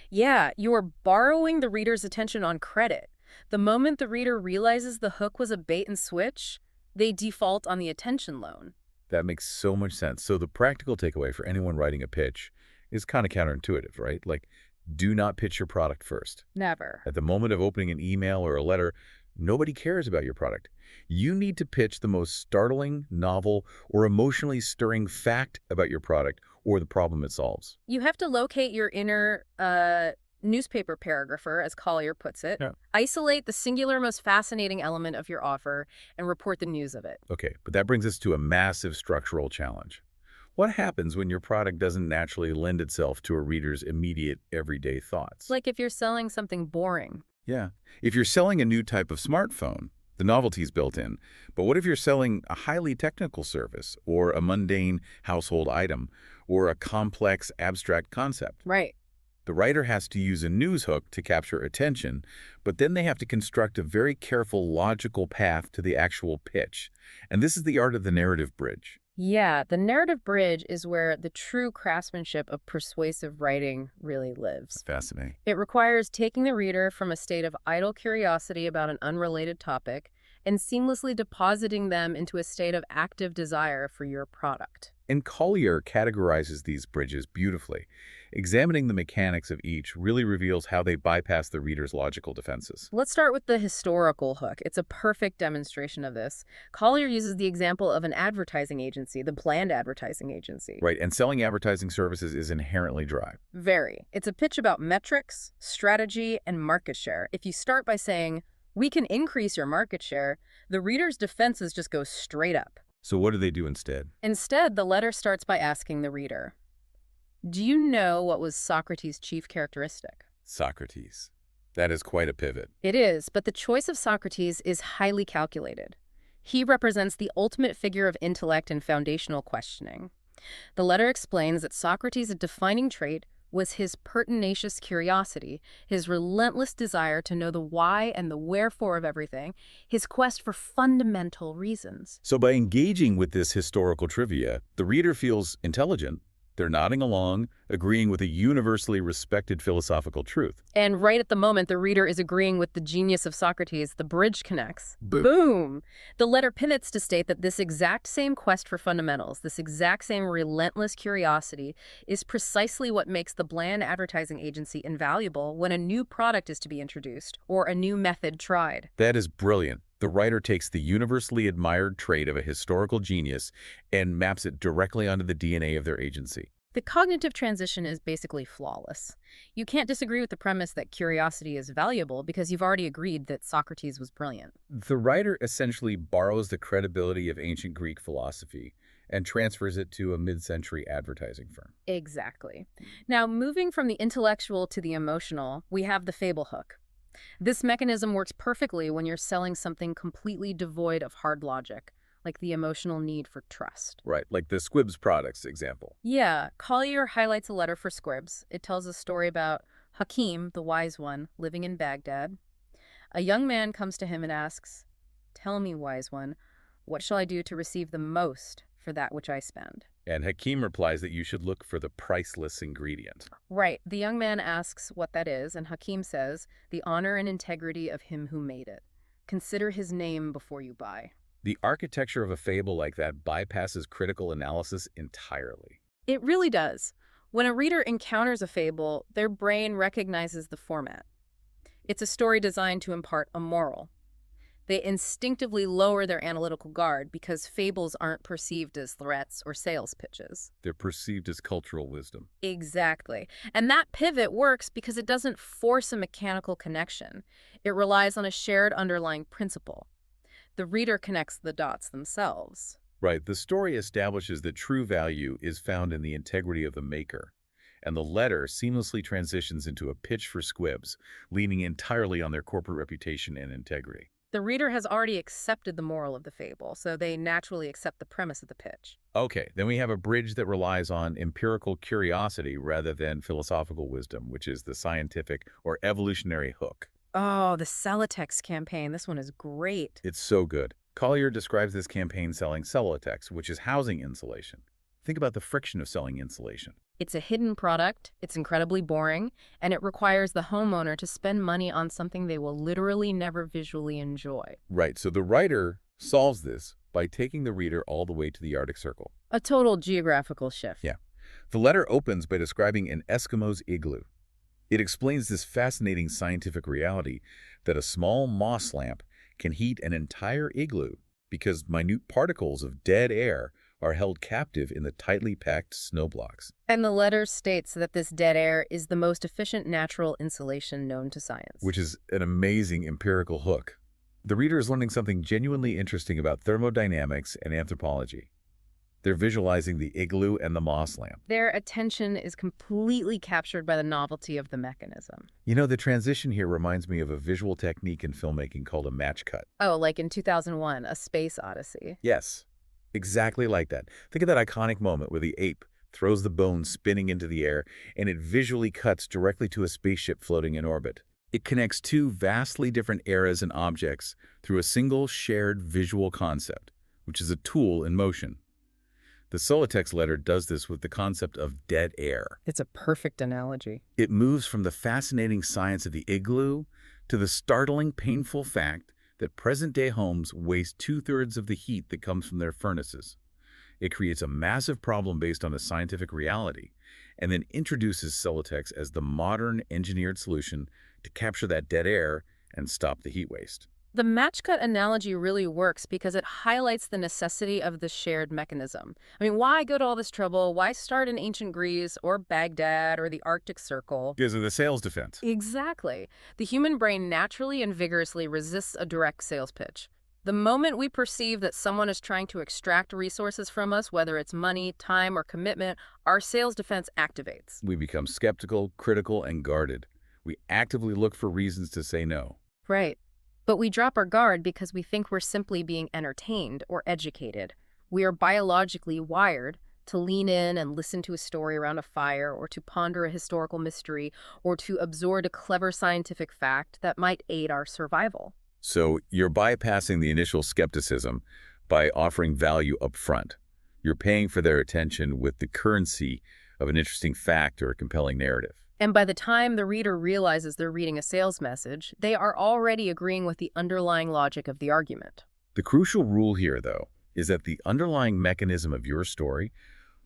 Yeah, you're borrowing the reader's attention on credit. The moment the reader realizes the hook was a bait and switch, they default on the attention loan. That makes so much sense. So the practical takeaway for anyone writing a pitch is kind of counterintuitive, right? Like, do not pitch your product first. Never. At the moment of opening an email or a letter, nobody cares about your product. You need to pitch the most startling, novel, or emotionally stirring fact about your product or the problem it solves. You have to locate your inner newspaper paragrapher, as Collier puts it. Yeah. Isolate the singular, most fascinating element of your offer and report the news of it. Okay, but that brings us to a massive structural challenge. What happens when your product doesn't naturally lend itself to a reader's immediate, everyday thoughts? Like if you're selling something boring. Yeah. If you're selling a new type of smartphone, the novelty's built in. But what if you're selling a highly technical service or a mundane household item or a complex abstract concept? Right. The writer has to use a news hook to capture attention, but then they have to construct a very careful, logical path to the actual pitch. And this is the art of the narrative bridge. Yeah, the narrative bridge is where the true craftsmanship of persuasive writing really lives. Fascinating. It requires taking the reader from a state of idle curiosity about an unrelated topic and seamlessly depositing them into a state of active desire for your product. And Collier categorizes these bridges beautifully. Examining the mechanics of each really reveals how they bypass the reader's logical defenses. Let's start with the historical hook. It's a perfect demonstration of this. Collier uses the example of an advertising agency, the planned advertising agency. Right, and selling advertising services is inherently dry. Very. It's a pitch about metrics, strategy, and market share. If you start by saying, "We can increase your market share," the reader's defenses just go straight up. So what do they do instead? Instead, the letter starts by asking the reader, "Do you know what was Socrates' chief characteristic?" Socrates. That is quite a pivot. It is, but the choice of Socrates is highly calculated. He represents the ultimate figure of intellect and foundational questioning. The letter explains that Socrates' defining trait was his pertinacious curiosity, his relentless desire to know the why and the wherefore of everything, his quest for fundamental reasons. So by engaging with this historical trivia, the reader feels intelligent. They're nodding along, agreeing with a universally respected philosophical truth. And right at the moment the reader is agreeing with the genius of Socrates, the bridge connects. Boom. Boom! The letter pivots to state that this exact same quest for fundamentals, this exact same relentless curiosity, is precisely what makes the bland advertising agency invaluable when a new product is to be introduced or a new method tried. That is brilliant. The writer takes the universally admired trait of a historical genius and maps it directly onto the DNA of their agency. The cognitive transition is basically flawless. You can't disagree with the premise that curiosity is valuable because you've already agreed that Socrates was brilliant. The writer essentially borrows the credibility of ancient Greek philosophy and transfers it to a mid-century advertising firm. Exactly. Now, moving from the intellectual to the emotional, we have the fable hook. This mechanism works perfectly when you're selling something completely devoid of hard logic, like the emotional need for trust. Right, like the Squibs products example. Yeah, Collier highlights a letter for Squibs. It tells a story about Hakim, the wise one, living in Baghdad. A young man comes to him and asks, "Tell me, wise one, what shall I do to receive the most for that which I spend?" And Hakim replies that you should look for the priceless ingredient. Right. The young man asks what that is, and Hakim says, "The honor and integrity of him who made it. Consider his name before you buy." The architecture of a fable like that bypasses critical analysis entirely. It really does. When a reader encounters a fable, their brain recognizes the format. It's a story designed to impart a moral. They instinctively lower their analytical guard because fables aren't perceived as threats or sales pitches. They're perceived as cultural wisdom. Exactly. And that pivot works because it doesn't force a mechanical connection. It relies on a shared underlying principle. The reader connects the dots themselves. Right, the story establishes that true value is found in the integrity of the maker, and the letter seamlessly transitions into a pitch for Squibs, leaning entirely on their corporate reputation and integrity. The reader has already accepted the moral of the fable, so they naturally accept the premise of the pitch. Okay, then we have a bridge that relies on empirical curiosity rather than philosophical wisdom, which is the scientific or evolutionary hook. Oh, the Celotex campaign. This one is great. It's so good. Collier describes this campaign selling Celotex, which is housing insulation. Think about the friction of selling insulation. It's a hidden product, it's incredibly boring, and it requires the homeowner to spend money on something they will literally never visually enjoy. Right, so the writer solves this by taking the reader all the way to the Arctic Circle. A total geographical shift. Yeah. The letter opens by describing an Eskimo's igloo. It explains this fascinating scientific reality that a small moss lamp can heat an entire igloo because minute particles of dead air are held captive in the tightly packed snow blocks. And the letter states that this dead air is the most efficient natural insulation known to science. Which is an amazing empirical hook. The reader is learning something genuinely interesting about thermodynamics and anthropology. They're visualizing the igloo and the moss lamp. Their attention is completely captured by the novelty of the mechanism. You know, the transition here reminds me of a visual technique in filmmaking called a match cut. Oh, like in 2001, A Space Odyssey. Yes, exactly like that. Think of that iconic moment where the ape throws the bone spinning into the air and it visually cuts directly to a spaceship floating in orbit. It connects two vastly different eras and objects through a single shared visual concept, which is a tool in motion. The Celotex letter does this with the concept of dead air. It's a perfect analogy. It moves from the fascinating science of the igloo to the startling, painful fact that present-day homes waste 2/3 of the heat that comes from their furnaces. It creates a massive problem based on a scientific reality, and then introduces Celotex as the modern engineered solution to capture that dead air and stop the heat waste. The match cut analogy really works because it highlights the necessity of the shared mechanism. I mean, why go to all this trouble? Why start in ancient Greece or Baghdad or the Arctic Circle? Because of the sales defense. Exactly. The human brain naturally and vigorously resists a direct sales pitch. The moment we perceive that someone is trying to extract resources from us, whether it's money, time, or commitment, our sales defense activates. We become skeptical, critical, and guarded. We actively look for reasons to say no. Right. But we drop our guard because we think we're simply being entertained or educated. We are biologically wired to lean in and listen to a story around a fire, or to ponder a historical mystery, or to absorb a clever scientific fact that might aid our survival. So you're bypassing the initial skepticism by offering value up front. You're paying for their attention with the currency of an interesting fact or a compelling narrative. And by the time the reader realizes they're reading a sales message, they are already agreeing with the underlying logic of the argument. The crucial rule here, though, is that the underlying mechanism of your story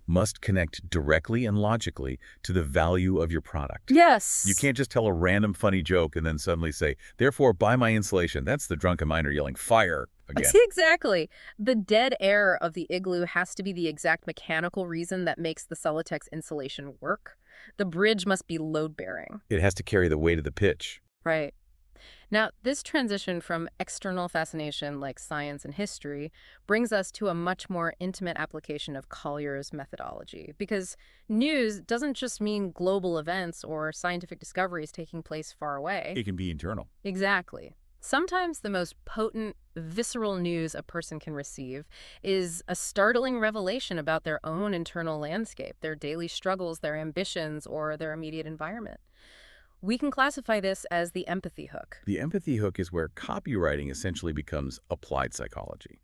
must connect directly and logically to the value of your product. Yes. You can't just tell a random funny joke and then suddenly say, therefore, buy my insulation. That's the drunken miner yelling, fire, again. Exactly. The dead air of the igloo has to be the exact mechanical reason that makes the Celotex insulation work. The bridge must be load-bearing. It has to carry the weight of the pitch. Right. Now, this transition from external fascination like science and history brings us to a much more intimate application of Collier's methodology, because news doesn't just mean global events or scientific discoveries taking place far away. It can be internal. Exactly. Sometimes the most potent, visceral news a person can receive is a startling revelation about their own internal landscape, their daily struggles, their ambitions, or their immediate environment. We can classify this as the empathy hook. The empathy hook is where copywriting essentially becomes applied psychology.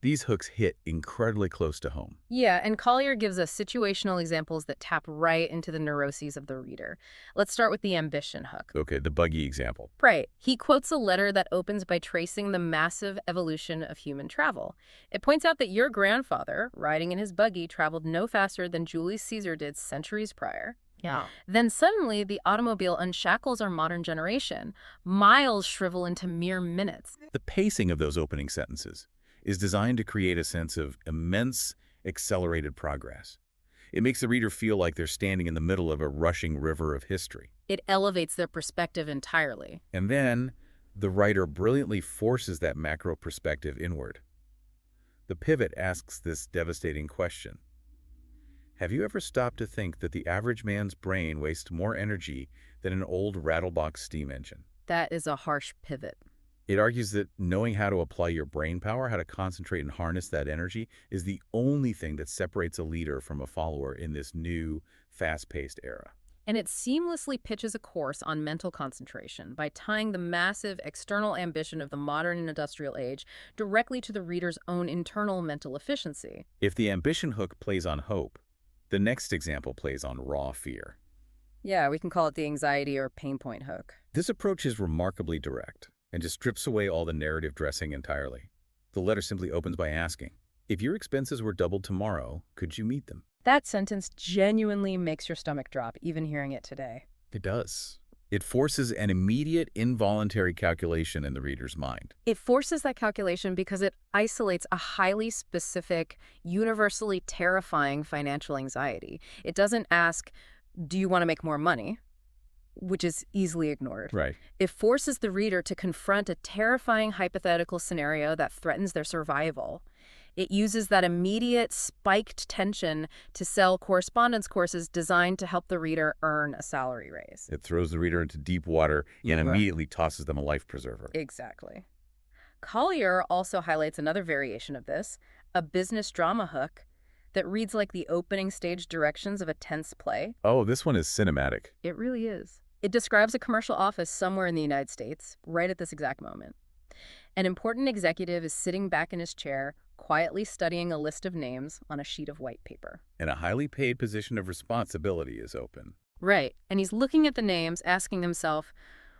These hooks hit incredibly close to home. Yeah, and Collier gives us situational examples that tap right into the neuroses of the reader. Let's start with the ambition hook. Okay, the buggy example. Right. He quotes a letter that opens by tracing the massive evolution of human travel. It points out that your grandfather, riding in his buggy, traveled no faster than Julius Caesar did centuries prior. Yeah. Then suddenly, the automobile unshackles our modern generation. Miles shrivel into mere minutes. The pacing of those opening sentences is designed to create a sense of immense, accelerated progress. It makes the reader feel like they're standing in the middle of a rushing river of history. It elevates their perspective entirely. And then, the writer brilliantly forces that macro perspective inward. The pivot asks this devastating question. Have you ever stopped to think that the average man's brain wastes more energy than an old rattlebox steam engine? That is a harsh pivot. It argues that knowing how to apply your brain power, how to concentrate and harness that energy, is the only thing that separates a leader from a follower in this new, fast-paced era. And it seamlessly pitches a course on mental concentration by tying the massive external ambition of the modern and industrial age directly to the reader's own internal mental efficiency. If the ambition hook plays on hope, the next example plays on raw fear. Yeah, we can call it the anxiety or pain point hook. This approach is remarkably direct and just strips away all the narrative dressing entirely. The letter simply opens by asking, if your expenses were doubled tomorrow, could you meet them? That sentence genuinely makes your stomach drop, even hearing it today. It does. It forces an immediate, involuntary calculation in the reader's mind. It forces that calculation because it isolates a highly specific, universally terrifying financial anxiety. It doesn't ask, do you want to make more money? Which is easily ignored. Right. It forces the reader to confront a terrifying hypothetical scenario that threatens their survival. It uses that immediate spiked tension to sell correspondence courses designed to help the reader earn a salary raise. It throws the reader into deep water and immediately tosses them a life preserver. Exactly. Collier also highlights another variation of this, a business drama hook that reads like the opening stage directions of a tense play. Oh, this one is cinematic. It really is. It describes a commercial office somewhere in the United States, right at this exact moment. An important executive is sitting back in his chair, quietly studying a list of names on a sheet of white paper. And a highly paid position of responsibility is open. Right, and he's looking at the names, asking himself,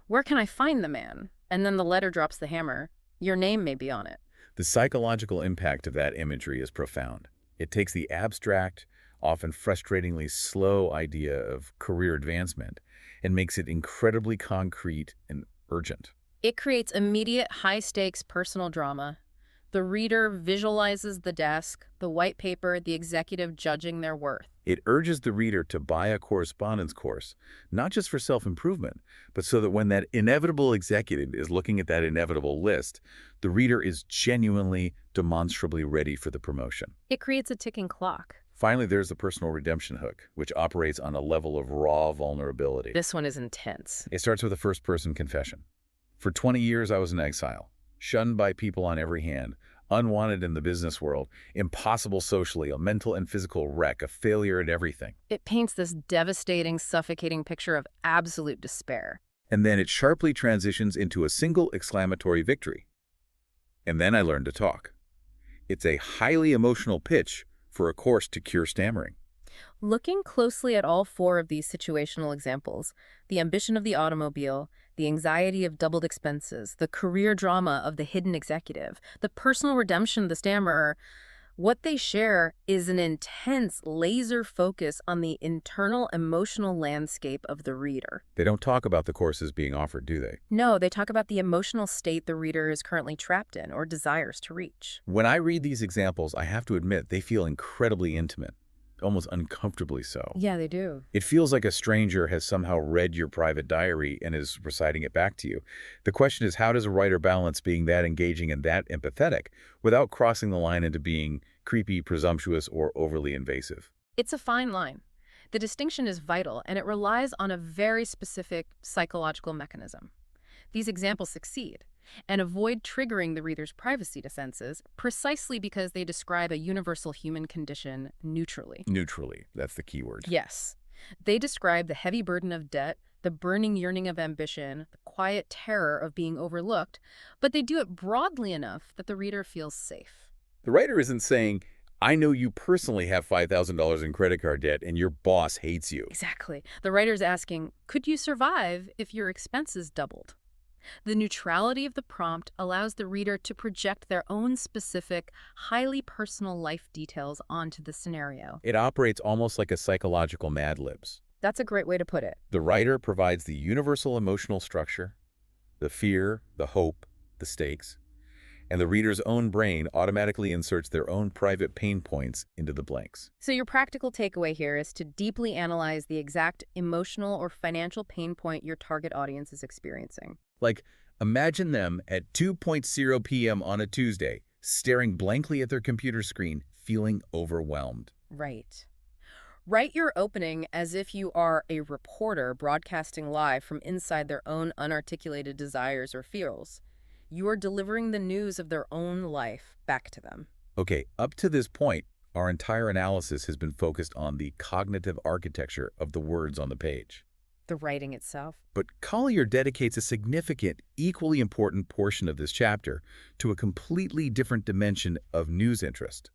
where can I find the man? And then the letter drops the hammer. Your name may be on it. The psychological impact of that imagery is profound. It takes the abstract, often frustratingly slow idea of career advancement and makes it incredibly concrete and urgent. It creates immediate high-stakes personal drama. The reader visualizes the desk, the white paper, the executive judging their worth. It urges the reader to buy a correspondence course, not just for self-improvement, but so that when that inevitable executive is looking at that inevitable list, the reader is genuinely, demonstrably ready for the promotion. It creates a ticking clock. Finally, there's the personal redemption hook, which operates on a level of raw vulnerability. This one is intense. It starts with a first-person confession. For 20 years, I was in exile, shunned by people on every hand, unwanted in the business world, impossible socially, a mental and physical wreck, a failure at everything. It paints this devastating, suffocating picture of absolute despair. And then it sharply transitions into a single exclamatory victory. And then I learned to talk. It's a highly emotional pitch for a course to cure stammering. Looking closely at all four of these situational examples, the ambition of the automobile, the anxiety of doubled expenses, the career drama of the hidden executive, the personal redemption of the stammerer, What they share is an intense laser focus on the internal emotional landscape of the reader. They don't talk about the courses being offered, do they? No, they talk about the emotional state the reader is currently trapped in or desires to reach. When I read these examples, I have to admit they feel incredibly intimate, almost uncomfortably so. Yeah, they do. It feels like a stranger has somehow read your private diary and is reciting it back to you. The question is, how does a writer balance being that engaging and that empathetic without crossing the line into being creepy, presumptuous, or overly invasive? It's a fine line. The distinction is vital, and it relies on a very specific psychological mechanism. These examples succeed and avoid triggering the reader's privacy defenses precisely because they describe a universal human condition neutrally. Neutrally, that's the key word. Yes. They describe the heavy burden of debt, the burning yearning of ambition, the quiet terror of being overlooked, but they do it broadly enough that the reader feels safe. The writer isn't saying, I know you personally have $5,000 in credit card debt and your boss hates you. Exactly. The writer's asking, could you survive if your expenses doubled? The neutrality of the prompt allows the reader to project their own specific, highly personal life details onto the scenario. It operates almost like a psychological Mad Libs. That's a great way to put it. The writer provides the universal emotional structure, the fear, the hope, the stakes, and the reader's own brain automatically inserts their own private pain points into the blanks. So your practical takeaway here is to deeply analyze the exact emotional or financial pain point your target audience is experiencing. Like, imagine them at 2:00 p.m. on a Tuesday, staring blankly at their computer screen, feeling overwhelmed. Right. Write your opening as if you are a reporter broadcasting live from inside their own unarticulated desires or fears. You are delivering the news of their own life back to them. Okay, up to this point, our entire analysis has been focused on the cognitive architecture of the words on the page. The writing itself. But Collier dedicates a significant, equally important portion of this chapter to a completely different dimension of news interest.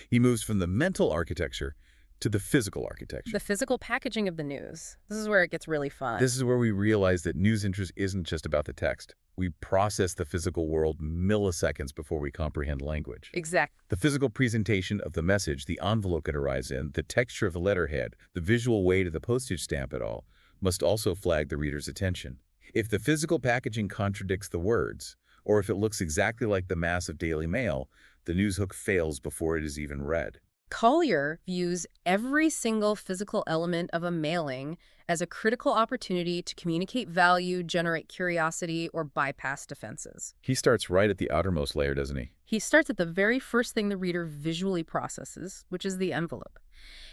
He moves from the mental architecture to the physical architecture. The physical packaging of the news. This is where it gets really fun. This is where we realize that news interest isn't just about the text. We process the physical world milliseconds before we comprehend language. Exactly. The physical presentation of the message, the envelope it arrives in, the texture of the letterhead, the visual weight of the postage stamp at all, must also flag the reader's attention. If the physical packaging contradicts the words, or if it looks exactly like the mass of Daily Mail, the news hook fails before it is even read. Collier views every single physical element of a mailing as a critical opportunity to communicate value, generate curiosity, or bypass defenses. He starts right at the outermost layer, doesn't he? He starts at the very first thing the reader visually processes, which is the envelope.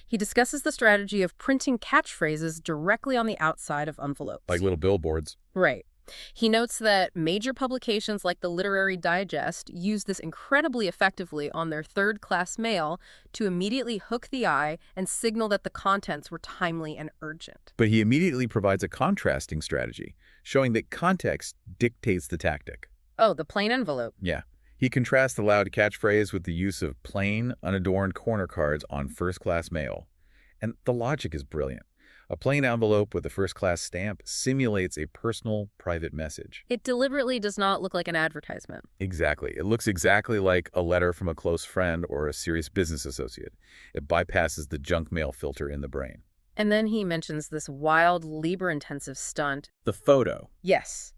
He discusses the strategy of printing catchphrases directly on the outside of envelopes. Like little billboards. Right. He notes that major publications like the Literary Digest use this incredibly effectively on their third-class mail to immediately hook the eye and signal that the contents were timely and urgent. But he immediately provides a contrasting strategy, showing that context dictates the tactic. Oh, the plain envelope. Yeah. He contrasts the loud catchphrase with the use of plain, unadorned corner cards on first-class mail. And the logic is brilliant. A plain envelope with a first-class stamp simulates a personal, private message. It deliberately does not look like an advertisement. Exactly. It looks exactly like a letter from a close friend or a serious business associate. It bypasses the junk mail filter in the brain. And then he mentions this wild, labor-intensive stunt. The photo. Yes.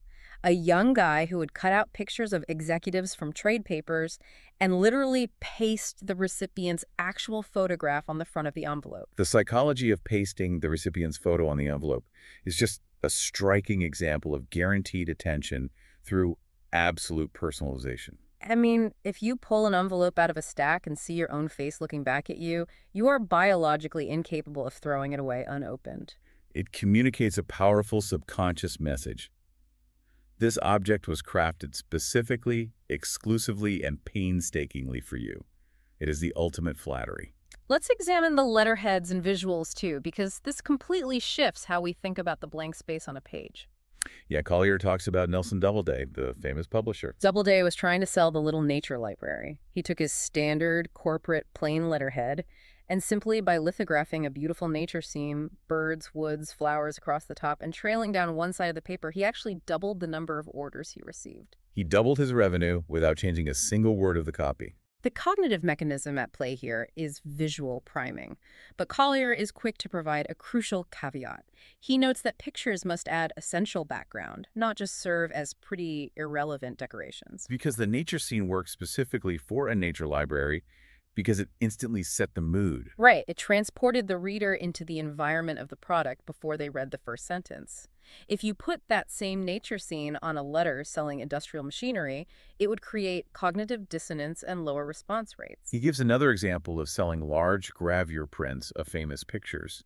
A young guy who would cut out pictures of executives from trade papers and literally paste the recipient's actual photograph on the front of the envelope. The psychology of pasting the recipient's photo on the envelope is just a striking example of guaranteed attention through absolute personalization. I mean, if you pull an envelope out of a stack and see your own face looking back at you, you are biologically incapable of throwing it away unopened. It communicates a powerful subconscious message. This object was crafted specifically, exclusively, and painstakingly for you. It is the ultimate flattery. Let's examine the letterheads and visuals too, because this completely shifts how we think about the blank space on a page. Yeah, Collier talks about Nelson Doubleday, the famous publisher. Doubleday was trying to sell the little nature library. He took his standard corporate plain letterhead and simply by lithographing a beautiful nature scene, birds, woods, flowers across the top, and trailing down one side of the paper, he actually doubled the number of orders he received. He doubled his revenue without changing a single word of the copy. The cognitive mechanism at play here is visual priming, but Collier is quick to provide a crucial caveat. He notes that pictures must add essential background, not just serve as pretty irrelevant decorations. Because the nature scene works specifically for a nature library because it instantly set the mood. Right, it transported the reader into the environment of the product before they read the first sentence. If you put that same nature scene on a letter selling industrial machinery, it would create cognitive dissonance and lower response rates. He gives another example of selling large gravure prints of famous pictures.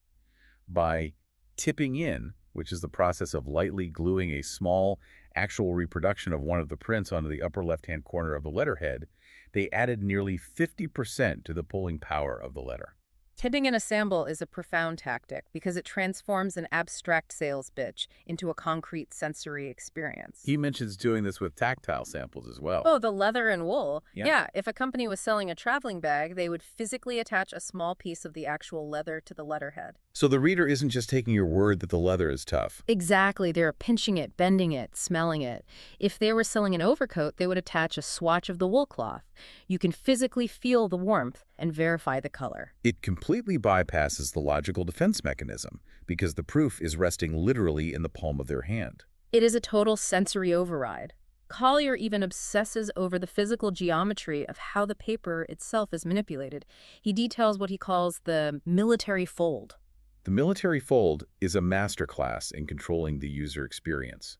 By tipping in, which is the process of lightly gluing a small, actual reproduction of one of the prints onto the upper left-hand corner of the letterhead, they added nearly 50% to the pulling power of the letter. Tipping in a sample is a profound tactic because it transforms an abstract sales pitch into a concrete sensory experience. He mentions doing this with tactile samples as well. Oh, the leather and wool. Yeah. Yeah, if a company was selling a traveling bag, they would physically attach a small piece of the actual leather to the letterhead. So the reader isn't just taking your word that the leather is tough. Exactly. They're pinching it, bending it, smelling it. If they were selling an overcoat, they would attach a swatch of the wool cloth. You can physically feel the warmth and verify the color. It completely bypasses the logical defense mechanism because the proof is resting literally in the palm of their hand. It is a total sensory override. Collier even obsesses over the physical geometry of how the paper itself is manipulated. He details what he calls the military fold. The military fold is a masterclass in controlling the user experience.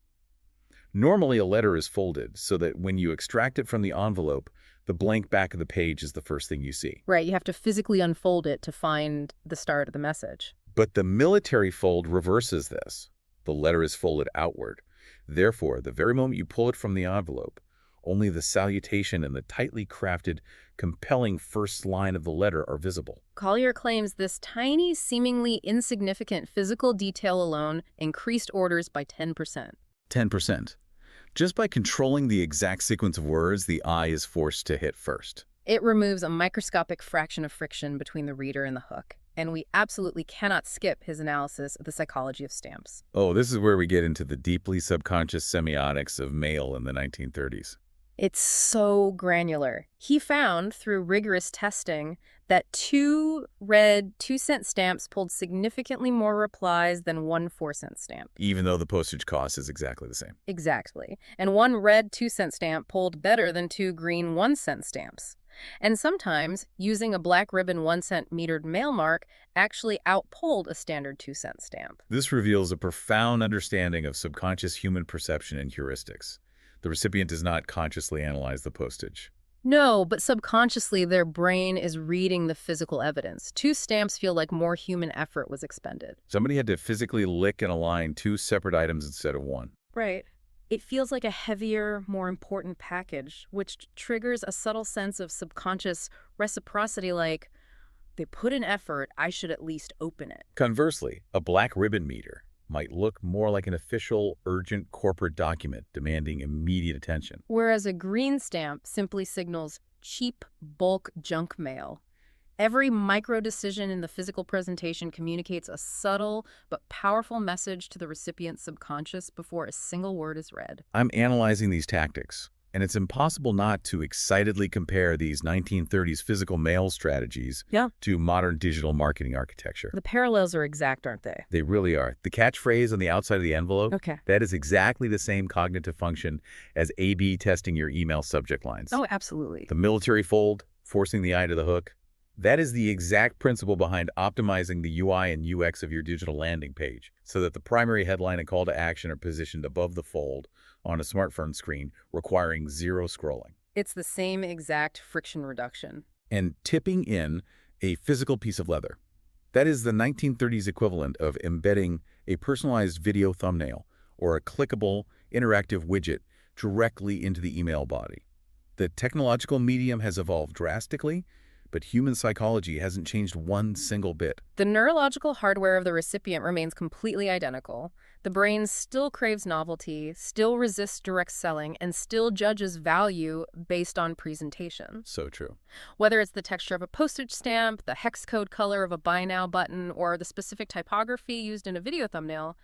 Normally, a letter is folded so that when you extract it from the envelope, the blank back of the page is the first thing you see. Right, you have to physically unfold it to find the start of the message. But the military fold reverses this. The letter is folded outward. Therefore, the very moment you pull it from the envelope, only the salutation and the tightly crafted, compelling first line of the letter are visible. Collier claims this tiny, seemingly insignificant physical detail alone increased orders by 10%. 10%. Just by controlling the exact sequence of words the eye is forced to hit first. It removes a microscopic fraction of friction between the reader and the hook, and we absolutely cannot skip his analysis of the psychology of stamps. Oh, this is where we get into the deeply subconscious semiotics of mail in the 1930s. It's so granular. He found, through rigorous testing, that 2 red 2-cent stamps pulled significantly more replies than 1 4-cent stamp. Even though the postage cost is exactly the same. Exactly. And 1 red 2-cent stamp pulled better than 2 green 1-cent stamps. And sometimes, using a black ribbon 1-cent metered mail mark actually outpulled a standard 2-cent stamp. This reveals a profound understanding of subconscious human perception and heuristics. The recipient does not consciously analyze the postage. No, but subconsciously their brain is reading the physical evidence. 2 stamps feel like more human effort was expended. Somebody had to physically lick and align 2 separate items instead of 1. Right. It feels like a heavier, more important package, which triggers a subtle sense of subconscious reciprocity like, they put in effort, I should at least open it. Conversely, a black ribbon meter might look more like an official, urgent corporate document demanding immediate attention. Whereas a green stamp simply signals cheap, bulk junk mail. Every micro-decision in the physical presentation communicates a subtle but powerful message to the recipient's subconscious before a single word is read. I'm analyzing these tactics, and it's impossible not to excitedly compare these 1930s physical mail strategies to modern digital marketing architecture. The parallels are exact, aren't they? They really are. The catchphrase on the outside of the envelope, that is exactly the same cognitive function as A/B testing your email subject lines. Oh, absolutely. The military fold, forcing the eye to the hook, that is the exact principle behind optimizing the UI and UX of your digital landing page so that the primary headline and call to action are positioned above the fold on a smartphone screen, requiring zero scrolling. It's the same exact friction reduction. And tipping in a physical piece of leather. That is the 1930s equivalent of embedding a personalized video thumbnail or a clickable interactive widget directly into the email body. The technological medium has evolved drastically, but human psychology hasn't changed one single bit. The neurological hardware of the recipient remains completely identical. The brain still craves novelty, still resists direct selling, and still judges value based on presentation. So true. Whether it's the texture of a postage stamp, the hex code color of a buy now button, or the specific typography used in a video thumbnail,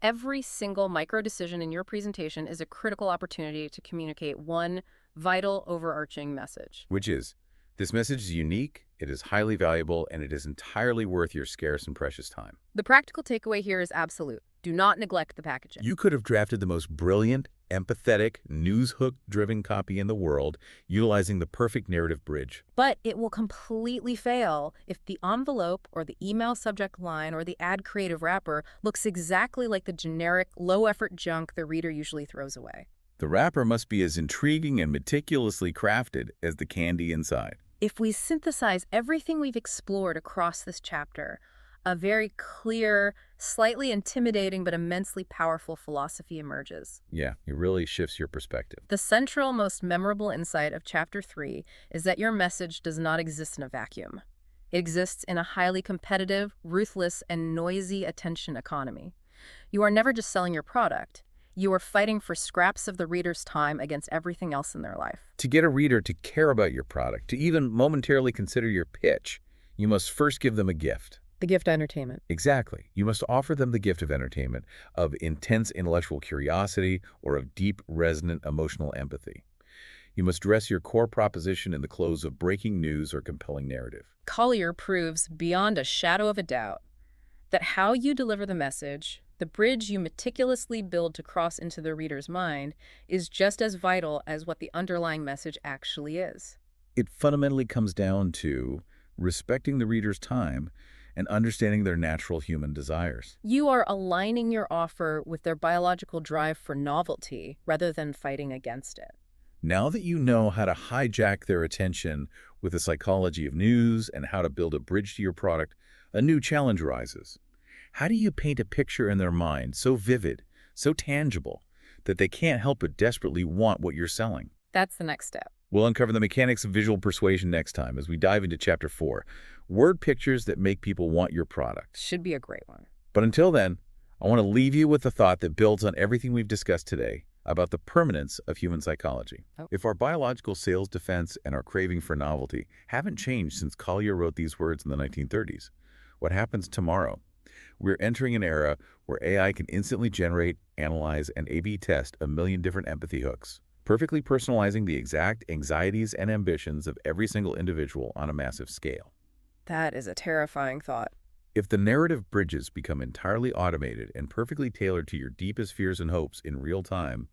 every single micro decision in your presentation is a critical opportunity to communicate one vital overarching message. Which is, This message is unique, it is highly valuable, and it is entirely worth your scarce and precious time. The practical takeaway here is absolute. Do not neglect the packaging. You could have drafted the most brilliant, empathetic, news hook-driven copy in the world, utilizing the perfect narrative bridge. But it will completely fail if the envelope or the email subject line or the ad creative wrapper looks exactly like the generic, low-effort junk the reader usually throws away. The wrapper must be as intriguing and meticulously crafted as the candy inside. If we synthesize everything we've explored across this chapter, a very clear, slightly intimidating but immensely powerful philosophy emerges. Yeah, it really shifts your perspective. The central, most memorable insight of Chapter 3 is that your message does not exist in a vacuum. It exists in a highly competitive, ruthless, and noisy attention economy. You are never just selling your product. You are fighting for scraps of the reader's time against everything else in their life. To get a reader to care about your product, to even momentarily consider your pitch, you must first give them a gift. The gift of entertainment. Exactly. You must offer them the gift of entertainment, of intense intellectual curiosity, or of deep, resonant emotional empathy. You must dress your core proposition in the clothes of breaking news or compelling narrative. Collier proves beyond a shadow of a doubt that how you deliver the message, the bridge you meticulously build to cross into the reader's mind, is just as vital as what the underlying message actually is. It fundamentally comes down to respecting the reader's time and understanding their natural human desires. You are aligning your offer with their biological drive for novelty rather than fighting against it. Now that you know how to hijack their attention with the psychology of news and how to build a bridge to your product, a new challenge arises. How do you paint a picture in their mind so vivid, so tangible, that they can't help but desperately want what you're selling? That's the next step. We'll uncover the mechanics of visual persuasion next time as we dive into Chapter 4, Word Pictures that Make People Want Your Product. Should be a great one. But until then, I want to leave you with the thought that builds on everything we've discussed today about the permanence of human psychology. Oh. If our biological sales defense and our craving for novelty haven't changed since Collier wrote these words in the 1930s, what happens tomorrow? We're entering an era where AI can instantly generate, analyze, and A/B test a million different empathy hooks, perfectly personalizing the exact anxieties and ambitions of every single individual on a massive scale. That is a terrifying thought. If the narrative bridges become entirely automated and perfectly tailored to your deepest fears and hopes in real time,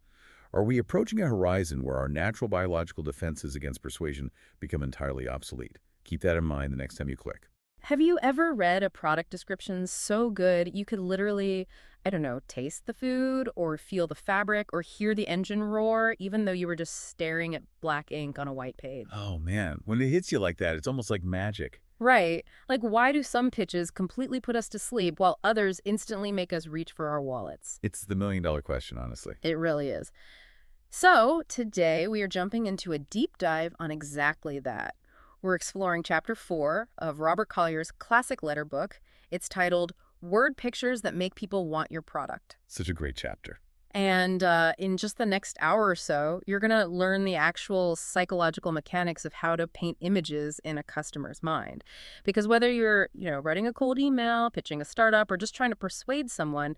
are we approaching a horizon where our natural biological defenses against persuasion become entirely obsolete? Keep that in mind the next time you click. Have you ever read a product description so good you could literally, I don't know, taste the food or feel the fabric or hear the engine roar, even though you were just staring at black ink on a white page? Oh man, when it hits you like that, it's almost like magic. Right. Like, why do some pitches completely put us to sleep while others instantly make us reach for our wallets? It's the million-dollar question, honestly. It really is. So, today we are jumping into a deep dive on exactly that. We're exploring Chapter 4 of Robert Collier's classic letter book. It's titled Word Pictures That Make People Want Your Product. Such a great chapter. And in just the next hour or so, you're going to learn the actual psychological mechanics of how to paint images in a customer's mind. Because whether you're, writing a cold email, pitching a startup, or just trying to persuade someone,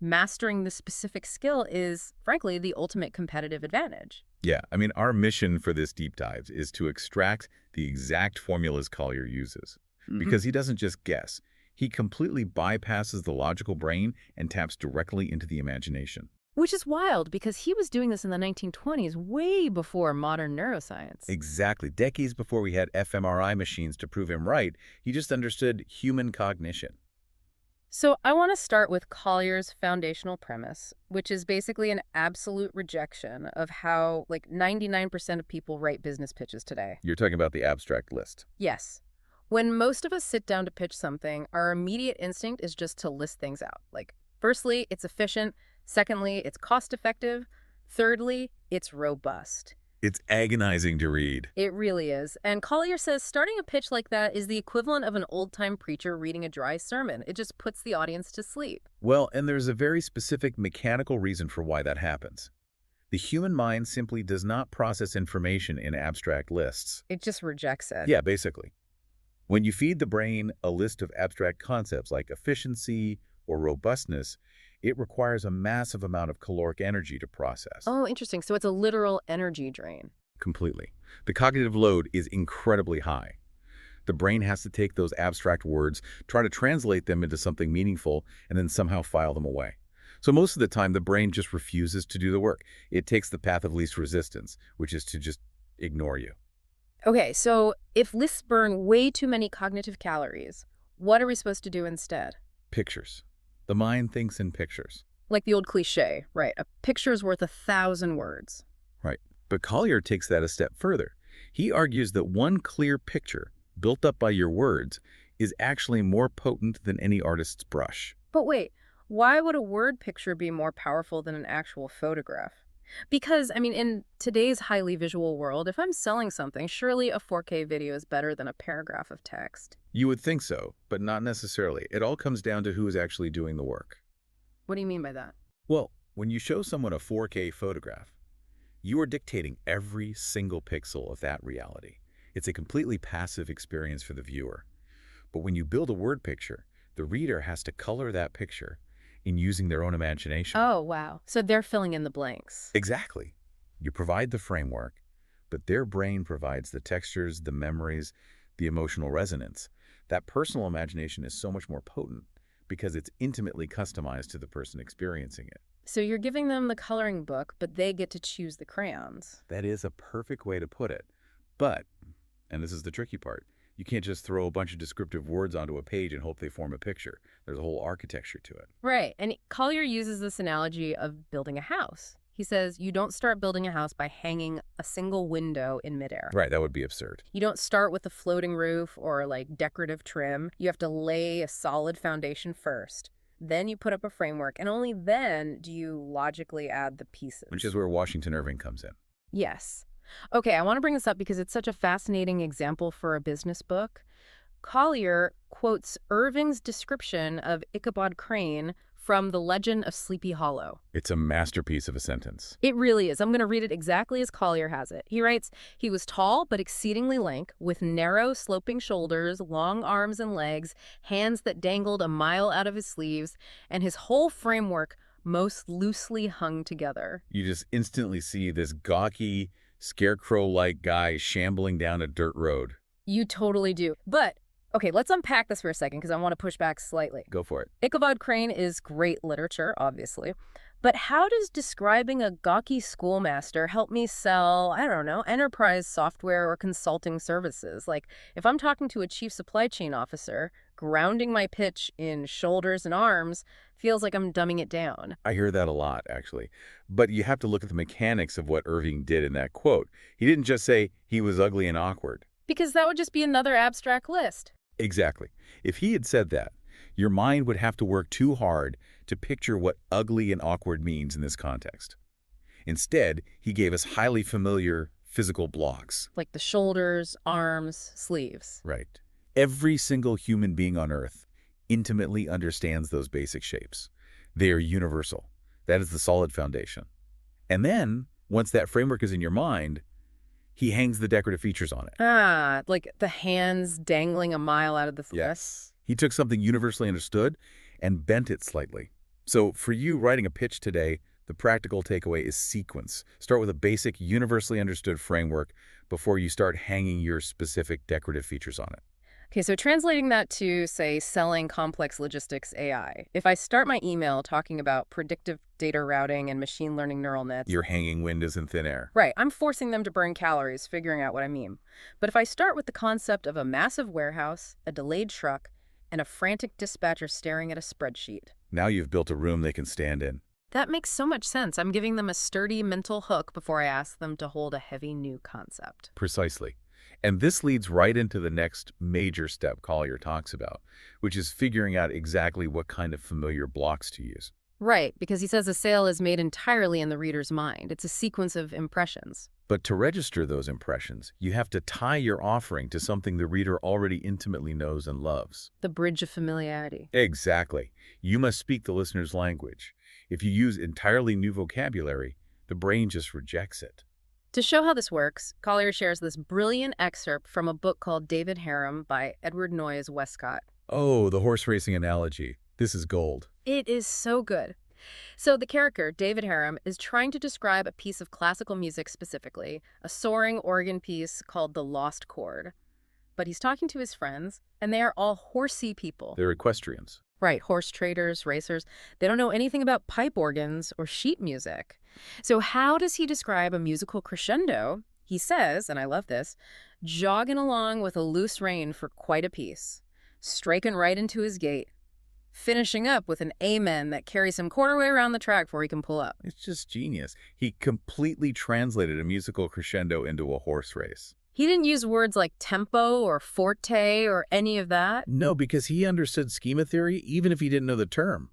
mastering this specific skill is, frankly, the ultimate competitive advantage. Yeah, I mean, our mission for this deep dive is to extract the exact formulas Collier uses. Because he doesn't just guess. He completely bypasses the logical brain and taps directly into the imagination. Which is wild, because he was doing this in the 1920s, way before modern neuroscience. Exactly. Decades before we had fMRI machines to prove him right, he just understood human cognition. So I want to start with Collier's foundational premise, which is basically an absolute rejection of how 99% of people write business pitches today. You're talking about the abstract list. Yes. When most of us sit down to pitch something, our immediate instinct is just to list things out. Firstly, it's efficient. Secondly, it's cost-effective. Thirdly, it's robust. It's agonizing to read. It really is. And Collier says starting a pitch like that is the equivalent of an old-time preacher reading a dry sermon. It just puts the audience to sleep. Well, and there's a very specific mechanical reason for why that happens. The human mind simply does not process information in abstract lists. It just rejects it. Yeah, basically. When you feed the brain a list of abstract concepts like efficiency or robustness, it requires a massive amount of caloric energy to process. Oh, interesting. So it's a literal energy drain. Completely. The cognitive load is incredibly high. The brain has to take those abstract words, try to translate them into something meaningful, and then somehow file them away. So most of the time, the brain just refuses to do the work. It takes the path of least resistance, which is to just ignore you. Okay, so if lists burn way too many cognitive calories, what are we supposed to do instead? Pictures. The mind thinks in pictures. Like the old cliche, right? A picture's worth 1,000 words. Right. But Collier takes that a step further. He argues that one clear picture, built up by your words, is actually more potent than any artist's brush. But wait, why would a word picture be more powerful than an actual photograph? Because, I mean, in today's highly visual world, if I'm selling something, surely a 4K video is better than a paragraph of text. You would think so, but not necessarily. It all comes down to who is actually doing the work. What do you mean by that? Well, when you show someone a 4K photograph, you are dictating every single pixel of that reality. It's a completely passive experience for the viewer. But when you build a word picture, the reader has to color that picture in using their own imagination. Oh, wow. So they're filling in the blanks. Exactly. You provide the framework, but their brain provides the textures, the memories, the emotional resonance. That personal imagination is so much more potent because it's intimately customized to the person experiencing it. So you're giving them the coloring book, but they get to choose the crayons. That is a perfect way to put it. But, and this is the tricky part, you can't just throw a bunch of descriptive words onto a page and hope they form a picture. There's a whole architecture to it. Right. And Collier uses this analogy of building a house. He says you don't start building a house by hanging a single window in midair. Right, that would be absurd. You don't start with a floating roof or like decorative trim. You have to lay a solid foundation first. Then you put up a framework, and only then do you logically add the pieces. Which is where Washington Irving comes in. Yes. Okay, I want to bring this up because it's such a fascinating example for a business book. Collier quotes Irving's description of Ichabod Crane from The Legend of Sleepy Hollow. It's a masterpiece of a sentence. It really is. I'm going to read it exactly as Collier has it. He writes, "He was tall but exceedingly lank, with narrow sloping shoulders, long arms and legs, hands that dangled a mile out of his sleeves, and his whole framework most loosely hung together." You just instantly see this gawky, scarecrow-like guy shambling down a dirt road. You totally do. But, okay, let's unpack this for a second because I want to push back slightly. Go for it. Ichabod Crane is great literature, obviously. But how does describing a gawky schoolmaster help me sell, I don't know, enterprise software or consulting services? Like, if I'm talking to a chief supply chain officer, grounding my pitch in shoulders and arms feels like I'm dumbing it down. I hear that a lot, actually. But you have to look at the mechanics of what Irving did in that quote. He didn't just say he was ugly and awkward. Because that would just be another abstract list. Exactly. If he had said that, your mind would have to work too hard to picture what ugly and awkward means in this context. Instead, he gave us highly familiar physical blocks. Like the shoulders, arms, sleeves. Right. Every single human being on Earth intimately understands those basic shapes. They are universal. That is the solid foundation. And then, once that framework is in your mind, he hangs the decorative features on it. Ah, like the hands dangling a mile out of the flesh. Yes. He took something universally understood and bent it slightly. So for you writing a pitch today, the practical takeaway is sequence. Start with a basic, universally understood framework before you start hanging your specific decorative features on it. Okay, so translating that to, say, selling complex logistics AI. If I start my email talking about predictive data routing and machine learning neural nets. You're hanging windows in thin air. Right, I'm forcing them to burn calories, figuring out what I mean. But if I start with the concept of a massive warehouse, a delayed truck, and a frantic dispatcher staring at a spreadsheet. Now you've built a room they can stand in. That makes so much sense. I'm giving them a sturdy mental hook before I ask them to hold a heavy new concept. Precisely. And this leads right into the next major step Collier talks about, which is figuring out exactly what kind of familiar blocks to use. Right, because he says a sale is made entirely in the reader's mind. It's a sequence of impressions. But to register those impressions, you have to tie your offering to something the reader already intimately knows and loves. The bridge of familiarity. Exactly. You must speak the listener's language. If you use entirely new vocabulary, the brain just rejects it. To show how this works, Collier shares this brilliant excerpt from a book called David Harum by Edward Noyes Westcott. Oh, the horse racing analogy. This is gold. It is so good. So the character, David Harum, is trying to describe a piece of classical music specifically, a soaring organ piece called The Lost Chord. But he's talking to his friends, and they are all horsey people. They're equestrians. Right, horse traders, racers. They don't know anything about pipe organs or sheet music. So how does he describe a musical crescendo? He says, and I love this, jogging along with a loose rein for quite a piece, striking right into his gait, finishing up with an amen that carries him quarter way around the track before he can pull up. It's just genius. He completely translated a musical crescendo into a horse race. He didn't use words like tempo or forte or any of that. No, because he understood schema theory even if he didn't know the term.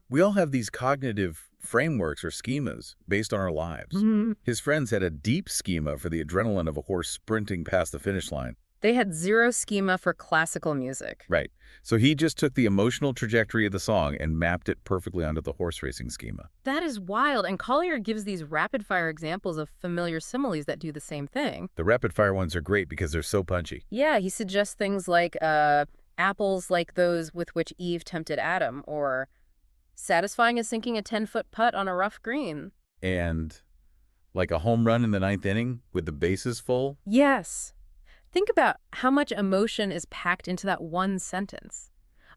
We all have these cognitive frameworks or schemas based on our lives. His friends had a deep schema for the adrenaline of a horse sprinting past the finish line. They had zero schema for classical music. Right. So he just took the emotional trajectory of the song and mapped it perfectly onto the horse racing schema. That is wild, and Collier gives these rapid-fire examples of familiar similes that do the same thing. The rapid-fire ones are great because they're so punchy. Yeah, he suggests things like apples like those with which Eve tempted Adam, or satisfying as sinking a 10-foot putt on a rough green. And like a home run in the ninth inning with the bases full? Yes. Think about how much emotion is packed into that one sentence.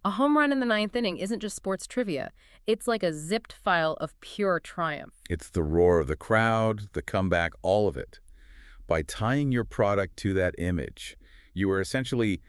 A home run in the ninth inning isn't just sports trivia. It's like a zipped file of pure triumph. It's the roar of the crowd, the comeback, all of it. By tying your product to that image, you are essentially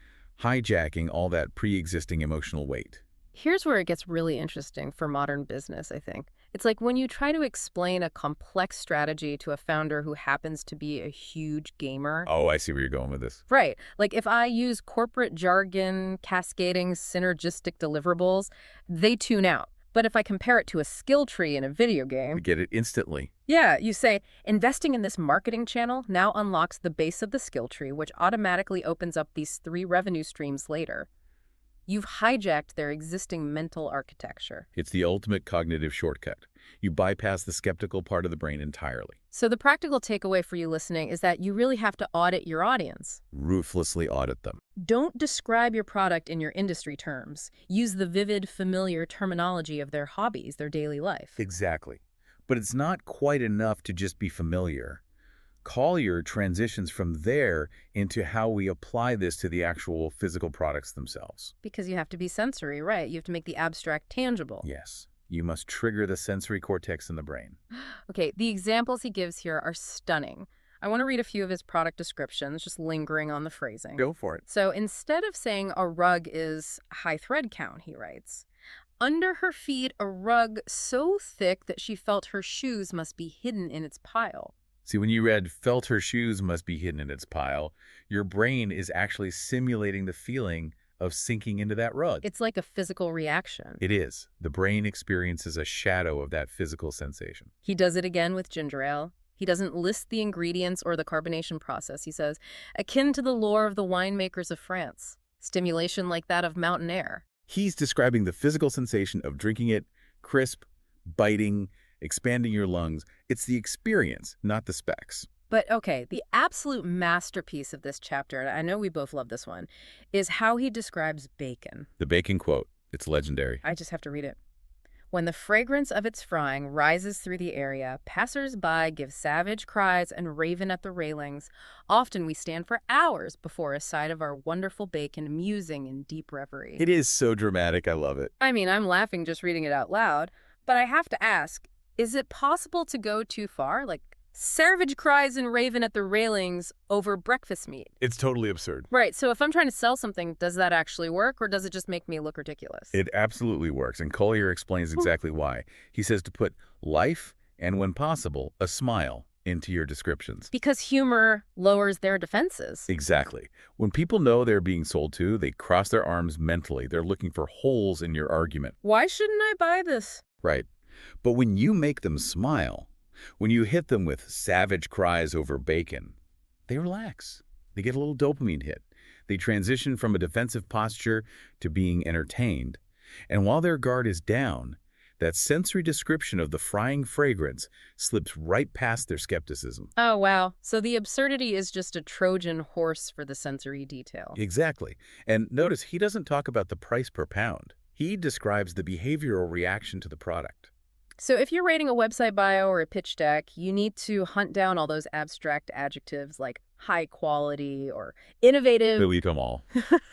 hijacking all that pre-existing emotional weight. Here's where it gets really interesting for modern business, I think. It's like when you try to explain a complex strategy to a founder who happens to be a huge gamer. Oh, I see where you're going with this. Right. Like if I use corporate jargon, cascading, synergistic deliverables, they tune out. But if I compare it to a skill tree in a video game... You get it instantly. Yeah, you say, investing in this marketing channel now unlocks the base of the skill tree, which automatically opens up these 3 revenue streams later. You've hijacked their existing mental architecture. It's the ultimate cognitive shortcut. You bypass the skeptical part of the brain entirely. So the practical takeaway for you listening is that you really have to audit your audience. Ruthlessly audit them. Don't describe your product in your industry terms. Use the vivid, familiar terminology of their hobbies, their daily life. Exactly. But it's not quite enough to just be familiar. Collier transitions from there into how we apply this to the actual physical products themselves. Because you have to be sensory, right? You have to make the abstract tangible. Yes. You must trigger the sensory cortex in the brain. Okay, the examples he gives here are stunning. I want to read a few of his product descriptions, just lingering on the phrasing. Go for it. So instead of saying a rug is high thread count, he writes, under her feet a rug so thick that she felt her shoes must be hidden in its pile. See, when you read felt her shoes must be hidden in its pile, your brain is actually simulating the feeling of sinking into that rug. It's like a physical reaction. It is. The brain experiences a shadow of that physical sensation. He does it again with ginger ale. He doesn't list the ingredients or the carbonation process. He says, akin to the lore of the winemakers of France, stimulation like that of mountain air. He's describing the physical sensation of drinking it, crisp, biting, expanding your lungs. It's the experience, not the specs. But okay, the absolute masterpiece of this chapter, and I know we both love this one, is how he describes bacon. The bacon quote. It's legendary. I just have to read it. When the fragrance of its frying rises through the area, passers-by give savage cries and raven at the railings. Often we stand for hours before a sight of our wonderful bacon, musing in deep reverie. It is so dramatic. I love it. I mean, I'm laughing just reading it out loud, but I have to ask, is it possible to go too far? Like, savage cries and raven at the railings over breakfast meat. It's totally absurd. Right, so if I'm trying to sell something, does that actually work, or does it just make me look ridiculous? It absolutely works, and Collier explains exactly why. He says to put life, and when possible, a smile into your descriptions. Because humor lowers their defenses. Exactly. When people know they're being sold to, they cross their arms mentally. They're looking for holes in your argument. Why shouldn't I buy this? Right. But when you make them smile, when you hit them with savage cries over bacon, they relax. They get a little dopamine hit. They transition from a defensive posture to being entertained. And while their guard is down, that sensory description of the frying fragrance slips right past their skepticism. Oh, wow. So the absurdity is just a Trojan horse for the sensory detail. Exactly. And notice he doesn't talk about the price per pound. He describes the behavioral reaction to the product. So if you're writing a website bio or a pitch deck, you need to hunt down all those abstract adjectives like high quality or innovative Delete them all.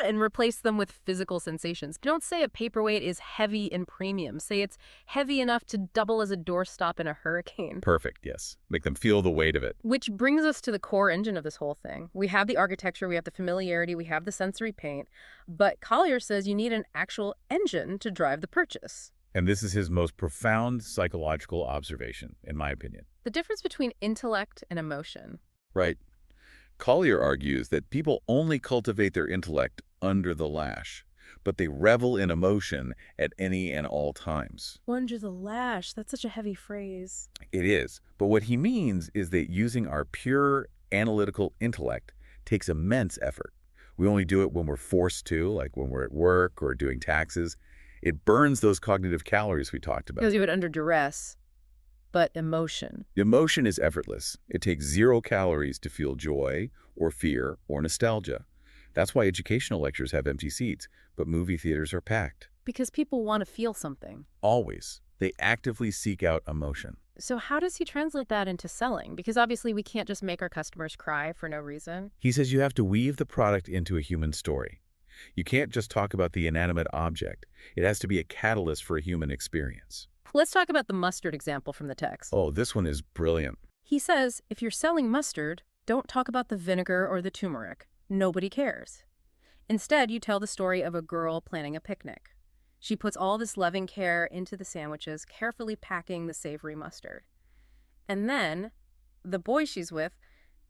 and replace them with physical sensations. Don't say a paperweight is heavy in premium. Say it's heavy enough to double as a doorstop in a hurricane. Perfect, yes. Make them feel the weight of it. Which brings us to the core engine of this whole thing. We have the architecture, we have the familiarity, we have the sensory paint, but Collier says you need an actual engine to drive the purchase. And this is his most profound psychological observation, in my opinion. The difference between intellect and emotion. Right. Collier argues that people only cultivate their intellect under the lash, but they revel in emotion at any and all times. Under the lash, that's such a heavy phrase. It is, but what he means is that using our pure analytical intellect takes immense effort. We only do it when we're forced to, like when we're at work or doing taxes. It burns those cognitive calories we talked about. Because you do it under duress, but emotion. Emotion is effortless. It takes 0 calories to feel joy or fear or nostalgia. That's why educational lectures have empty seats, but movie theaters are packed. Because people want to feel something. Always. They actively seek out emotion. So how does he translate that into selling? Because obviously we can't just make our customers cry for no reason. He says you have to weave the product into a human story. You can't just talk about the inanimate object. It has to be a catalyst for a human experience. Let's talk about the mustard example from the text. Oh, this one is brilliant. He says, if you're selling mustard, don't talk about the vinegar or the turmeric. Nobody cares. Instead, you tell the story of a girl planning a picnic. She puts all this loving care into the sandwiches, carefully packing the savory mustard. And then, the boy she's with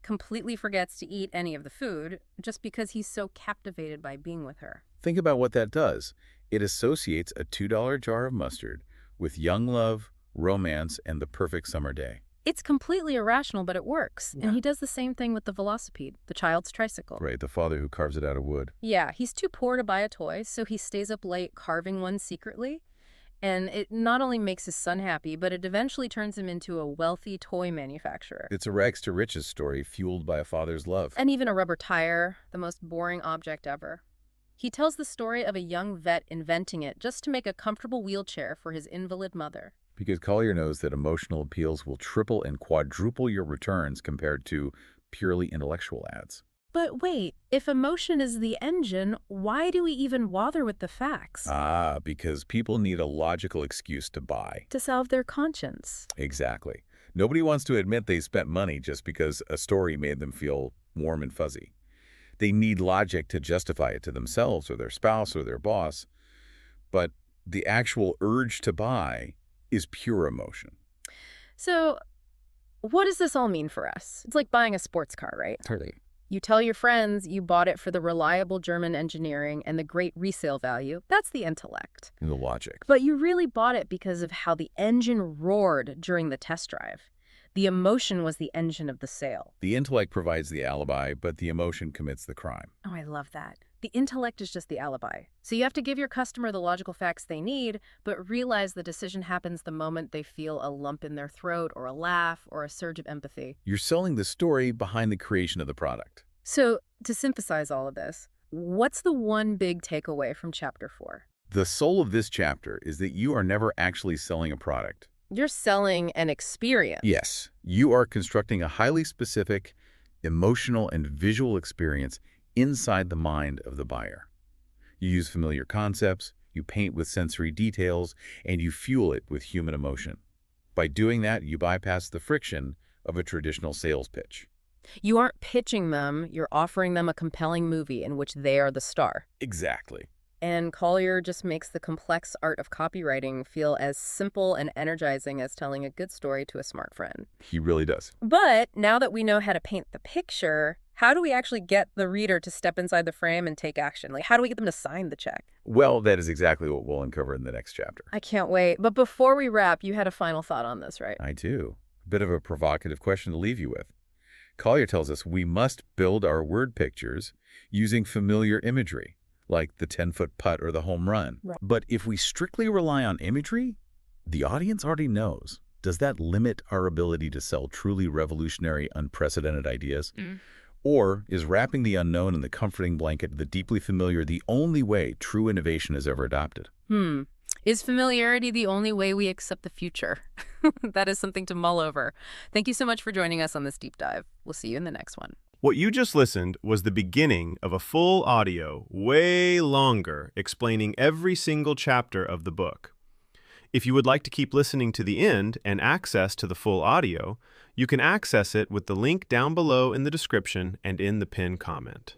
completely forgets to eat any of the food just because he's so captivated by being with her. Think about what that does. It associates a $2 jar of mustard with young love, romance, and the perfect summer day. It's completely irrational, but it works. Yeah. And he does the same thing with the velocipede, the child's tricycle. Right, the father who carves it out of wood. Yeah, he's too poor to buy a toy, so he stays up late carving one secretly. And it not only makes his son happy, but it eventually turns him into a wealthy toy manufacturer. It's a rags to riches story fueled by a father's love. And even a rubber tire, the most boring object ever. He tells the story of a young vet inventing it just to make a comfortable wheelchair for his invalid mother. Because Collier knows that emotional appeals will triple and quadruple your returns compared to purely intellectual ads. But wait, if emotion is the engine, why do we even bother with the facts? Because people need a logical excuse to buy. To salve their conscience. Exactly. Nobody wants to admit they spent money just because a story made them feel warm and fuzzy. They need logic to justify it to themselves or their spouse or their boss. But the actual urge to buy is pure emotion. So, what does this all mean for us? It's like buying a sports car, right? Totally. You tell your friends you bought it for the reliable German engineering and the great resale value. That's the intellect. And the logic. But you really bought it because of how the engine roared during the test drive. The emotion was the engine of the sale. The intellect provides the alibi, but the emotion commits the crime. Oh, I love that. The intellect is just the alibi. So you have to give your customer the logical facts they need, but realize the decision happens the moment they feel a lump in their throat or a laugh or a surge of empathy. You're selling the story behind the creation of the product. So to synthesize all of this, what's the one big takeaway from Chapter 4? The soul of this chapter is that you are never actually selling a product. You're selling an experience. Yes, you are constructing a highly specific, emotional, and visual experience inside the mind of the buyer. You use familiar concepts, you paint with sensory details, and you fuel it with human emotion. By doing that, you bypass the friction of a traditional sales pitch. You aren't pitching them, you're offering them a compelling movie in which they are the star. Exactly. And Collier just makes the complex art of copywriting feel as simple and energizing as telling a good story to a smart friend. He really does. But now that we know how to paint the picture, how do we actually get the reader to step inside the frame and take action? Like, how do we get them to sign the check? Well, that is exactly what we'll uncover in the next chapter. I can't wait. But before we wrap, you had a final thought on this, right? I do. A bit of a provocative question to leave you with. Collier tells us we must build our word pictures using familiar imagery, like the 10-foot putt or the home run. Right. But if we strictly rely on imagery, the audience already knows. Does that limit our ability to sell truly revolutionary, unprecedented ideas? Or is wrapping the unknown in the comforting blanket of the deeply familiar the only way true innovation is ever adopted? Is familiarity the only way we accept the future? That is something to mull over. Thank you so much for joining us on this deep dive. We'll see you in the next one. What you just listened was the beginning of a full audio, way longer, explaining every single chapter of the book. If you would like to keep listening to the end and access to the full audio, you can access it with the link down below in the description and in the pinned comment.